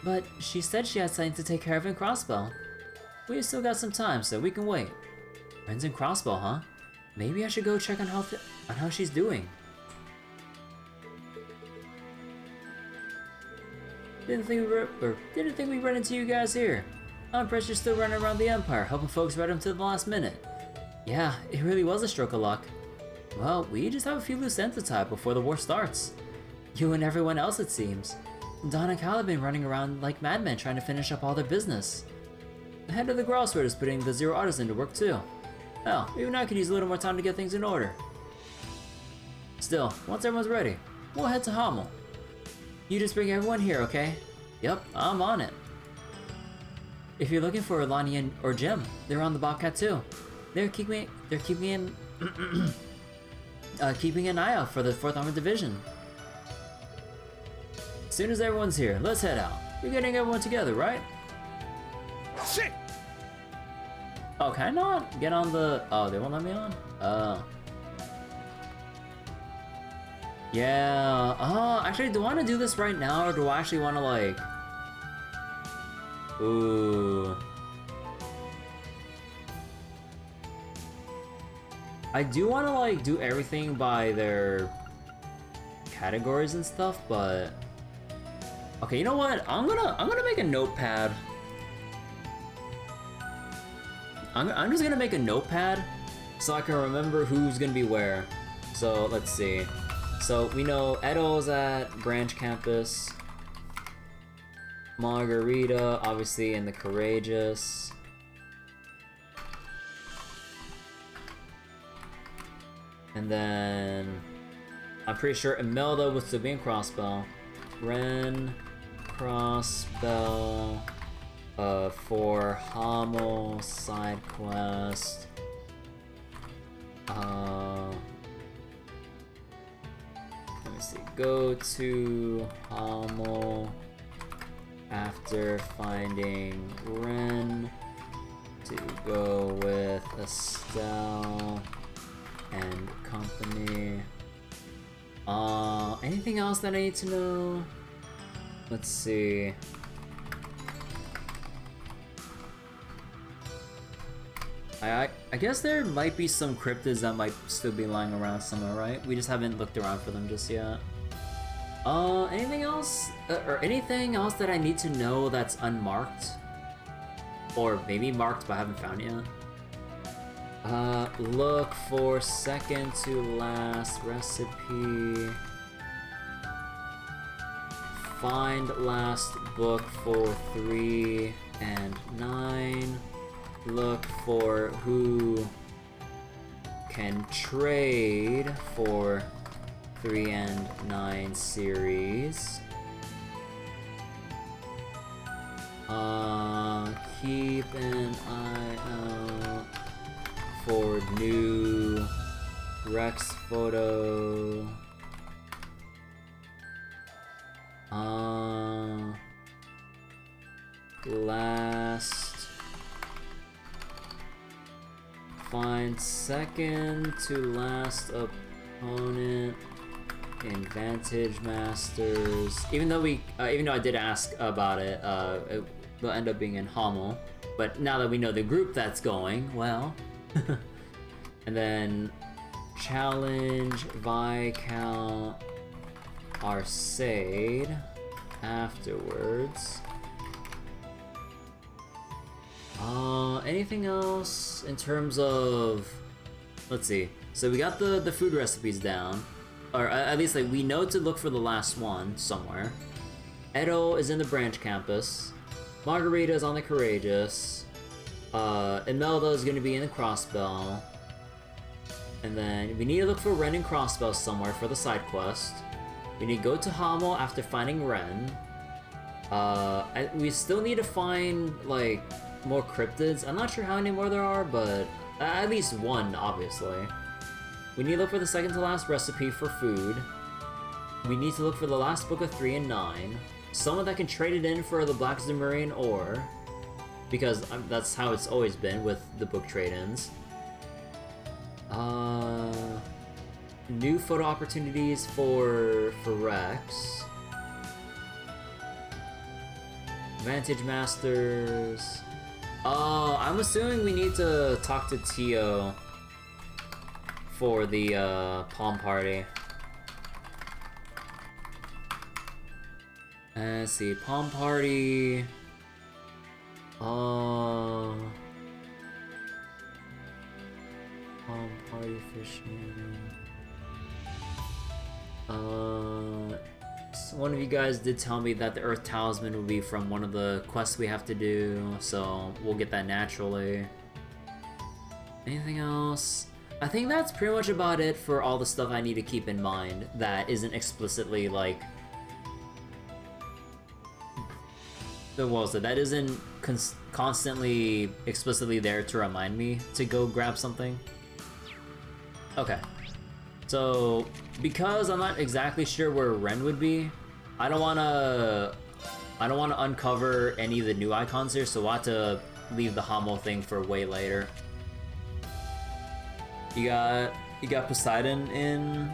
But she said she had something to take care of in Crossbow. We've still got some time, so we can wait. Ren's in Crossbow, huh? Maybe I should go check on how she's doing. Didn't think we run into you guys here. I'm impressed you're still running around the Empire, helping folks right up to the last minute. Yeah, it really was a stroke of luck. Well, we just have a few loose ends to tie before the war starts. You and everyone else, it seems. Don and Cal have been running around like madmen trying to finish up all their business. The head of the Growlsword is putting the Zero Artisan to work too. Hell, even I could use a little more time to get things in order. Still, once everyone's ready, we'll head to Hamel. You just bring everyone here, okay? Yep, I'm on it. If you're looking for Lonnie or Jim, they're on the Bobcat too. They're keeping an eye out for the 4th Armored Division. As soon as everyone's here, let's head out. We're getting everyone together, right? Shit! Oh, can I not get on the... Oh, they won't let me on? Yeah. Oh, actually, do I want to do this right now, or do I actually want to, like... Ooh. I do want to, like, do everything by their categories and stuff, but... Okay, you know what? I'm gonna make a notepad. I'm just gonna make a notepad so I can remember who's gonna be where. So let's see. So we know Edo's at Branch Campus. Margarita, obviously, in the Courageous. And then I'm pretty sure Imelda was to be in Crossbow. Ren, Crossbow. For Hamel side quest. Let me see. Go to Hamel after finding Ren to go with Estelle and company. Anything else that I need to know? Let's see. I guess there might be some cryptids that might still be lying around somewhere, right? We just haven't looked around for them just yet. Anything else? Or anything else that I need to know that's unmarked? Or maybe marked but I haven't found it yet? Look for second to last recipe. Find last book for 3 and 9. Look for who can trade for 3 and 9 series. Keep an eye out for new Rex photo. Last. Find second to last opponent in Vantage Masters. Even though I did ask about it, it will end up being in Hamel. But now that we know the group that's going, well. And then challenge Viscount Arcade afterwards. Anything else in terms of, let's see. So we got the food recipes down, or at least like we know to look for the last one somewhere. Edo is in the branch campus. Margarita is on the Courageous. Imelda is going to be in the Crossbell. And then we need to look for Ren and Crossbell somewhere for the side quest. We need to go to Hamel after finding Ren. We still need to find like more cryptids. I'm not sure how many more there are, but at least one, obviously. We need to look for the second to last recipe for food. We need to look for the last book of 3 and 9. Someone that can trade it in for the Black Zemurian ore, because that's how it's always been with the book trade-ins. New photo opportunities for Rex. Vantage Masters. I'm assuming we need to talk to Tio for the Palm Party. Let's see, Palm Party. Palm Party fishing. So one of you guys did tell me that the Earth Talisman will be from one of the quests we have to do, so we'll get that naturally. Anything else? I think that's pretty much about it for all the stuff I need to keep in mind that isn't explicitly like... What was it? That isn't constantly explicitly there to remind me to go grab something. Okay. So, because I'm not exactly sure where Ren would be, I don't wanna uncover any of the new icons here, so we'll have to leave the Hamel thing for way later. You got Poseidon in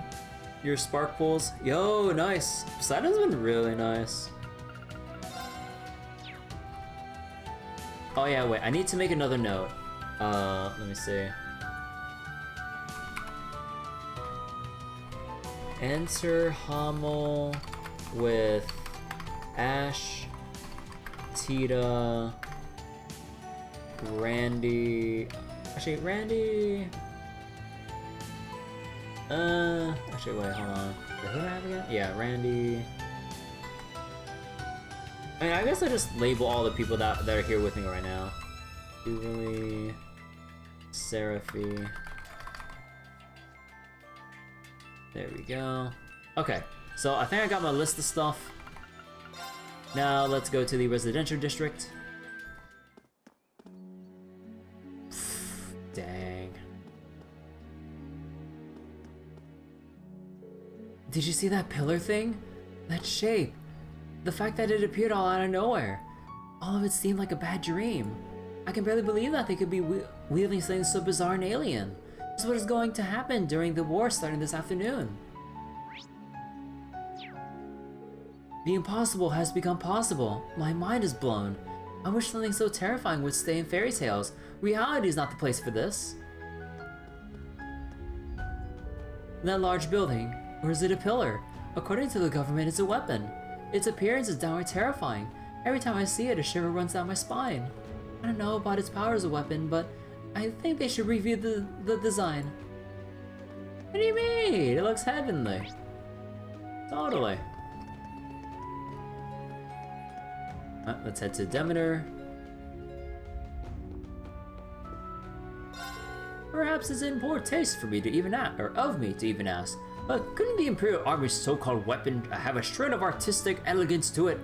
your spark pools? Yo, nice. Poseidon's been really nice. Oh yeah, wait, I need to make another note. Let me see. Enter Hamel with Ash, Tita, Randy. Actually, Randy. Actually, wait, hold on. Who do I have again? Yeah, Randy. I mean, I guess I just label all the people that are here with me right now. Jubilee, Seraphy. There we go. Okay, so I think I got my list of stuff. Now let's go to the residential district. Dang. Did you see that pillar thing? That shape. The fact that it appeared all out of nowhere. All of it seemed like a bad dream. I can barely believe that they could be wielding something so bizarre and alien. This is what is going to happen during the war starting this afternoon. The impossible has become possible. My mind is blown. I wish something so terrifying would stay in fairy tales. Reality is not the place for this. That large building, or is it a pillar? According to the government, it's a weapon. Its appearance is downright terrifying. Every time I see it, a shiver runs down my spine. I don't know about its power as a weapon, but I think they should review the design. What do you mean? It looks heavenly. Totally. Let's head to Demeter. Perhaps it's in poor taste for me to even ask, or of me to even ask, but couldn't the Imperial Army's so-called weapon have a shred of artistic elegance to it?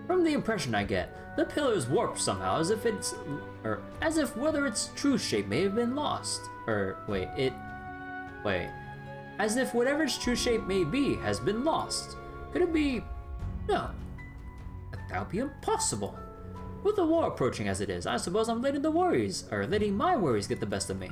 From the impression I get, the pillar is warped somehow, as if whether its true shape may have been lost. As if whatever its true shape may be has been lost. Could it be? No. That would be impossible. With the war approaching as it is, I suppose I'm letting my worries get the best of me.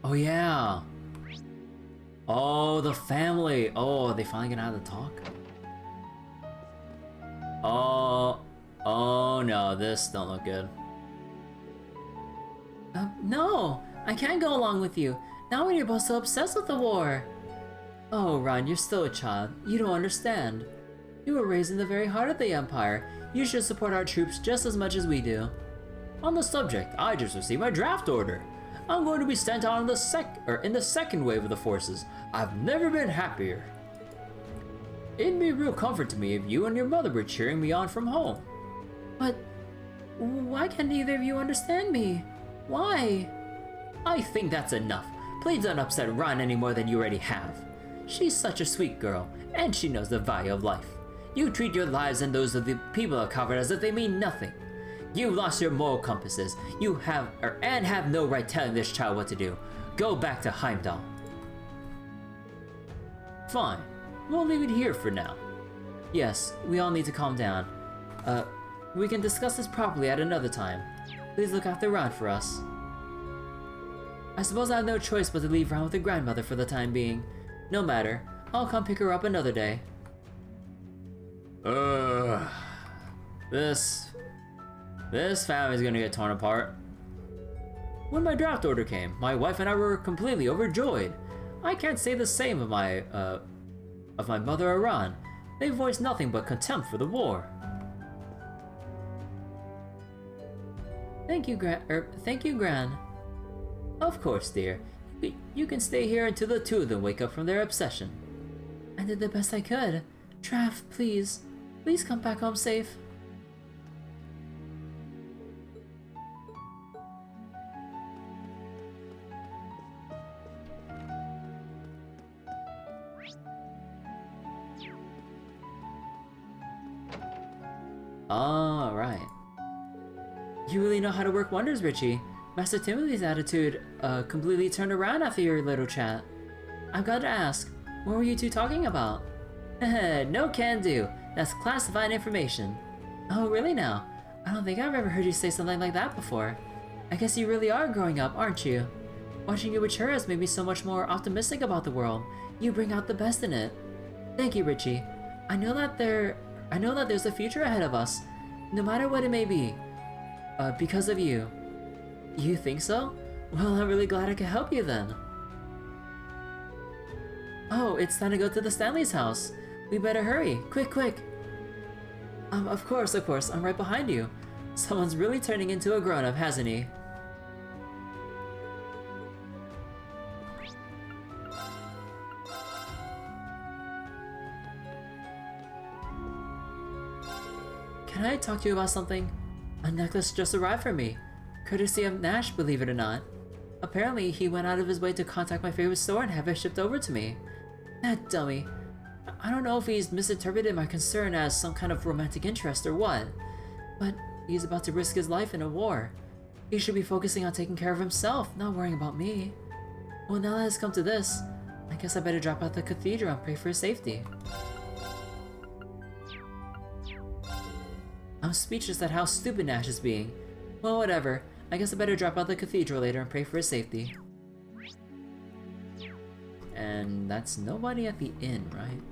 Oh yeah. Oh, the family. Oh, are they finally gonna have to talk? Oh no, this don't look good. No, I can't go along with you. Not when you're both so obsessed with the war. Oh, Ron, you're still a child. You don't understand. You were raised in the very heart of the Empire. You should support our troops just as much as we do. On the subject, I just received my draft order. I'm going to be sent out in the second wave of the forces. I've never been happier. It'd be a real comfort to me if you and your mother were cheering me on from home. But why can't neither of you understand me? Why? I think that's enough. Please don't upset Ron any more than you already have. She's such a sweet girl, and she knows the value of life. You treat your lives and those of the people of Calvert as if they mean nothing. You've lost your moral compasses. You have no right telling this child what to do. Go back to Heimdall. Fine. We'll leave it here for now. Yes, we all need to calm down. We can discuss this properly at another time. Please look after Ron for us. I suppose I have no choice but to leave Ron with her grandmother for the time being. No matter. I'll come pick her up another day. This family's gonna get torn apart. When my draft order came, my wife and I were completely overjoyed. I can't say the same of my mother or Ron. They voiced nothing but contempt for the war. Thank you, Gran. Of course, dear. You can stay here until the two of them wake up from their obsession. I did the best I could. Traff, please. Please come back home safe. Alright. You really know how to work wonders, Richie. Master Timothy's attitude completely turned around after your little chat. I've got to ask, what were you two talking about? No can do. That's classified information. Oh, really now? I don't think I've ever heard you say something like that before. I guess you really are growing up, aren't you? Watching you mature has made me so much more optimistic about the world. You bring out the best in it. Thank you, Richie. I know that there's a future ahead of us, no matter what it may be. Because of you. You think so? Well, I'm really glad I could help you then. Oh, it's time to go to the Stanley's house. We better hurry. Quick. Of course, I'm right behind you. Someone's really turning into a grown-up, hasn't he? Can I talk to you about something? A necklace just arrived for me. Courtesy of Nash, believe it or not. Apparently, he went out of his way to contact my favorite store and have it shipped over to me. That dummy. I don't know if he's misinterpreted my concern as some kind of romantic interest or what, but he's about to risk his life in a war. He should be focusing on taking care of himself, not worrying about me. Well, now that it's come to this, I guess I better drop out the cathedral and pray for his safety. I'm speechless at how stupid Nash is being. Well, whatever. I guess I better drop out the cathedral later and pray for his safety. And that's nobody at the inn, right?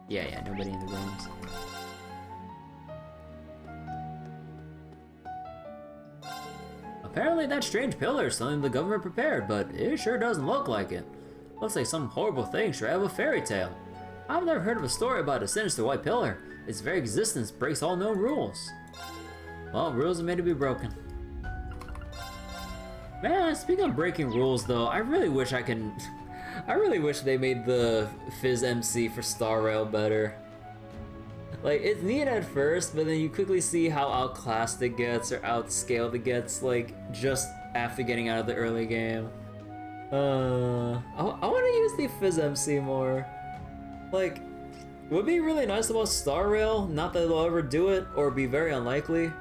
Yeah, nobody in the rooms. Apparently that strange pillar is something the government prepared, but it sure doesn't look like it. Looks like some horrible thing straight out of a fairy tale. I've never heard of a story about a sinister white pillar. Its very existence breaks all known rules. Well, rules are made to be broken. Man, speaking of breaking rules though, I really wish they made the Fizz MC for Star Rail better. Like, it's neat at first, but then you quickly see how outclassed it gets or outscaled it gets, like, just after getting out of the early game. I want to use the Fizz MC more. Like, would be really nice about Star Rail, not that they'll ever do it, or be very unlikely.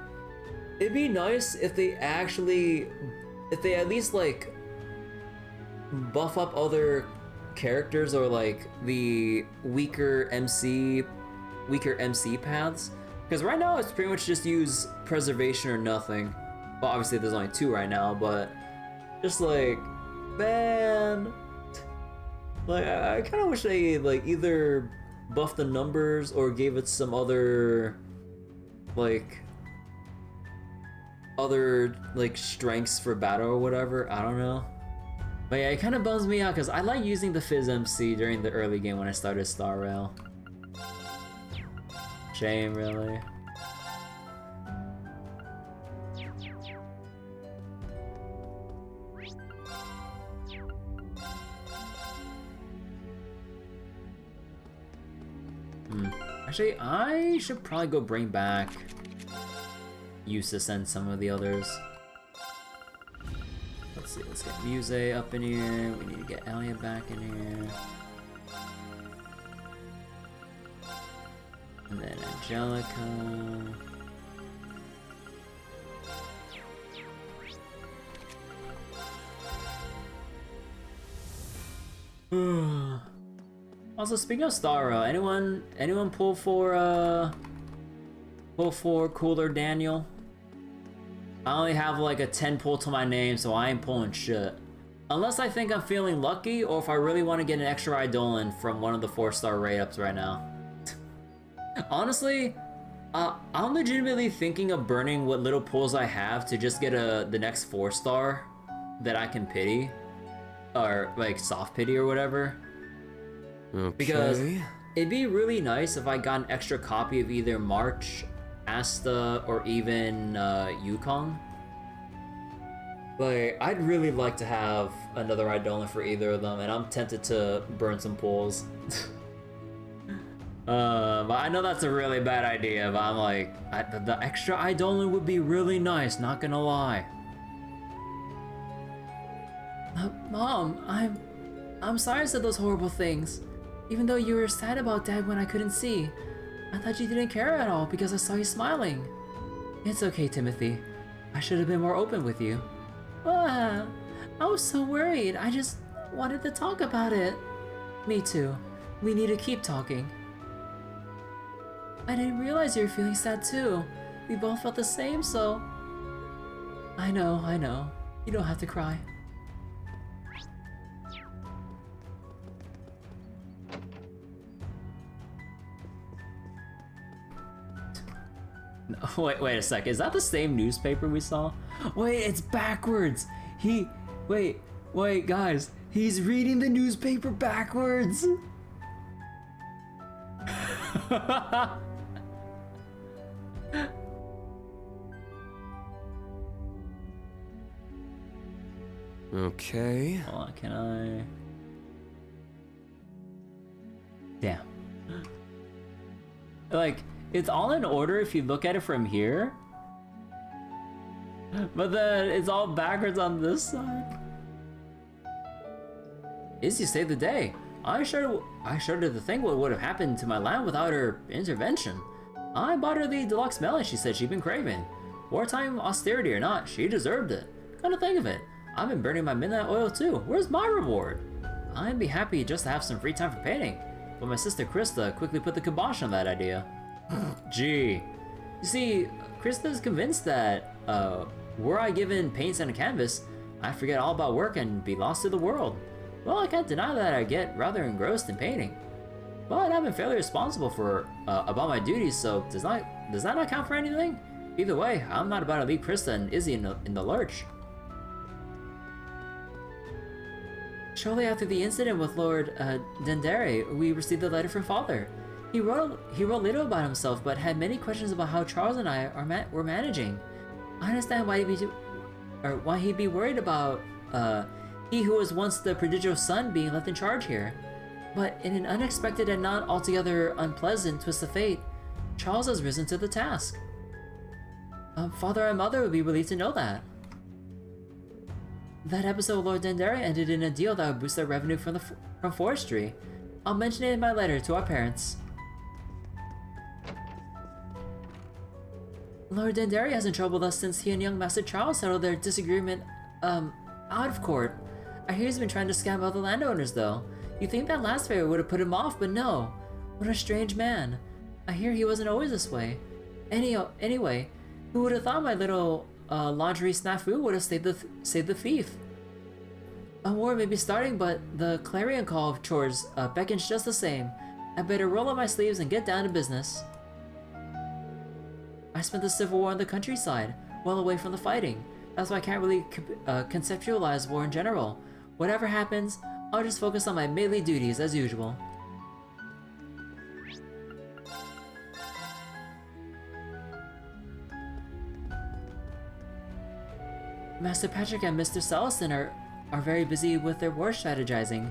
It'd be nice if they at least, like, buff up other characters or, like, the weaker MC paths, because right now it's pretty much just use preservation or nothing. Well, obviously there's only 2 right now, but just like, man, like I kind of wish they like either buffed the numbers or gave it some other strengths for battle or whatever. I don't know. But yeah, it kind of bums me out because I like using the Fizz MC during the early game when I started Star Rail. Shame, really. Actually, I should probably go bring back Eustace and some of the others. Let's see, let's get Muse up in here. We need to get Elliot back in here. And then Angelica. Also, speaking of Sara, anyone pull for Cooler Daniel? I only have like a 10 pull to my name, so I ain't pulling shit. Unless I think I'm feeling lucky, or if I really want to get an extra Eidolon from one of the 4-star raid-ups right now. Honestly, I'm legitimately thinking of burning what little pulls I have to just get the next 4-star that I can pity. Or like soft pity or whatever. Okay. Because it'd be really nice if I got an extra copy of either March, Asta, or even Yukong. Like, I'd really like to have another Eidolon for either of them, and I'm tempted to burn some pulls. But I know that's a really bad idea, but I'm like, the extra Eidolon would be really nice, not gonna lie. Mom, I'm sorry I said those horrible things. Even though you were sad about Dad when I couldn't see. I thought you didn't care at all because I saw you smiling. It's okay, Timothy. I should have been more open with you. I was so worried. I just wanted to talk about it. Me too. We need to keep talking. I didn't realize you were feeling sad too. We both felt the same, so... I know. You don't have to cry. No, wait a sec. Is that the same newspaper we saw? Wait, it's backwards. Wait, guys. He's reading the newspaper backwards. Okay. Hold on, can I? Damn. Like, it's all in order if you look at it from here. But then it's all backwards on this side. Izzy saved the day. I showed her the thing what would have happened to my land without her intervention. I bought her the deluxe melon she said she'd been craving. Wartime austerity or not, she deserved it. Come to think of it, I've been burning my midnight oil too. Where's my reward? I'd be happy just to have some free time for painting, but my sister Krista quickly put the kibosh on that idea. Gee. You see, Krista is convinced that, were I given paints and a canvas, I'd forget all about work and be lost to the world. Well, I can't deny that I get rather engrossed in painting. But I've been fairly responsible for, about my duties, so does that not count for anything? Either way, I'm not about to leave Krista and Izzy in the lurch. Shortly after the incident with Lord Dendere, we received a letter from Father. He wrote little about himself, but had many questions about how Charles and I were managing. I understand why he'd be worried about he who was once the prodigious son being left in charge here. But in an unexpected and not altogether unpleasant twist of fate, Charles has risen to the task. Father and Mother would be relieved to know that. That episode of Lord Dendere ended in a deal that would boost our revenue from forestry. I'll mention it in my letter to our parents. Lord Dendere hasn't troubled us since he and young Master Charles settled their disagreement, out of court. I hear he's been trying to scam other landowners, though. You'd think that last favor would have put him off, but no. What a strange man. I hear he wasn't always this way. Anyway, who would have thought my little laundry snafu would have saved the thief? A war may be starting, but the clarion call of chores beckons just the same. I better roll up my sleeves and get down to business. I spent the Civil War in the countryside, well away from the fighting. That's why I can't really conceptualize war in general. Whatever happens, I'll just focus on my melee duties as usual. Master Patrick and Mr. Celestin are very busy with their war strategizing.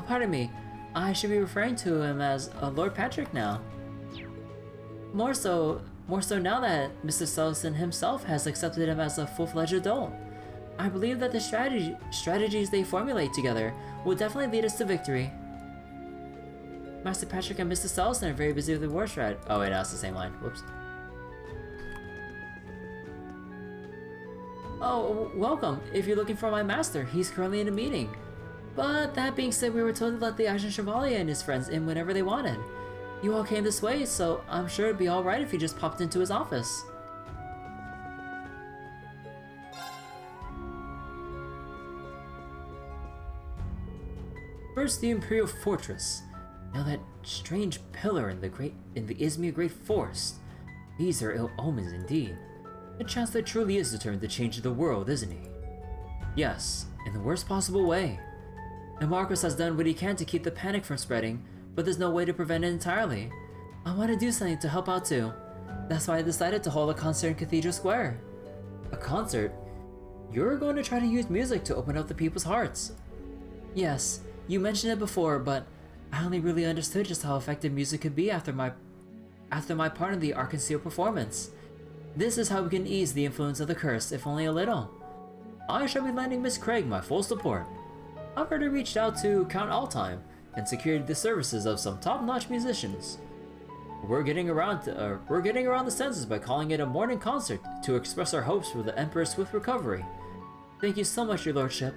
Pardon me, I should be referring to him as Lord Patrick now. More so now that Mr. Celestin himself has accepted him as a full-fledged adult. I believe that the strategies they formulate together will definitely lead us to victory. Master Patrick and Mr. Celestin are very busy with the war strat. Oh wait, no, it's the same line. Whoops. Oh, welcome. If you're looking for my master, he's currently in a meeting. But that being said, we were told to let the Ashen Chevalier and his friends in whenever they wanted. You all came this way, so I'm sure it'd be alright if you just popped into his office. First, the Imperial Fortress. Now that strange pillar in the Izmir Great Forest. These are ill omens indeed. The Chancellor truly is determined to change the world, isn't he? Yes, in the worst possible way. And Marcus has done what he can to keep the panic from spreading, but there's no way to prevent it entirely. I want to do something to help out too. That's why I decided to hold a concert in Cathedral Square. A concert? You're going to try to use music to open up the people's hearts. Yes, you mentioned it before, but I only really understood just how effective music could be after my part in the Arkansas performance. This is how we can ease the influence of the curse, if only a little. I shall be lending Miss Craig my full support. I've already reached out to Count Altheim and secured the services of some top-notch musicians. We're getting around the senses by calling it a morning concert to express our hopes for the Emperor's swift recovery. Thank you so much, your lordship.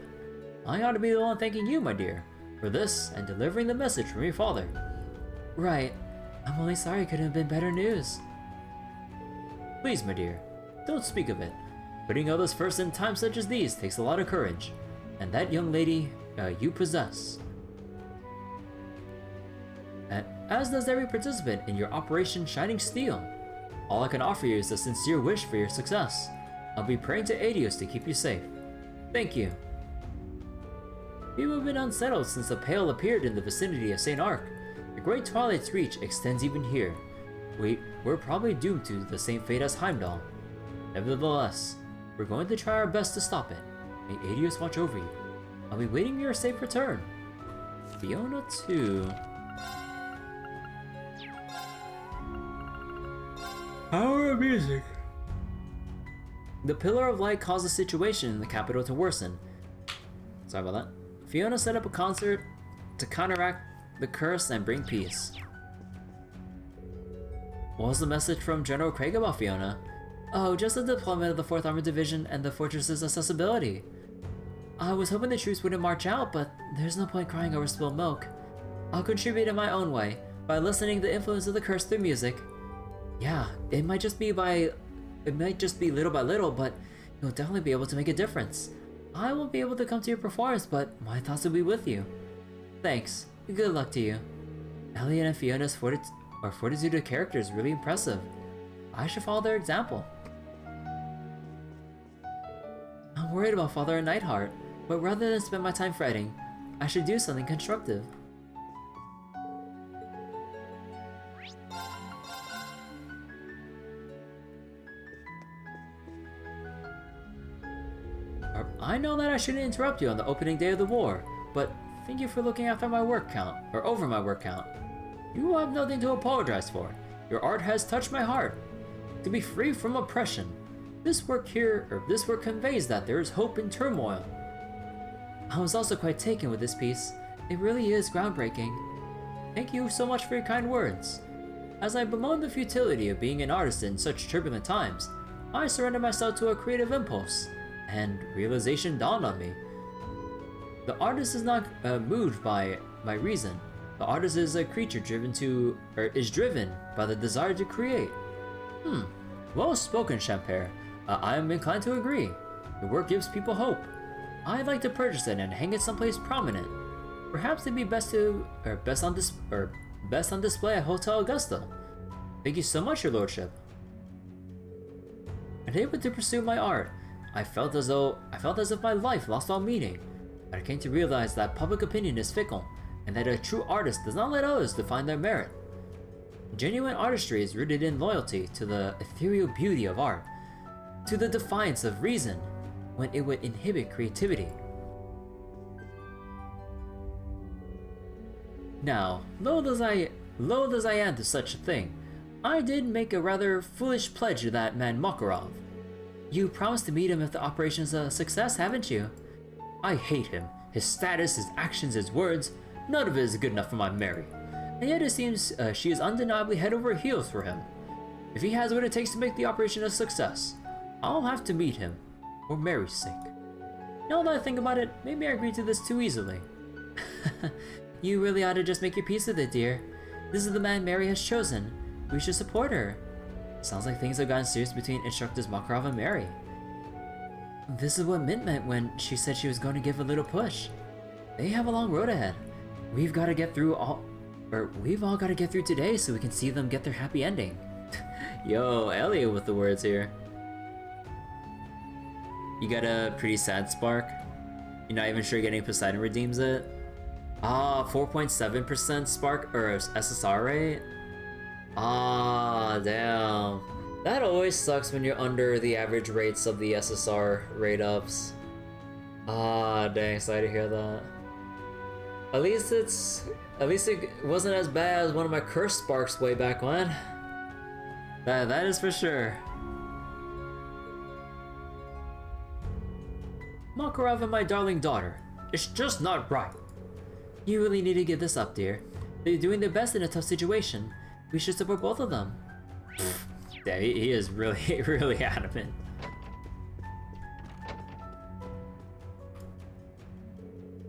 I ought to be the one thanking you, my dear, for this and delivering the message from your father. Right. I'm only sorry it couldn't have been better news. Please, my dear, don't speak of it. Putting others first in times such as these takes a lot of courage, and that young lady, you possess. As does every participant in your Operation Shining Steel. All I can offer you is a sincere wish for your success. I'll be praying to Adios to keep you safe. Thank you. People have been unsettled since the Pale appeared in the vicinity of Saint-Arkh. The Great Twilight's reach extends even here. We're probably doomed to the same fate as Heimdall. Nevertheless, we're going to try our best to stop it. May Adios watch over you. I'll be waiting your safe return. Fiona 2. Power of music. The Pillar of Light caused the situation in the capital to worsen. Sorry about that. Fiona set up a concert to counteract the curse and bring peace. What was the message from General Craig about Fiona? Oh, just the deployment of the 4th Armored Division and the fortress's accessibility. I was hoping the troops wouldn't march out, but there's no point crying over spilled milk. I'll contribute in my own way, by listening to the influence of the curse through music. Yeah, it might just be little by little, but you'll definitely be able to make a difference. I won't be able to come to your performance, but my thoughts will be with you. Thanks. Good luck to you. Elliot and Fiona's fortitude of character is really impressive. I should follow their example. I'm worried about Father and Nightheart, but rather than spend my time fretting, I should do something constructive. I know that I shouldn't interrupt you on the opening day of the war, but thank you for looking after my work count, or over my work count. You have nothing to apologize for. Your art has touched my heart. To be free from oppression. This work conveys that there is hope in turmoil. I was also quite taken with this piece. It really is groundbreaking. Thank you so much for your kind words. As I bemoan the futility of being an artist in such turbulent times, I surrender myself to a creative impulse, and realization dawned on me. The artist is not moved by reason. The artist is a creature driven by the desire to create. Well spoken, Champère. I am inclined to agree. The work gives people hope. I'd like to purchase it and hang it someplace prominent. Perhaps it'd be best on display at Hotel Augusta. Thank you so much, Your Lordship. Unable to pursue my art, I felt as if my life lost all meaning. But I came to realize that public opinion is fickle, and that a true artist does not let others define their merit. Genuine artistry is rooted in loyalty to the ethereal beauty of art, to the defiance of reason when it would inhibit creativity. Now, loath as I am to such a thing, I did make a rather foolish pledge to that man Makarov. You promised to meet him if the operation is a success, haven't you? I hate him. His status, his actions, his words, none of it is good enough for my Mary. And yet it seems she is undeniably head over heels for him. If he has what it takes to make the operation a success, I'll have to meet him, for Mary's sake. Now that I think about it, maybe I agreed to this too easily. You really ought to just make your peace with it, dear. This is the man Mary has chosen. We should support her. Sounds like things have gotten serious between instructors Makarov and Mary. This is what Mint meant when she said she was going to give a little push. They have a long road ahead. We've all got to get through today so we can see them get their happy ending. Yo, Elliot with the words here. You got a pretty sad spark? You're not even sure getting Poseidon redeems it? 4.7% spark or SSR rate? Damn. That always sucks when you're under the average rates of the SSR rate ups. Dang, sorry to hear that. At least it wasn't as bad as one of my cursed sparks way back when. That is for sure. Makarov and my darling daughter. It's just not right. You really need to give this up, dear. They're doing their best in a tough situation. We should support both of them. Yeah, he is really, really adamant.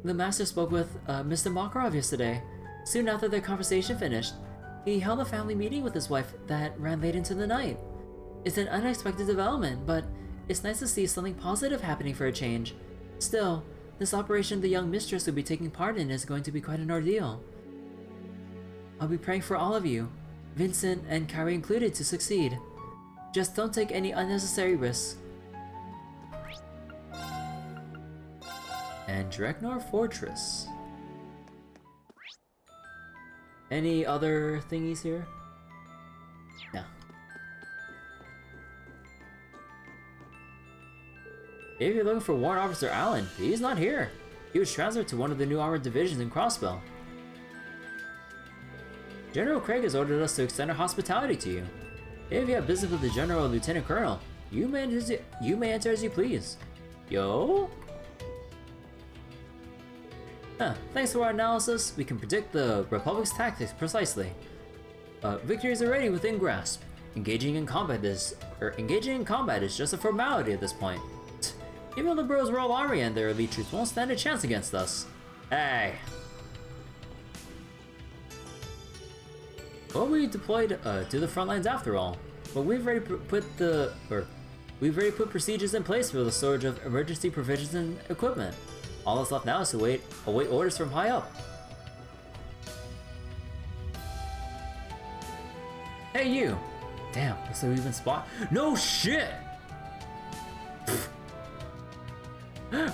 The master spoke with Mr. Makarov yesterday. Soon after their conversation finished, he held a family meeting with his wife that ran late into the night. It's an unexpected development, but it's nice to see something positive happening for a change. Still, this operation the young mistress will be taking part in is going to be quite an ordeal. I'll be praying for all of you, Vincent and Carrie included, to succeed. Just don't take any unnecessary risks. And Dreknor Fortress. Any other thingies here? No. If you're looking for Warrant Officer Allen, he's not here. He was transferred to one of the new armored divisions in Crossbell. General Craig has ordered us to extend our hospitality to you. If you have business with the General or Lieutenant Colonel, you may enter as you please. Yo? Thanks to our analysis, we can predict the Republic's tactics precisely. Victories are already within grasp. Engaging in combat is just a formality at this point. Even the Bros Royal Army and their elite troops won't stand a chance against us. Hey. Well, we deployed to the front lines after all, but we've already put procedures in place for the storage of emergency provisions and equipment. All that's left now is to await orders from high up. Hey you! Damn, looks like we've been spotted. No shit!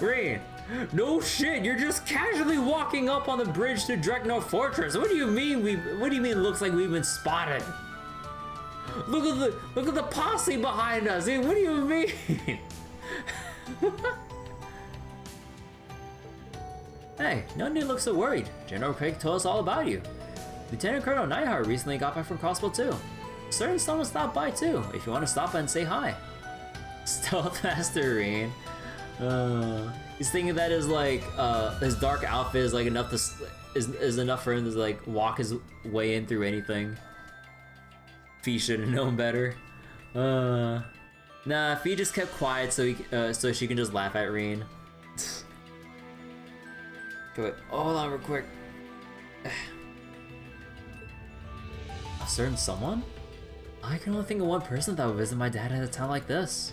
Rain, no shit! You're just casually walking up on the bridge to Dreknor Fortress. What do you mean What do you mean it looks like we've been spotted? Look at the posse behind us. Dude, what do you mean? Hey, no need to look so worried. General Craig told us all about you. Lieutenant Colonel Neidhart recently got back from Crossbow too. Certain someone stopped by too, if you want to stop by and say hi. Stealth Master Eryn. He's thinking that his his dark outfit is like enough is enough for him to like walk his way in through anything. Fee should have known better. Nah, Fee just kept quiet so she can just laugh at Eryn. Okay, wait, hold on real quick. A certain someone? I can only think of one person that would visit my dad in a town like this.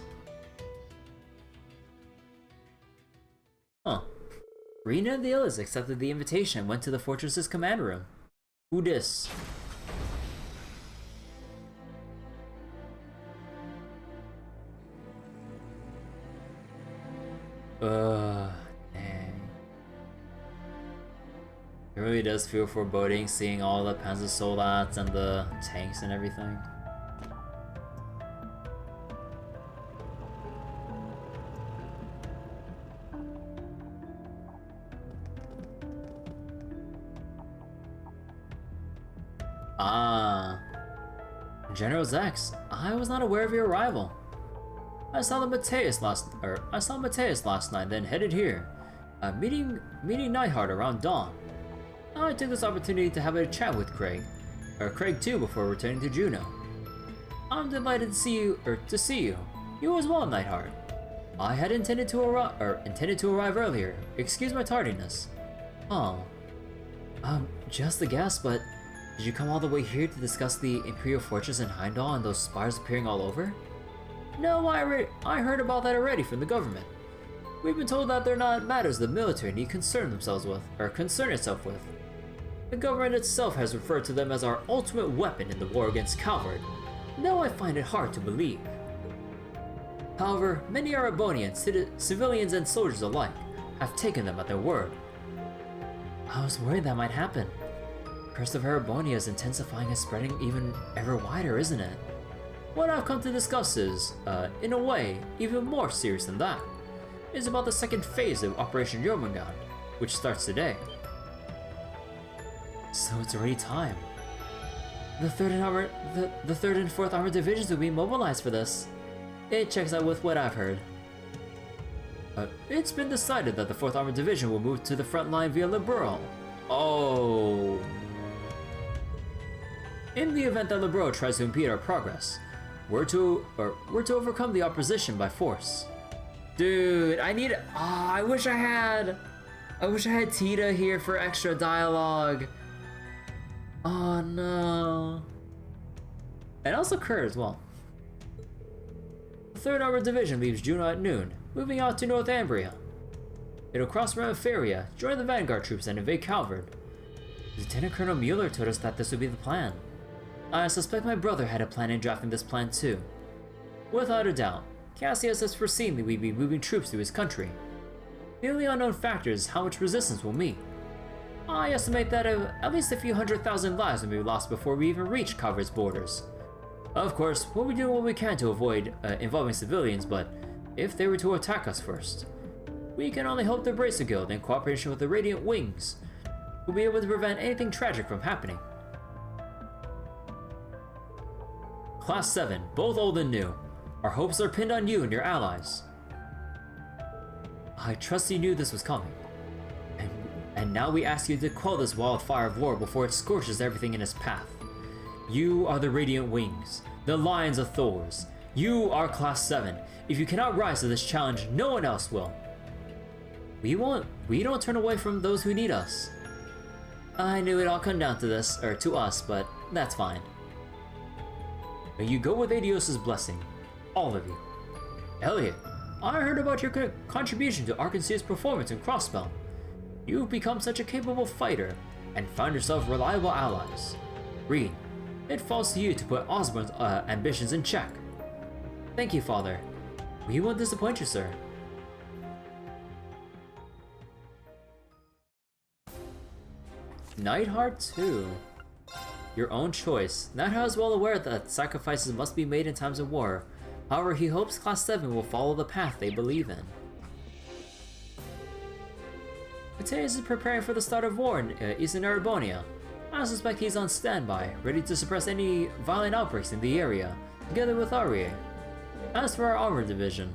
Huh. Rena and the others accepted the invitation and went to the fortress's command room. Who dis? Dang. It really does feel foreboding seeing all the Panzer Soldats and the tanks and everything. General Zex, I was not aware of your arrival. I saw Mateus last night, then headed here, meeting Neidhart around dawn. I took this opportunity to have a chat with Craig too, before returning to Juna. I'm delighted to see you. You as well, Neidhart. I had intended to arrive earlier. Excuse my tardiness. Oh, just a guess, but did you come all the way here to discuss the Imperial Fortress in Heimdall and those spires appearing all over? No, I heard about that already from the government. We've been told that they're not matters the military need concern itself with. The government itself has referred to them as our ultimate weapon in the war against Calvard, though I find it hard to believe. However, many Arabonians, civilians and soldiers alike, have taken them at their word. I was worried that might happen. The curse of Arabonia is intensifying and spreading even ever wider, isn't it? What I've come to discuss is, in a way, even more serious than that. It's about the second phase of Operation Jormungand, which starts today. So it's already time. The 3rd and 4th Armored Divisions will be mobilized for this. It checks out with what I've heard. It's been decided that the 4th Armored Division will move to the front line via Liberal. Oh. In the event that Liberal tries to impede our progress, we're to overcome the opposition by force. Dude, I wish I had Tita here for extra dialogue. Oh no. And also Kerr as well. The 3rd Armored Division leaves Juna at noon, moving out to Northumbria. It'll cross Ramiferia, join the Vanguard troops, and invade Calvard. Lieutenant Colonel Mueller told us that this would be the plan. I suspect my brother had a plan in drafting this plan too. Without a doubt, Cassius has foreseen that we'd be moving troops to his country. The only unknown factor is how much resistance we'll meet. I estimate that at least a few 100,000 lives will be lost before we even reach Calvard's borders. Of course, we'll be doing what we can to avoid involving civilians, but if they were to attack us first, we can only hope the Bracer Guild, in cooperation with the Radiant Wings, will be able to prevent anything tragic from happening. Class 7, both old and new. Our hopes are pinned on you and your allies. I trust you knew this was coming. And now we ask you to quell this wildfire of war before it scorches everything in its path. You are the Radiant Wings, the Lions of Thors, You are Class 7. If you cannot rise to this challenge, no one else will. We don't turn away from those who need us. I knew it'd all come down to this, or to us, but that's fine. May you go with Adios' blessing. All of you. Elliot, I heard about your contribution to Arkansas's performance in Crossbell. You've become such a capable fighter, and found yourself reliable allies. Reed, it falls to you to put Osborne's ambitions in check. Thank you, Father. We won't disappoint you, sir. Nightheart 2. Your own choice. Nightheart is well aware that sacrifices must be made in times of war. However, he hopes Class 7 will follow the path they believe in. Titus is preparing for the start of war in Eastern Erebonia. I suspect he's on standby, ready to suppress any violent outbreaks in the area, together with Arie. As for our armor division,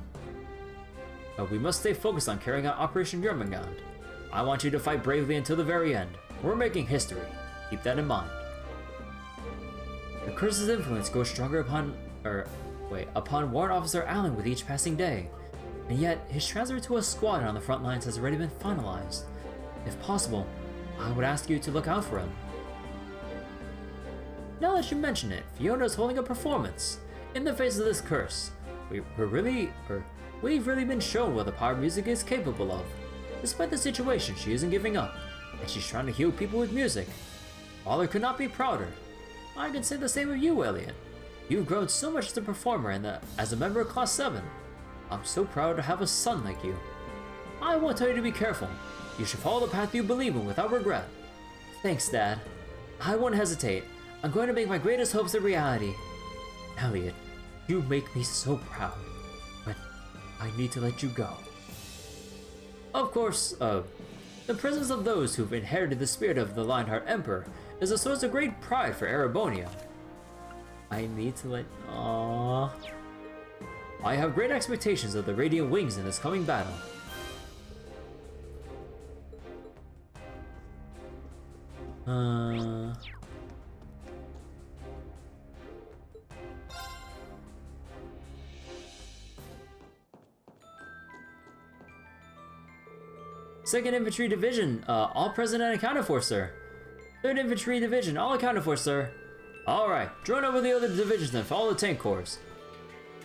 we must stay focused on carrying out Operation Jormungand. I want you to fight bravely until the very end. We're making history. Keep that in mind. The curse's influence grows stronger upon Warrant Officer Allen with each passing day, and yet his transfer to a squad on the front lines has already been finalized. If possible, I would ask you to look out for him. Now that you mention it, Fiona is holding a performance. In the face of this curse, we've really been shown what the power of music is capable of. Despite the situation, she isn't giving up, and she's trying to heal people with music. Father could not be prouder. I can say the same of you, Elliot. You've grown so much as a performer and as a member of Class 7. I'm so proud to have a son like you. I won't tell you to be careful. You should follow the path you believe in without regret. Thanks, Dad. I won't hesitate. I'm going to make my greatest hopes a reality. Elliot, you make me so proud. But I need to let you go. Of course, the presence of those who've inherited the spirit of the Lionheart Emperor is a source of great pride for Erebonia. I need to let... Aww. I have great expectations of the Radiant Wings in this coming battle. Second Infantry Division, all present and accounted for, sir. Third Infantry Division, all accounted for, sir. Alright, join up with the other divisions and follow the tank corps.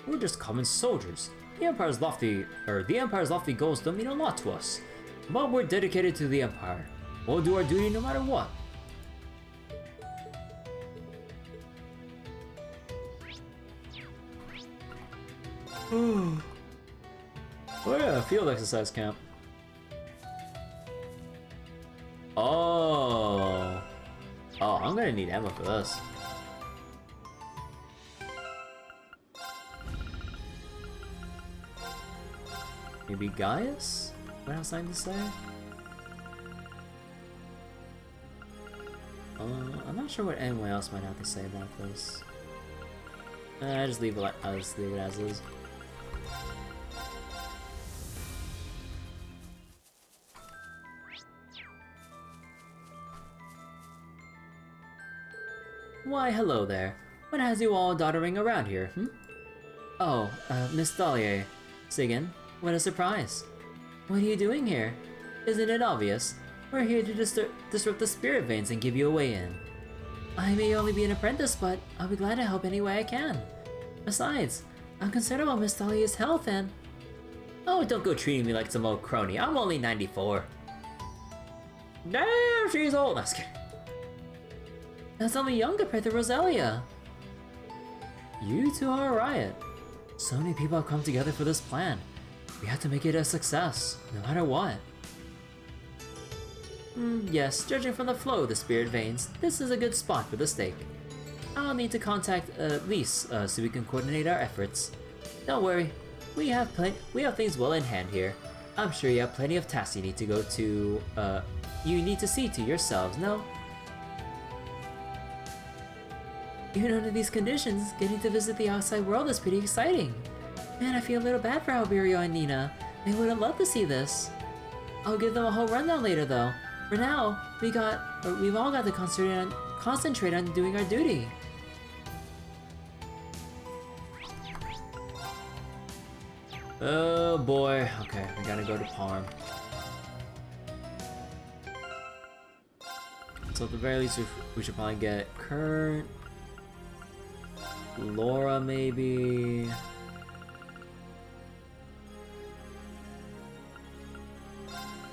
We're just common soldiers. The Empire's lofty goals don't mean a lot to us. But we're dedicated to the Empire. We'll do our duty no matter what. We're at a field exercise camp. Oh, I'm gonna need ammo for this. Maybe Gaius? What else I need to say? I'm not sure what anyone else might have to say about this. I just leave it as is. Why, hello there. What has you all doddering around here, Oh, Miss Dahlia. Sigan, what a surprise. What are you doing here? Isn't it obvious? We're here to disrupt the spirit veins and give you a way in. I may only be an apprentice, but I'll be glad to help any way I can. Besides, I'm concerned about Miss Dahlia's health and... Oh, don't go treating me like some old crony. I'm only 94. Damn, she's old. No, just kidding. That's only young compared to Roselia. You two are a riot. So many people have come together for this plan. We have to make it a success, no matter what. Yes, judging from the flow of the spirit veins, this is a good spot for the stake. I'll need to contact Lise so we can coordinate our efforts. Don't worry, we have things well in hand here. I'm sure you have plenty of tasks you need to see to yourselves, no? Even under these conditions, getting to visit the outside world is pretty exciting. Man, I feel a little bad for Alberio and Nina. They would have loved to see this. I'll give them a whole rundown later though. For now, we've all got to concentrate on doing our duty. Oh boy. Okay, we gotta go to Parm. So at the very least, we should probably get Kurt, Laura maybe.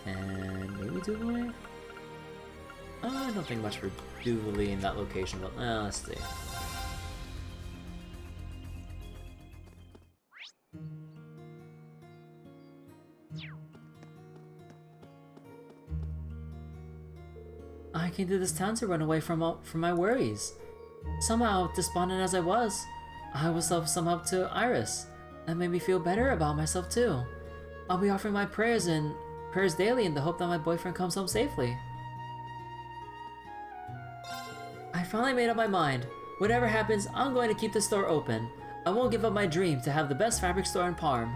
And maybe Duvalie? I don't think much for Duvalie in that location, but let's see. I came to this town to run away from my worries. Somehow, despondent as I was of some help to Iris. That made me feel better about myself too. I'll be offering my prayers daily in the hope that my boyfriend comes home safely. I finally made up my mind. Whatever happens, I'm going to keep the store open. I won't give up my dream to have the best fabric store in Parm.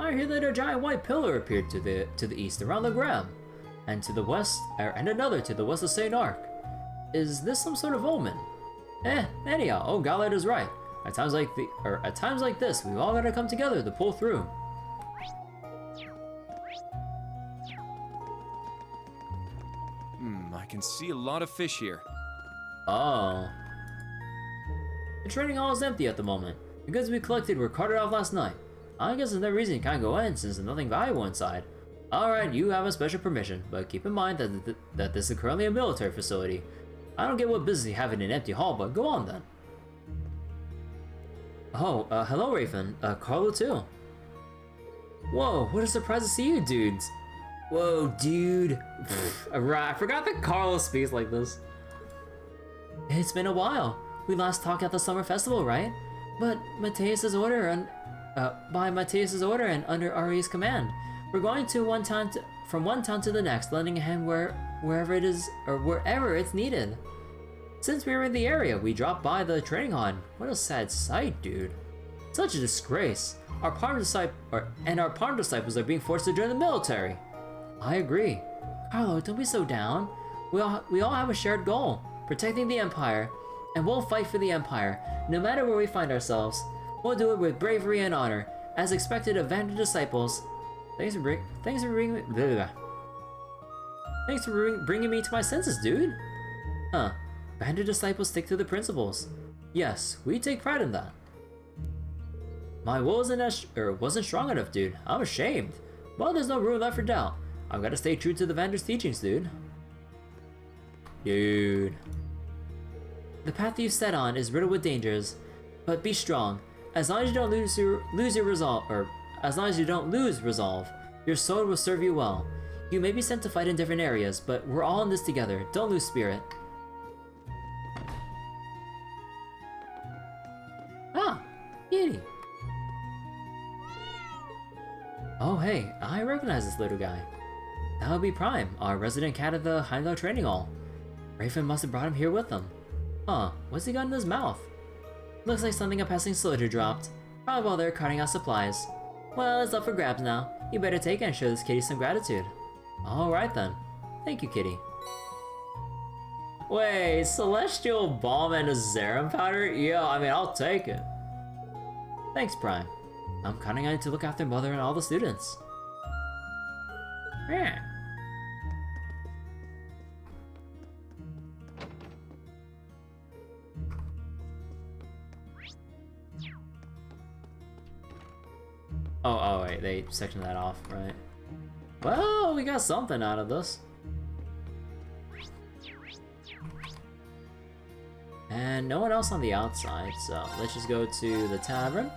I hear that a giant white pillar appeared to the east around the Gram, and to the west, and another to the west of Saint-Arkh. Is this some sort of omen? Anyhow, oh, Gallard is right. At times like this, we've all gotta come together to pull through. I can see a lot of fish here. Oh. The trading hall is empty at the moment. The goods we collected were carted off last night. I guess there's no reason you can't go in since there's nothing valuable inside. Alright, you have a special permission, but keep in mind that this is currently a military facility. I don't get what business you have in an empty hall, but go on then. Oh, hello Raven. Carlo too. Whoa, what a surprise to see you dudes. Whoa, dude. I forgot that Carlo speaks like this. It's been a while. We last talked at the summer festival, right? But Mateus's order and by Mateus's order and under Ari's command, we're going to from one town to the next, lending a hand wherever it is or wherever it's needed. Since we were in the area, we dropped by the training hall. What a sad sight, dude. Such a disgrace. Our Parm disciples are being forced to join the military. I agree. Carlo, don't be so down. We all have a shared goal, protecting the Empire, and we'll fight for the Empire, no matter where we find ourselves. We'll do it with bravery and honor, as expected of Vander disciples. Thanks for bringing me to my senses, dude. Huh. Vander disciples stick to the principles. Yes, we take pride in that. My will wasn't strong enough, dude. I'm ashamed. Well, there's no room left for doubt. I've got to stay true to the Vander's teachings, dude. Dude. The path you've set on is riddled with dangers, but be strong. As long as you don't lose your resolve, or as long as you don't lose resolve, your sword will serve you well. You may be sent to fight in different areas, but we're all in this together. Don't lose spirit. Ah, Kitty. Oh hey, I recognize this little guy. That would be Prime, our resident cat at the Heimdall training hall. Raven must have brought him here with him. Huh, what's he got in his mouth? Looks like something a passing soldier dropped. Probably while they're carting out supplies. Well, it's up for grabs now. You better take it and show this kitty some gratitude. Alright then. Thank you, kitty. Wait, Celestial Balm and a Zerum powder? Yeah, I mean, I'll take it. Thanks, Prime. I'm counting on you to look after Mother and all the students. Yeah. Oh wait, they sectioned that off, right? Well, we got something out of this. And no one else on the outside, so let's just go to the tavern.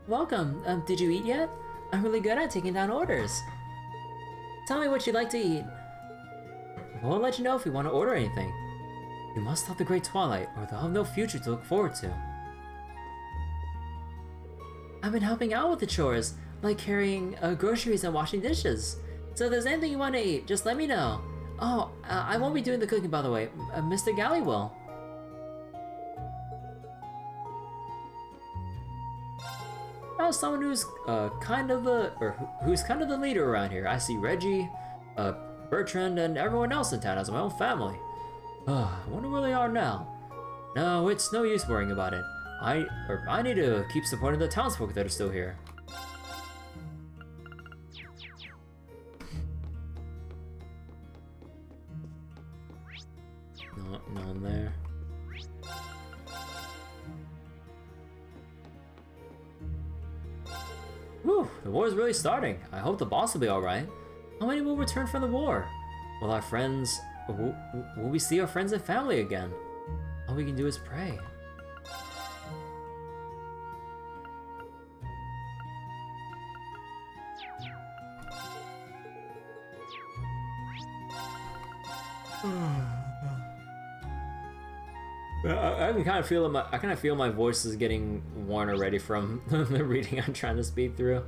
Welcome. Did you eat yet? I'm really good at taking down orders. Tell me what you'd like to eat. We'll let you know if we want to order anything. You must stop the Great Twilight, or they'll have no future to look forward to. I've been helping out with the chores, like carrying groceries and washing dishes. So if there's anything you want to eat, just let me know. Oh, I won't be doing the cooking, by the way. Mr. Galley will. As someone who's kind of the leader around here. I see Reggie, Bertrand, and everyone else in town as my own family. I wonder where they are now. No, it's no use worrying about it. I need to keep supporting the townsfolk that are still here. No one there. Whew, the war is really starting. I hope the boss will be alright. How many will return from the war? Will our friends... Will we see our friends and family again? All we can do is pray. I can kind of feel my voice is getting worn already from the reading I'm trying to speed through.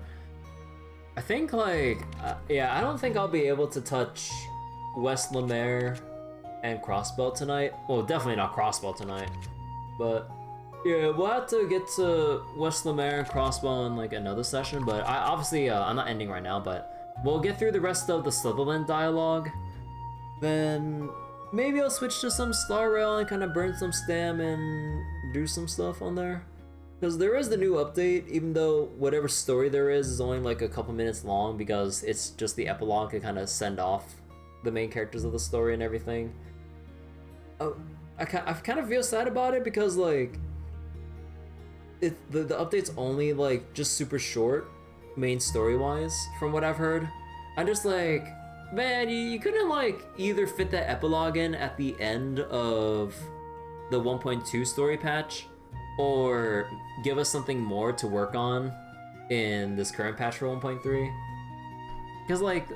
I think yeah, I don't think I'll be able to touch West Lamare and Crossbelt tonight. Well, definitely not Crossbelt tonight. But yeah, we'll have to get to West Lamare and Crossbelt in like another session. But obviously I'm not ending right now. But we'll get through the rest of the Sutherland dialogue. Then maybe I'll switch to some Star Rail and kind of burn some stam and do some stuff on there. Because there is the new update, even though whatever story there is only like a couple minutes long because it's just the epilogue to kind of send off the main characters of the story and everything. I kind of feel sad about it because like the update's only like just super short, main story wise, from what I've heard. I'm just like, man, you couldn't like either fit that epilogue in at the end of the 1.2 story patch or give us something more to work on in this current patch for 1.3. Because like,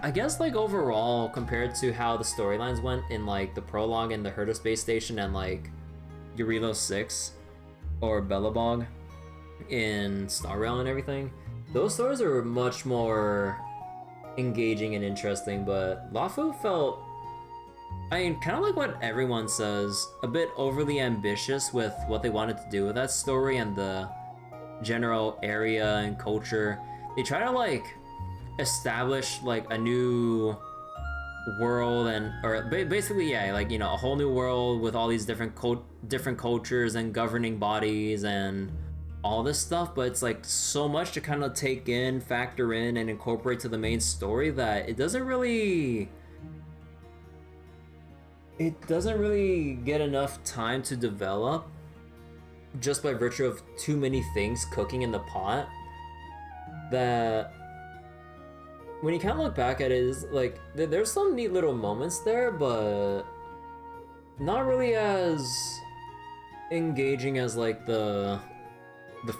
I guess like overall, compared to how the storylines went in like the prologue and the Herda Space Station and like Eurilo 6 or Bellabog in Star Rail and everything, those stories are much more engaging and interesting, but Lafu felt, I mean, kind of like what everyone says, a bit overly ambitious with what they wanted to do with that story and the general area and culture. They try to like establish like a new world or basically, yeah, like, you know, a whole new world with all these different cultures and governing bodies and all this stuff, but it's like so much to kind of take in, factor in, and incorporate to the main story that it doesn't really get enough time to develop just by virtue of too many things cooking in the pot. That when you kind of look back at it, is like there's some neat little moments there, but not really as engaging as like the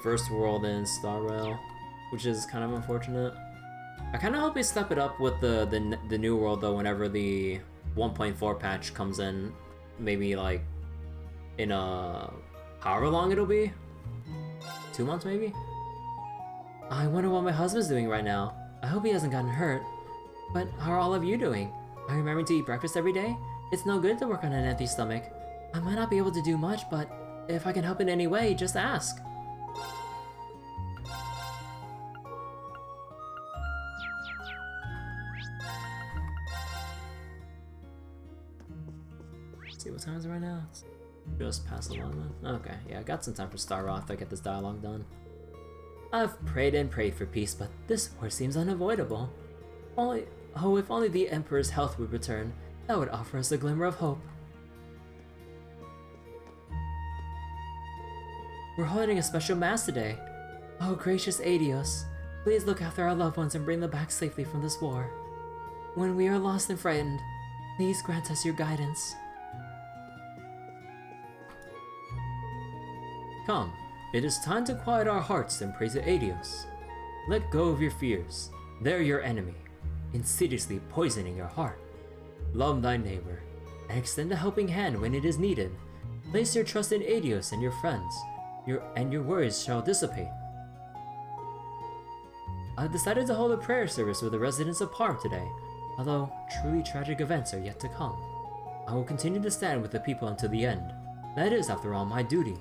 first world in Star Rail, which is kind of unfortunate. I kind of hope they step it up with the new world though whenever the 1.4 patch comes in, maybe like in however long it'll be, 2 months maybe. I wonder what my husband's doing right now. I hope he hasn't gotten hurt. But how are all of you doing? Are you remembering to eat breakfast every day? It's no good to work on an empty stomach. I might not be able to do much, but if I can help in any way, just ask. See what time is it right now? It's just past 11. Okay, yeah, I got some time for Star Rail if I get this dialogue done. I've prayed and prayed for peace, but this war seems unavoidable. If only the Emperor's health would return, that would offer us a glimmer of hope. We're holding a special mass today. Oh, gracious Adios, please look after our loved ones and bring them back safely from this war. When we are lost and frightened, please grant us your guidance. Come, it is time to quiet our hearts and pray to Adios. Let go of your fears. They're your enemy, insidiously poisoning your heart. Love thy neighbor, and extend a helping hand when it is needed. Place your trust in Adios and your friends, and your worries shall dissipate. I've decided to hold a prayer service with the residents of Parm today, although truly tragic events are yet to come. I will continue to stand with the people until the end. That is, after all, my duty.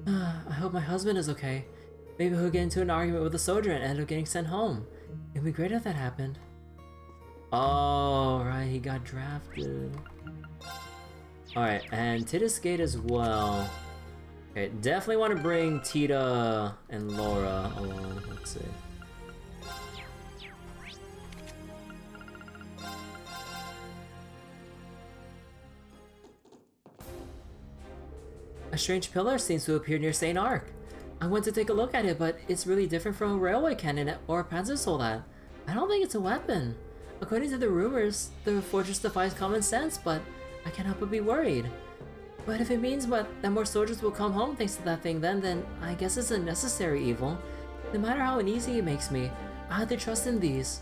I hope my husband is okay. Maybe he'll get into an argument with a soldier and end up getting sent home. It'd be great if that happened. Oh, right, he got drafted. Alright, and Titus Gate as well. Okay, definitely want to bring Tita and Laura along. Let's see. A strange pillar seems to appear near Saint-Arkh. I went to take a look at it, but it's really different from a railway cannon or a panzer soldat. I don't think it's a weapon. According to the rumors, the fortress defies common sense, but I can't help but be worried. But if it means that more soldiers will come home thanks to that thing, then I guess it's a necessary evil. No matter how uneasy it makes me, I have to trust in these.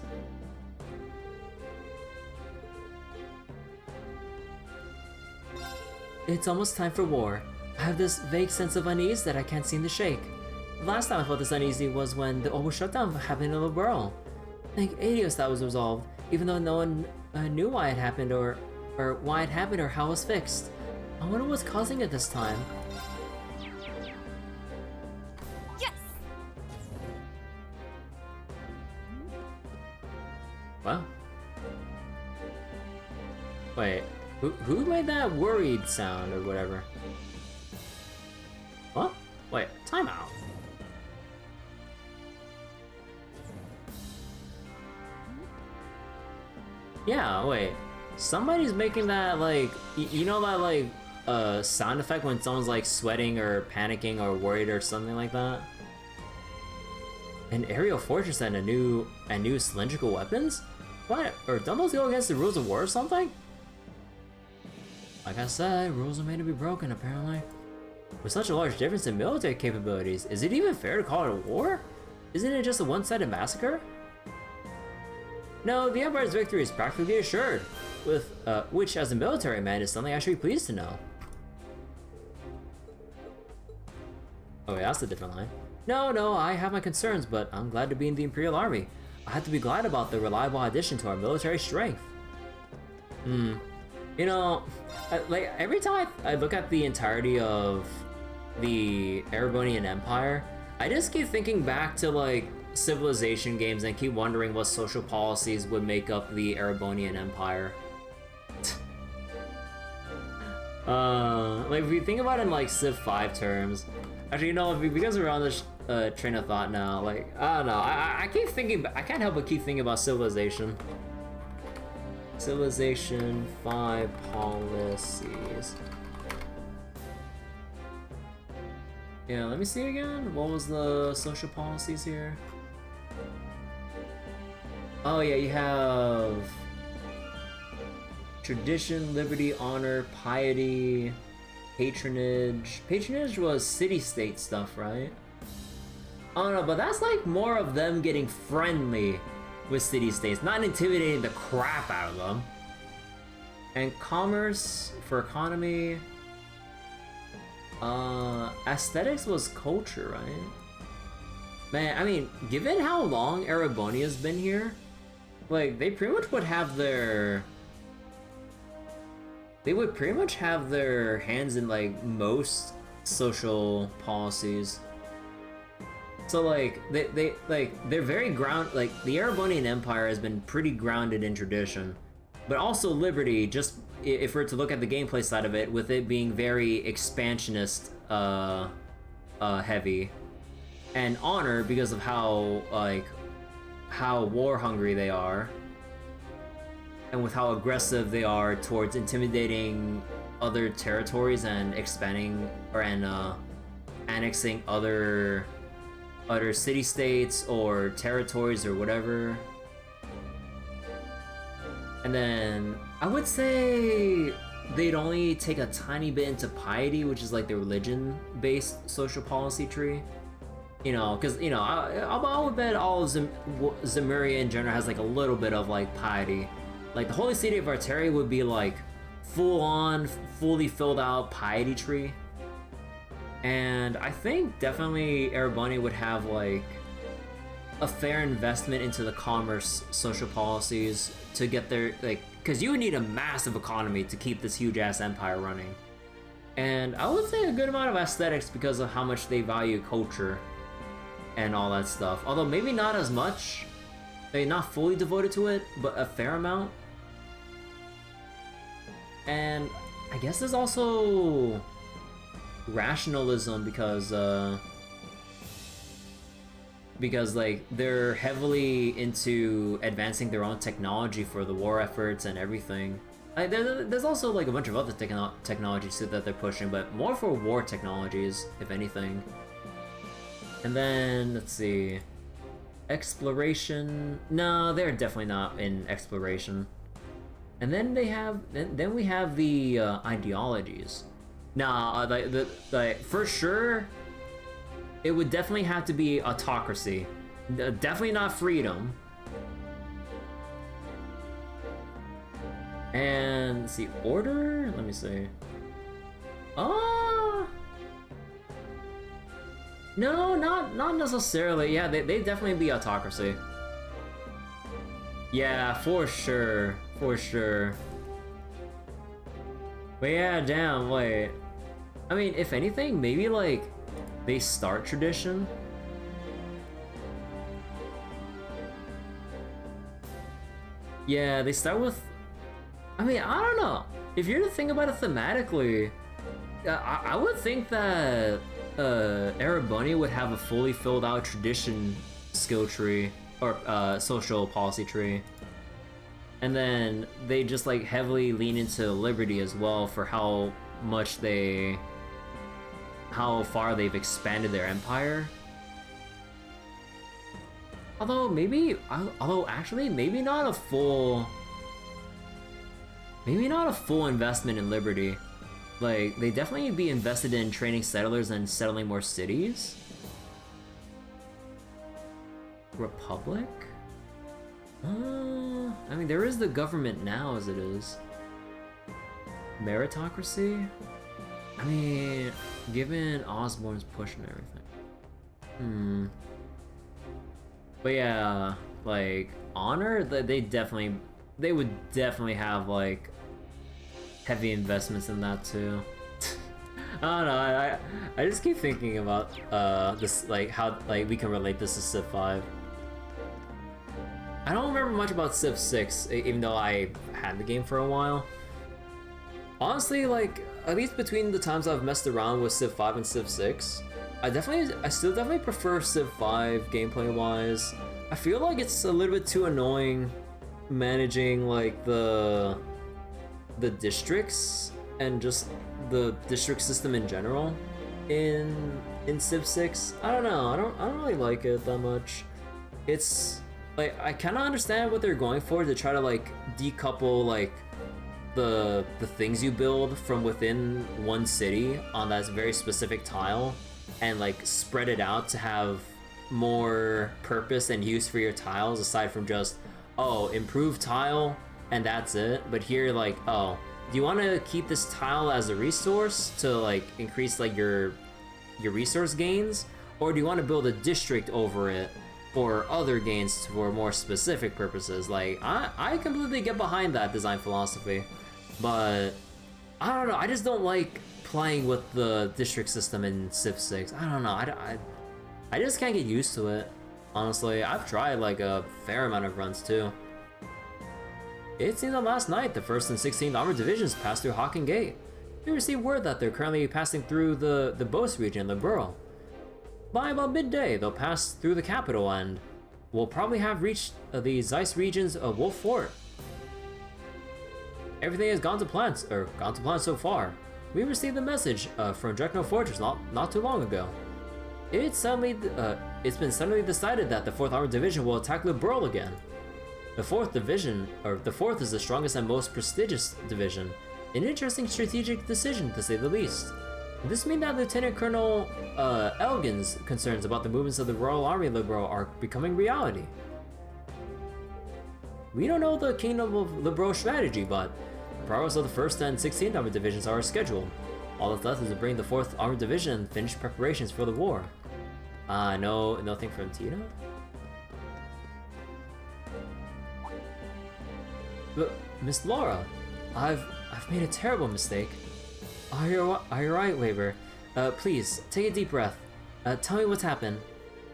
It's almost time for war. I have this vague sense of unease that I can't seem to shake. The last time I felt this uneasy was when the Obo shutdown happened in the borough. Thank Adios that was resolved, even though no one knew why it happened or why it happened or how it was fixed. I wonder what's causing it this time. Yes! Wow. Wait, who made that worried sound or whatever? What? Wait, timeout. Yeah, wait. Somebody's making that, like, you know that, like, sound effect when someone's, like, sweating or panicking or worried or something like that? An aerial fortress and a new cylindrical weapons? What? Or don't those go against the rules of war or something? Like I said, rules are made to be broken, apparently. With such a large difference in military capabilities, is it even fair to call it a war? Isn't it just a one-sided massacre? No, the Empire's victory is practically assured, which as a military man is something I should be pleased to know. Oh wait, that's a different line. No, I have my concerns, but I'm glad to be in the Imperial Army. I have to be glad about the reliable addition to our military strength. You know, like every time I look at the entirety of the Erebonian Empire, I just keep thinking back to like civilization games and keep wondering what social policies would make up the Erebonian Empire. Like if you think about it in like Civ 5 terms, actually, you know, because we're on this train of thought now, like I don't know, I keep thinking, I can't help but keep thinking about civilization. Civilization 5 policies. Yeah, let me see again. What was the social policies here? Oh yeah, you have tradition, liberty, honor, piety, patronage. Patronage was city-state stuff, right? I don't know, but that's like more of them getting friendly with city-states, not intimidating the crap out of them. And commerce for economy. Aesthetics was culture, right? Man, I mean, given how long Erebonia's been here, like, they pretty much would have their... They would pretty much have their hands in, like, most social policies. So, like, they're very like, the Erebonian Empire has been pretty grounded in tradition. But also liberty, just if we're to look at the gameplay side of it, with it being very expansionist, heavy. And honor, because of how, like, how war-hungry they are. And with how aggressive they are towards intimidating other territories and expanding, or annexing other city-states or territories or whatever. And then I would say they'd only take a tiny bit into piety, which is like the religion-based social policy tree. You know, because, you know, I would bet all of Zemuria in general has like a little bit of like piety. Like the Holy City of Arteria would be like full-on, fully filled out piety tree. And I think definitely Erebonia would have like a fair investment into the commerce social policies to get their, like, because you would need a massive economy to keep this huge ass empire running. and I would say a good amount of aesthetics because of how much they value culture and all that stuff. Although maybe not as much. They're not fully devoted to it, but a fair amount. And I guess there's also rationalism because like they're heavily into advancing their own technology for the war efforts and everything. Like, there's also like a bunch of other technologies too that they're pushing, but more for war technologies, if anything. And then let's see, exploration. No, they're definitely not in exploration. And then then we have the ideologies. Nah, like for sure, it would definitely have to be autocracy. Definitely not freedom. And let's see, order. Let me see. No, not necessarily. Yeah, they definitely be autocracy. Yeah, for sure, for sure. But yeah, damn, wait. I mean, if anything, maybe like they start tradition. Yeah, they start with. I mean, I don't know. If you're to think about it thematically, I would think that Erebony would have a fully filled out tradition skill tree or social policy tree, and then they just like heavily lean into liberty as well for how far they've expanded their empire. Although actually maybe not a full investment in liberty. Like, they definitely be invested in training settlers and settling more cities. Republic? I mean, there is the government now as it is. Meritocracy? I mean, given Osborne's push and everything. But yeah, like, honor, they would definitely have, like, heavy investments in that too. I don't know, I just keep thinking about this, like how like we can relate this to Civ 5. I don't remember much about Civ 6, even though I had the game for a while. Honestly, like, at least between the times I've messed around with Civ 5 and Civ 6, I still definitely prefer Civ 5 gameplay wise. I feel like it's a little bit too annoying managing like the districts and just the district system in general in Civ 6. I don't know. I don't really like it that much. It's like I kind of understand what they're going for to try to like decouple like the things you build from within one city on that very specific tile and like spread it out to have more purpose and use for your tiles aside from just improve tile and that's it. But here, like, do you want to keep this tile as a resource to like increase like your resource gains, or do you want to build a district over it for other gains for more specific purposes? Like, I completely get behind that design philosophy, but I don't know, I just don't like playing with the district system in Civ 6. I don't know, I just can't get used to it. Honestly, I've tried like a fair amount of runs too. It seems that last night, the 1st and 16th Armored Divisions passed through Hawking Gate. We received word that they're currently passing through the Beauce region, the borough. By about midday, they'll pass through the capital and will probably have reached the Zeiss regions of Wolf Fort. Everything has gone to plan so far. We received a message from Dreknor Fortress not too long ago. It's been suddenly decided that the 4th Armored Division will attack the borough again. The 4th Division, or the 4th is the strongest and most prestigious division. An interesting strategic decision, to say the least. This means that Lieutenant Colonel Elgin's concerns about the movements of the Royal Army Liberal are becoming reality. We don't know the Kingdom of Liberal strategy, but the progress of the 1st and 16th Armored Divisions are scheduled. All that's left is to bring the 4th Armored Division and finish preparations for the war. Nothing from Tina? But, Miss Laura, I've made a terrible mistake. Are you right, Waver? Please, take a deep breath. Tell me what's happened.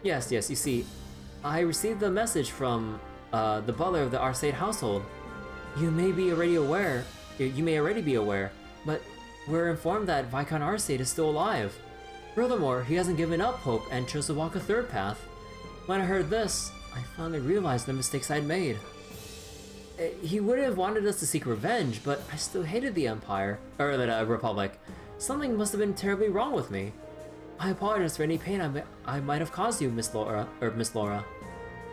Yes, you see, I received the message from the butler of the Arcade household. You may already be aware, but we're informed that Viscount Arcade is still alive. Furthermore, he hasn't given up hope and chose to walk a third path. When I heard this, I finally realized the mistakes I'd made. He would have wanted us to seek revenge, but I still hated the Empire, or the Republic. Something must have been terribly wrong with me. I apologize for any pain I might have caused you, Miss Laura.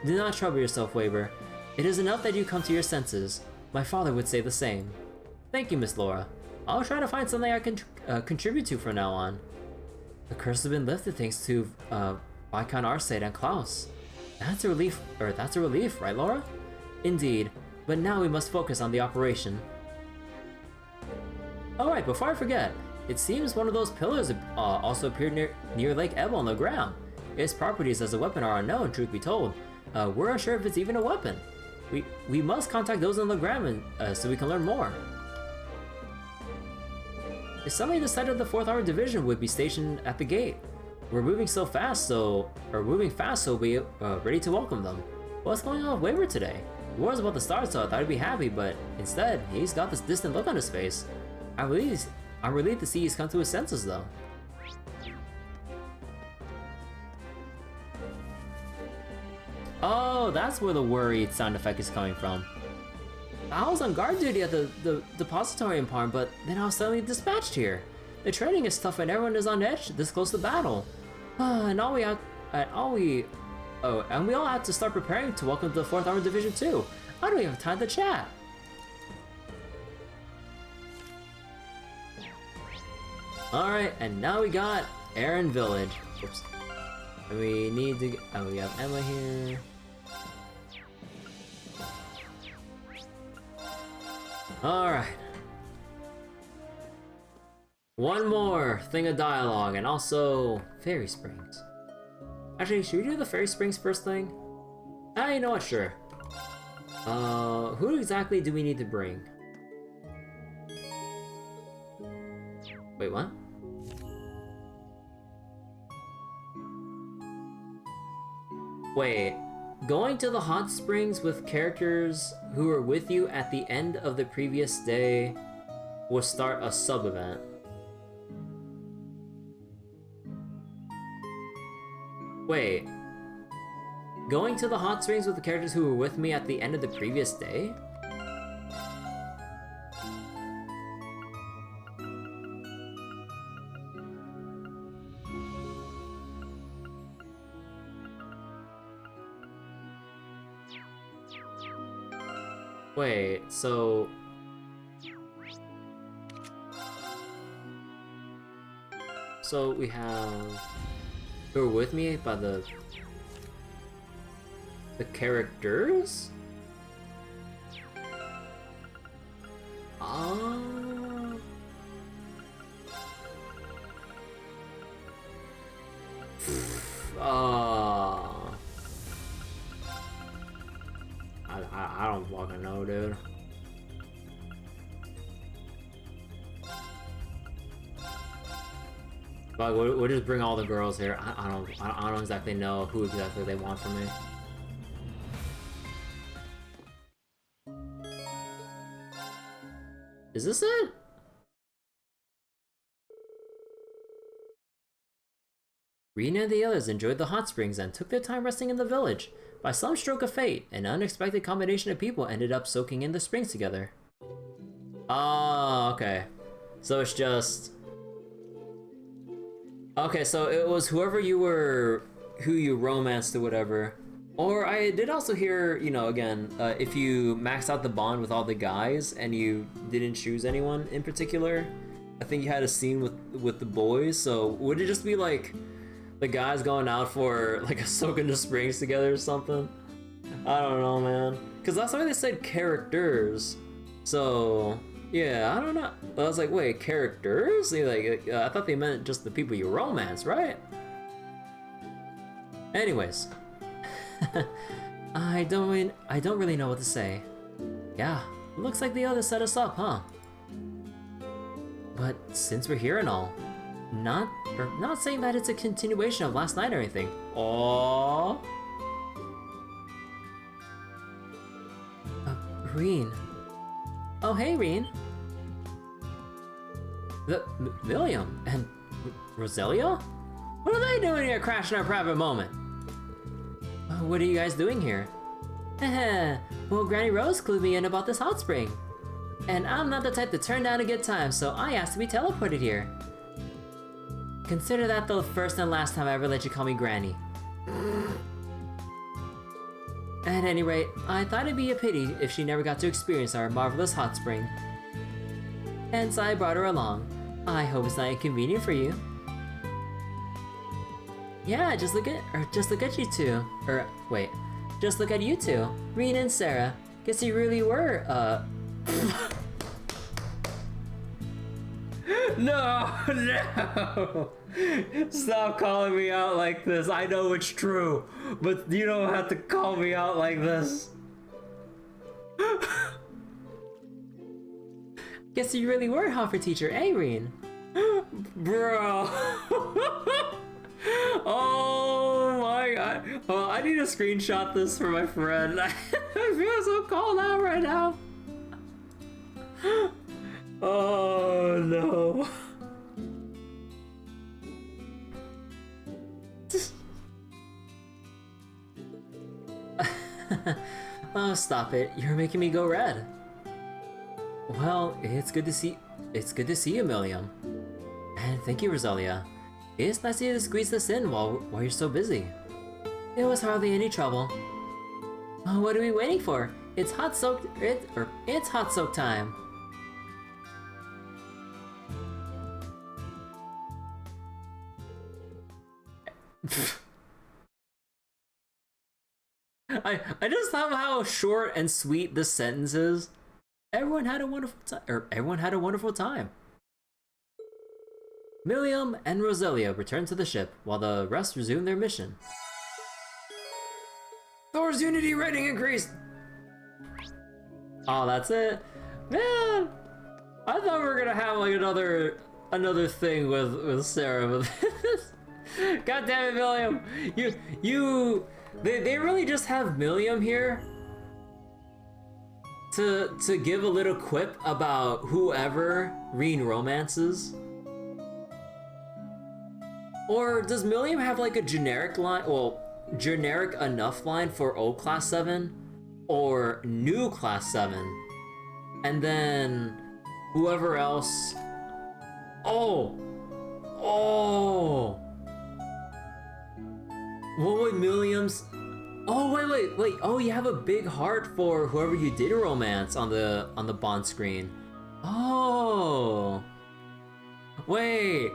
Do not trouble yourself, Waver. It is enough that you come to your senses. My father would say the same. Thank you, Miss Laura. I'll try to find something I can contribute to from now on. The curse has been lifted thanks to Viscount Arcade and Klaus. That's a relief, right, Laura? Indeed, but now we must focus on the operation. Alright, before I forget, it seems one of those pillars also appeared near Lake Ebel on the ground. Its properties as a weapon are unknown, truth be told. We're unsure if it's even a weapon. We must contact those on the ground so we can learn more. If somebody decided the 4th Armored Division would be stationed at the gate. We're moving fast, so we'll be ready to welcome them. What's going on with Waver today? The war was about to start, so I thought he'd be happy, but instead, he's got this distant look on his face. I'm relieved to see he's come to his senses, though. Oh, that's where the worried sound effect is coming from. I was on guard duty at the depository in Parm, but then I was suddenly dispatched here. The training is tough and everyone is on edge this close to battle. And we all have to start preparing to welcome the 4th Armored Division too. I don't even have time to chat. Alright, and now we got Eryn Village. Oops. And we need to... Oh, we have Emma here. Alright. One more thing of dialogue, and also Fairy Springs. Actually, should we do the Fairy Springs first thing? You know what, sure. Who exactly do we need to bring? Wait, what? Wait, going to the hot springs with characters who were with you at the end of the previous day will start a sub-event. Wait, going to the hot springs with the characters who were with me at the end of the previous day? Wait, so... So we have... Who are with me by the characters? I don't fucking know, dude. But we'll just bring all the girls here. I don't exactly know who exactly they want from me. Is this it? Rena and the others enjoyed the hot springs and took their time resting in the village. By some stroke of fate, an unexpected combination of people ended up soaking in the springs together. Oh, okay. So it's just... Okay, so it was who you romanced or whatever. Or I did also hear, you know, again, if you max out the bond with all the guys and you didn't choose anyone in particular, I think you had a scene with the boys, so would it just be like the guys going out for like a soak in the springs together or something? I don't know, man. Because that's why they said characters. So, yeah, I don't know. I was like, wait, characters? Like, I thought they meant just the people you romance, right? Anyways. I don't really know what to say. Yeah, looks like the others set us up, huh? But since we're here and all, not saying that it's a continuation of last night or anything. Aww. Eryn. Oh, hey, Eryn. William and Roselia? What are they doing here crashing our private moment? What are you guys doing here? Well, Granny Rose clued me in about this hot spring. And I'm not the type to turn down a good time, so I asked to be teleported here. Consider that the first and last time I ever let you call me Granny. At any rate, I thought it'd be a pity if she never got to experience our marvelous hot spring. Hence, I brought her along. I hope it's not inconvenient for you. Yeah, just look at you two. Just look at you two, Eryn and Sara. Guess you really were, No! Stop calling me out like this. I know it's true, but you don't have to call me out like this. Guess you really were Hoffer teacher, Eryn. Bro. Oh my god. Oh, I need to screenshot this for my friend. I feel so called out right now. Oh no. Oh, stop it. You're making me go red. Well, it's good to see you, Milsante. And thank you, Roselia. It's nice of you to squeeze this in while you're so busy. It was hardly any trouble. Oh, what are we waiting for? It's hot soak time. I just love how short and sweet this sentence is. Everyone had a wonderful time. Milsante and Roselia returned to the ship while the rest resumed their mission. Thor's Unity rating increased! Oh, that's it? Man! I thought we were gonna have like another thing with Sara, but God damn it, Milsante! They really just have Milsante here to give a little quip about whoever Eryn romances. Or does Milsante have like a generic line, well, generic enough line for old class 7 or new class 7? And then whoever else. Oh! What would Milsante? Oh, wait. Oh, you have a big heart for whoever you did romance on the bond screen. Oh. Wait.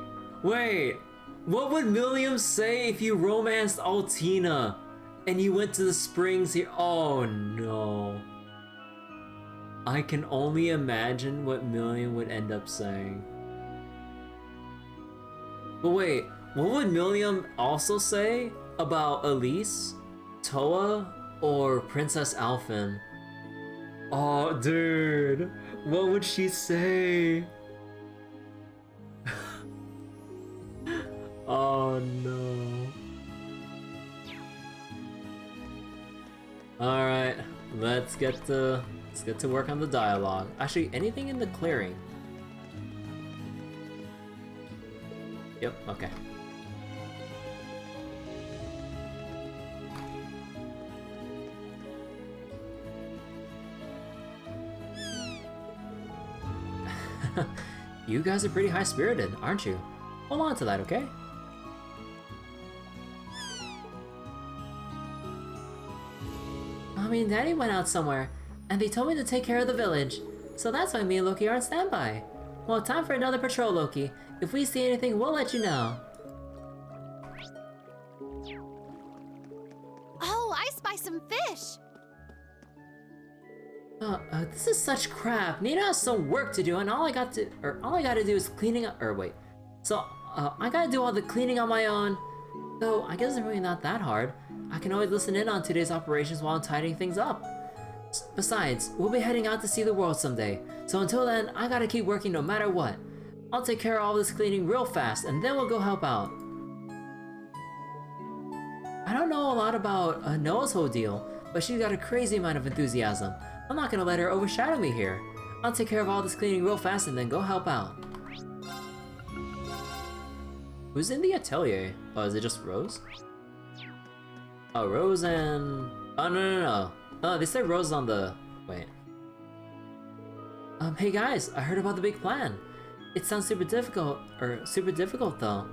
What would Milsante say if you romanced Altina and you went to the springs here? Oh no. I can only imagine what Milsante would end up saying. But wait, what would Milsante also say about Elise, Toa, or Princess Alphen? Oh, dude, what would she say? Oh no. Alright, let's get to work on the dialogue. Actually, anything in the clearing? Yep, okay. You guys are pretty high-spirited, aren't you? Hold on to that, okay? Mommy and Daddy went out somewhere, and they told me to take care of the village. So that's why me and Loki are on standby. Well, time for another patrol, Loki. If we see anything, we'll let you know. Oh, I spy some fish. This is such crap. Nina has some work to do, and all I gotta do is cleaning up. So I gotta do all the cleaning on my own. Though I guess it's really not that hard. I can always listen in on today's operations while I'm tidying things up. Besides, we'll be heading out to see the world someday. So until then, I gotta keep working no matter what. I'll take care of all this cleaning real fast, and then we'll go help out. I don't know a lot about Noah's whole deal, but she's got a crazy amount of enthusiasm. I'm not gonna let her overshadow me here. I'll take care of all this cleaning real fast and then go help out. Who's in the atelier? Oh, is it just Rose? Oh, Rose and... Oh, no. Oh, they said Rose on the... Wait. Hey guys, I heard about the big plan. It sounds super difficult though.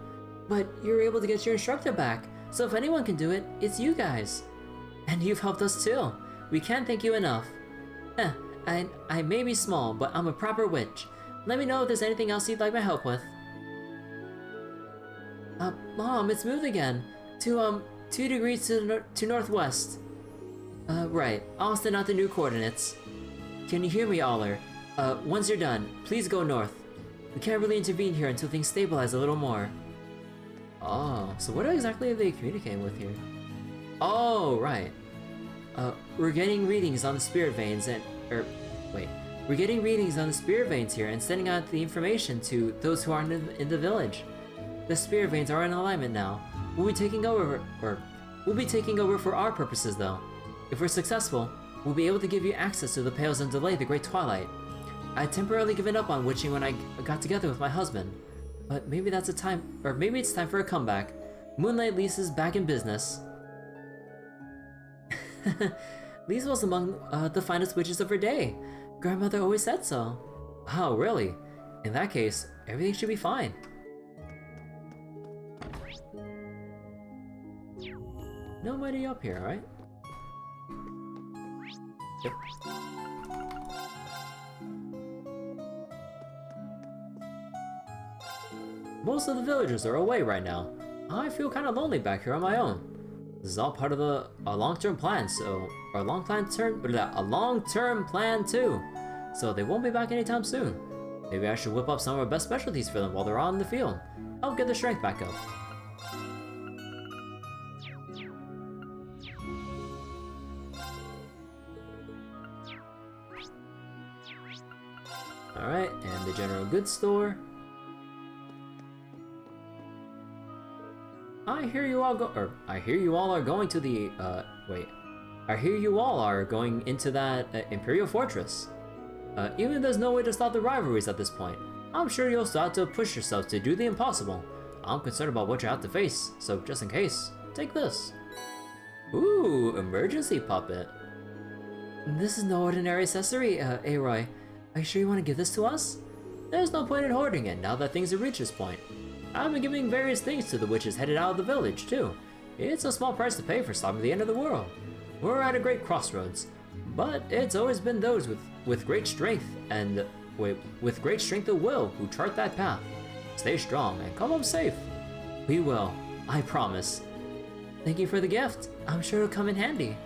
But you're able to get your instructor back, so if anyone can do it, it's you guys. And you've helped us too. We can't thank you enough. I may be small, but I'm a proper witch. Let me know if there's anything else you'd like my help with. Mom, it's moved again. To 2 degrees to northwest. Right. I'll send out the new coordinates. Can you hear me, Aller? Once you're done, please go north. We can't really intervene here until things stabilize a little more. Oh, so what exactly are they communicating with here? Oh, right. We're getting readings on the spirit veins and... We're getting readings on the spirit veins here and sending out the information to those who aren't in the village. The spirit veins are in alignment now. We'll be taking over for our purposes though. If we're successful, we'll be able to give you access to the Pales and delay the Great Twilight. I'd temporarily given up on witching when I got together with my husband. But maybe it's time for a comeback. Moonlight Lease is back in business. Lease was among the finest witches of her day. Grandmother always said so. Oh, really? In that case, everything should be fine. Nobody up here, right? Yep. Most of the villagers are away right now. I feel kind of lonely back here on my own. This is all part of a long-term plan, so a long-term plan too. So they won't be back anytime soon. Maybe I should whip up some of our best specialties for them while they're on the field. Help get their strength back up. Alright, and the general goods store. I hear you all are going to the, I hear you all are going into that Imperial Fortress. Even if there's no way to stop the rivalries at this point, I'm sure you'll start to push yourself to do the impossible. I'm concerned about what you have to face, so just in case, take this. Ooh, emergency puppet. This is no ordinary accessory, Aloy. Are you sure you want to give this to us? There's no point in hoarding it now that things have reached this point. I've been giving various things to the witches headed out of the village, too. It's a small price to pay for stopping the end of the world. We're at a great crossroads, but it's always been those with great strength and with great strength of will who chart that path. Stay strong and come home safe. We will, I promise. Thank you for the gift. I'm sure it'll come in handy.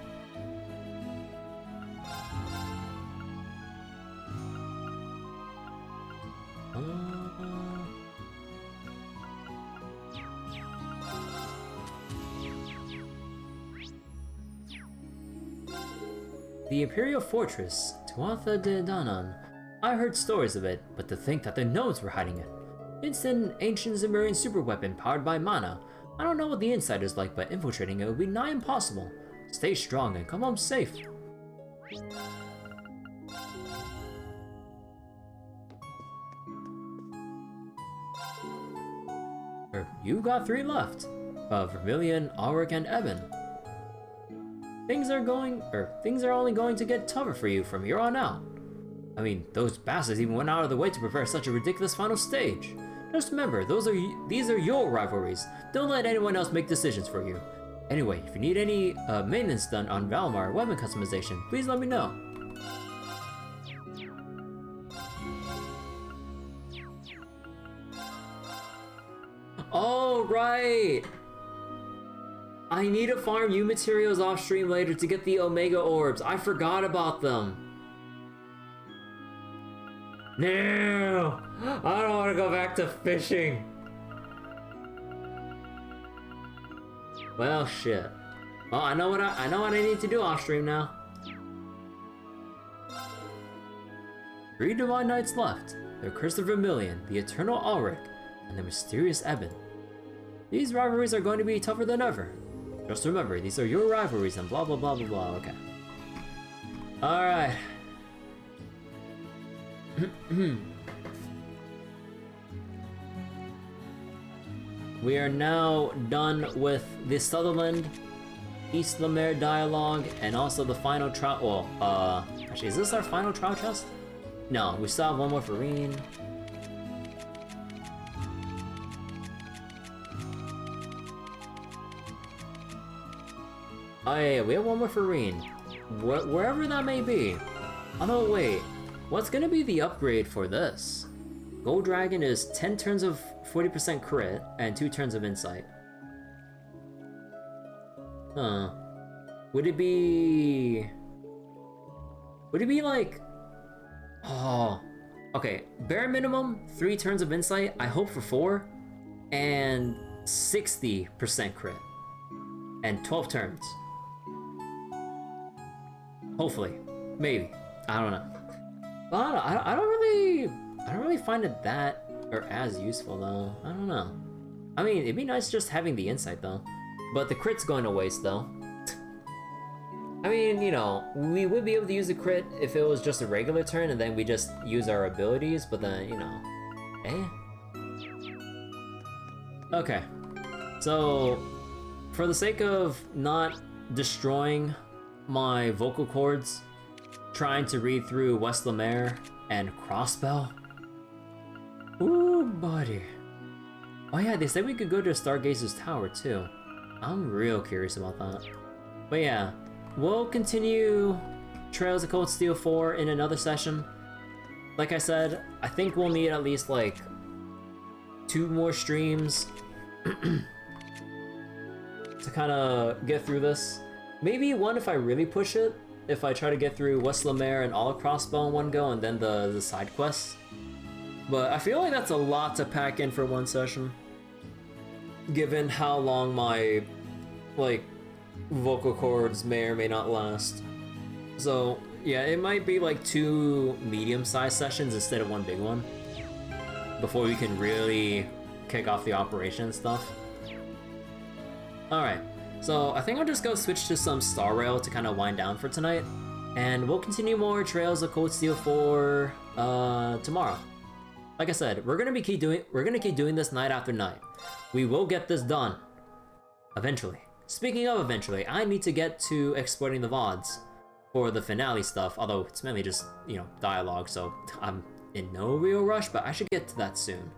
The Imperial Fortress, Tuatha de Danann. I heard stories of it, but to think that the gnomes were hiding it. It's an ancient Zemurian superweapon powered by mana. I don't know what the inside is like, but infiltrating it would be nigh impossible. Stay strong and come home safe. You got 3 left. Vermilion, Ulrich, and Eben. Things are only going to get tougher for you from here on out. I mean, those bastards even went out of the way to prepare such a ridiculous final stage. Just remember, these are your rivalries. Don't let anyone else make decisions for you. Anyway, if you need any maintenance done on Lamare weapon customization, please let me know. Oh, right! I need to farm U materials off stream later to get the Omega Orbs. I forgot about them. No! I don't want to go back to fishing. Well, shit. Well, I know what I need to do off stream now. 3 Divine Knights left. the Curse of Vermilion, the Eternal Ulrich, and the Mysterious Eben. These rivalries are going to be tougher than ever. Just remember, these are your rivalries and blah blah blah blah blah. Okay. Alright. We are now done with the Sutherland, East Lamare dialogue, and also the final trial. Well, actually, is this our final trial chest? No, we still have one more for Eryn. Oh yeah, we have one more for Eryn. Wherever that may be. Although wait, what's gonna be the upgrade for this? Gold Dragon is 10 turns of 40% crit and 2 turns of insight. Huh. Would it be like... Oh... Okay, bare minimum, 3 turns of insight, I hope for 4, and 60% crit. And 12 turns. Hopefully. Maybe. I don't know. But I don't really find it that or as useful though. I don't know. I mean, it'd be nice just having the insight though. But the crit's going to waste though. I mean, you know, we would be able to use the crit if it was just a regular turn and then we just use our abilities, but then, you know, Okay. So, for the sake of not destroying my vocal cords, trying to read through West Lamare and Crossbell. Ooh, buddy. Oh yeah, they said we could go to Stargazer's Tower too. I'm real curious about that. But yeah, we'll continue Trails of Cold Steel 4 in another session. Like I said, I think we'll need at least like 2 more streams to kind of get through this. Maybe 1 if I really push it, if I try to get through West Lamare and all of Crossbow in one go and then the side quests. But I feel like that's a lot to pack in for 1 session, given how long my, like, vocal cords may or may not last. So, yeah, it might be like 2 medium-sized sessions instead of 1 big one, before we can really kick off the operation and stuff. Alright, so I think I'll just go switch to some Star Rail to kind of wind down for tonight, and we'll continue more Trails of Cold Steel 4 tomorrow. Like I said, we're gonna keep doing this night after night. We will get this done eventually. Speaking of eventually, I need to get to exploiting the VODs for the finale stuff, although it's mainly just, you know, dialogue, so I'm in no real rush, but I should get to that soon.